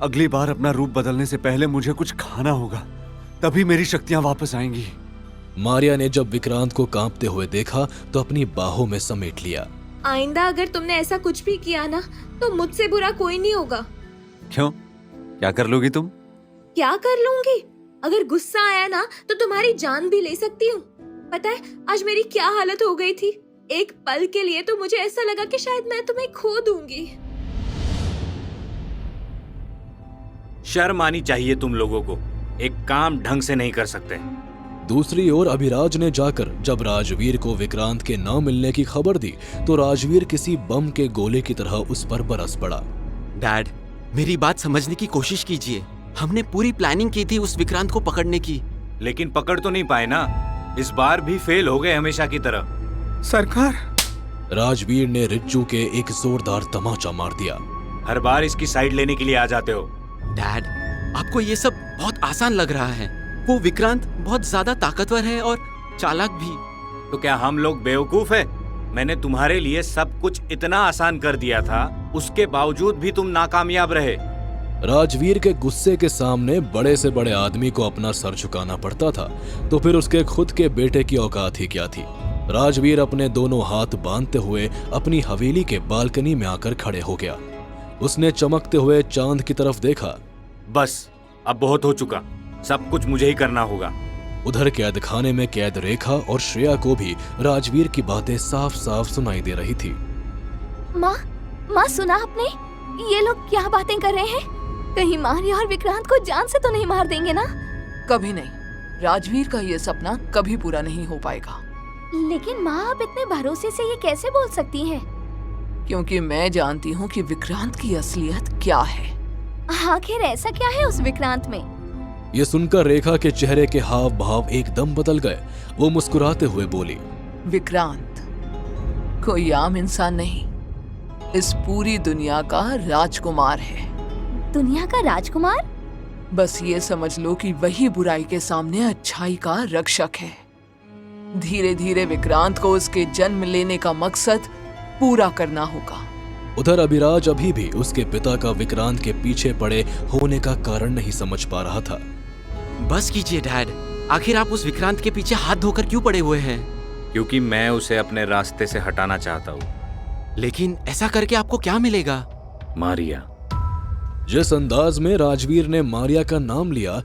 अगली बार अपना रूप बदलने से पहले मुझे कुछ खाना होगा, तभी मेरी शक्तियां वापस आएंगी। मारिया ने जब विक्रांत को कांपते हुए देखा तो अपनी बाहों में समेट लिया। आइंदा अगर तुमने ऐसा कुछ भी किया ना तो मुझसे बुरा कोई नहीं होगा। क्यों, क्या कर लोगी तुम? क्या कर लूंगी? अगर गुस्सा आया ना तो तुम्हारी जान भी ले सकती हूँ। पता है आज मेरी क्या हालत हो गई थी? एक पल के लिए तो मुझे ऐसा लगा कि शायद मैं तुम्हें खो दूंगी। शर्म आनी चाहिए तुम लोगों को, एक काम ढंग से नहीं कर सकते। दूसरी ओर अभिराज ने जाकर जब राजवीर को विक्रांत के न मिलने की खबर दी तो राजवीर किसी बम के गोले की तरह उस पर बरस पड़ा। डैड, मेरी बात समझने की कोशिश कीजिए। हमने पूरी प्लानिंग की थी उस विक्रांत को पकड़ने की, लेकिन पकड़ तो नहीं पाए ना। इस बार भी फेल हो गए हमेशा की तरह। सरकार, राजवीर ने रिज्जू के एक जोरदार तमाचा मार दिया। हर बार इसकी साइड लेने के लिए आ जाते हो। डैड, आपको ये सब बहुत आसान लग रहा है। वो विक्रांत बहुत ज्यादा ताकतवर है और चालाक भी। तो क्या हम लोग बेवकूफ है? मैंने तुम्हारे लिए सब कुछ इतना आसान कर दिया था, उसके बावजूद भी तुम नाकामयाब रहे। राजवीर के गुस्से के सामने बड़े से बड़े आदमी को अपना सर झुकाना पड़ता था, तो फिर उसके खुद के बेटे की औकात ही क्या थी। राजवीर अपने दोनों हाथ बांधते हुए अपनी हवेली के बालकनी में आकर खड़े हो गया। उसने चमकते हुए चांद की तरफ देखा। बस अब बहुत हो चुका, सब कुछ मुझे ही करना होगा। उधर कैद खाने में कैद रेखा और श्रेया को भी राजवीर की बातें साफ साफ सुनाई दे रही थी। माँ सुना आपने? ये लोग क्या बातें कर रहे हैं? कहीं मारिया और विक्रांत को जान से तो नहीं मार देंगे ना? कभी नहीं। राजवीर का ये सपना कभी पूरा नहीं हो पाएगा। लेकिन माँ, आप इतने भरोसे से ये कैसे बोल सकती हैं? क्योंकि मैं जानती हूँ कि विक्रांत की असलियत क्या है। आखिर ऐसा क्या है उस विक्रांत में? ये सुनकर रेखा के चेहरे के हाव भाव एकदम बदल गए। वो मुस्कुराते हुए बोली, विक्रांत कोई आम इंसान नहीं, इस पूरी दुनिया का राजकुमार है। दुनिया का राजकुमार? बस ये समझ लो कि वही बुराई के सामने अच्छाई का रक्षक है। धीरे धीरे विक्रांत को उसके जन्म लेने का मकसद पूरा करना होगा। उधर अभिराज अभी भी उसके पिता का विक्रांत के पीछे पड़े होने का कारण नहीं समझ पा रहा था। बस कीजिए डैड, आखिर आप उस विक्रांत के पीछे हाथ धोकर क्यों पड़े हुए हैं? क्योंकि मैं उसे अपने रास्ते से हटाना चाहता हूँ। लेकिन ऐसा करके आपको क्या मिलेगा? मारिया। जिस अंदाज में राजवीर ने मारिया का नाम लिया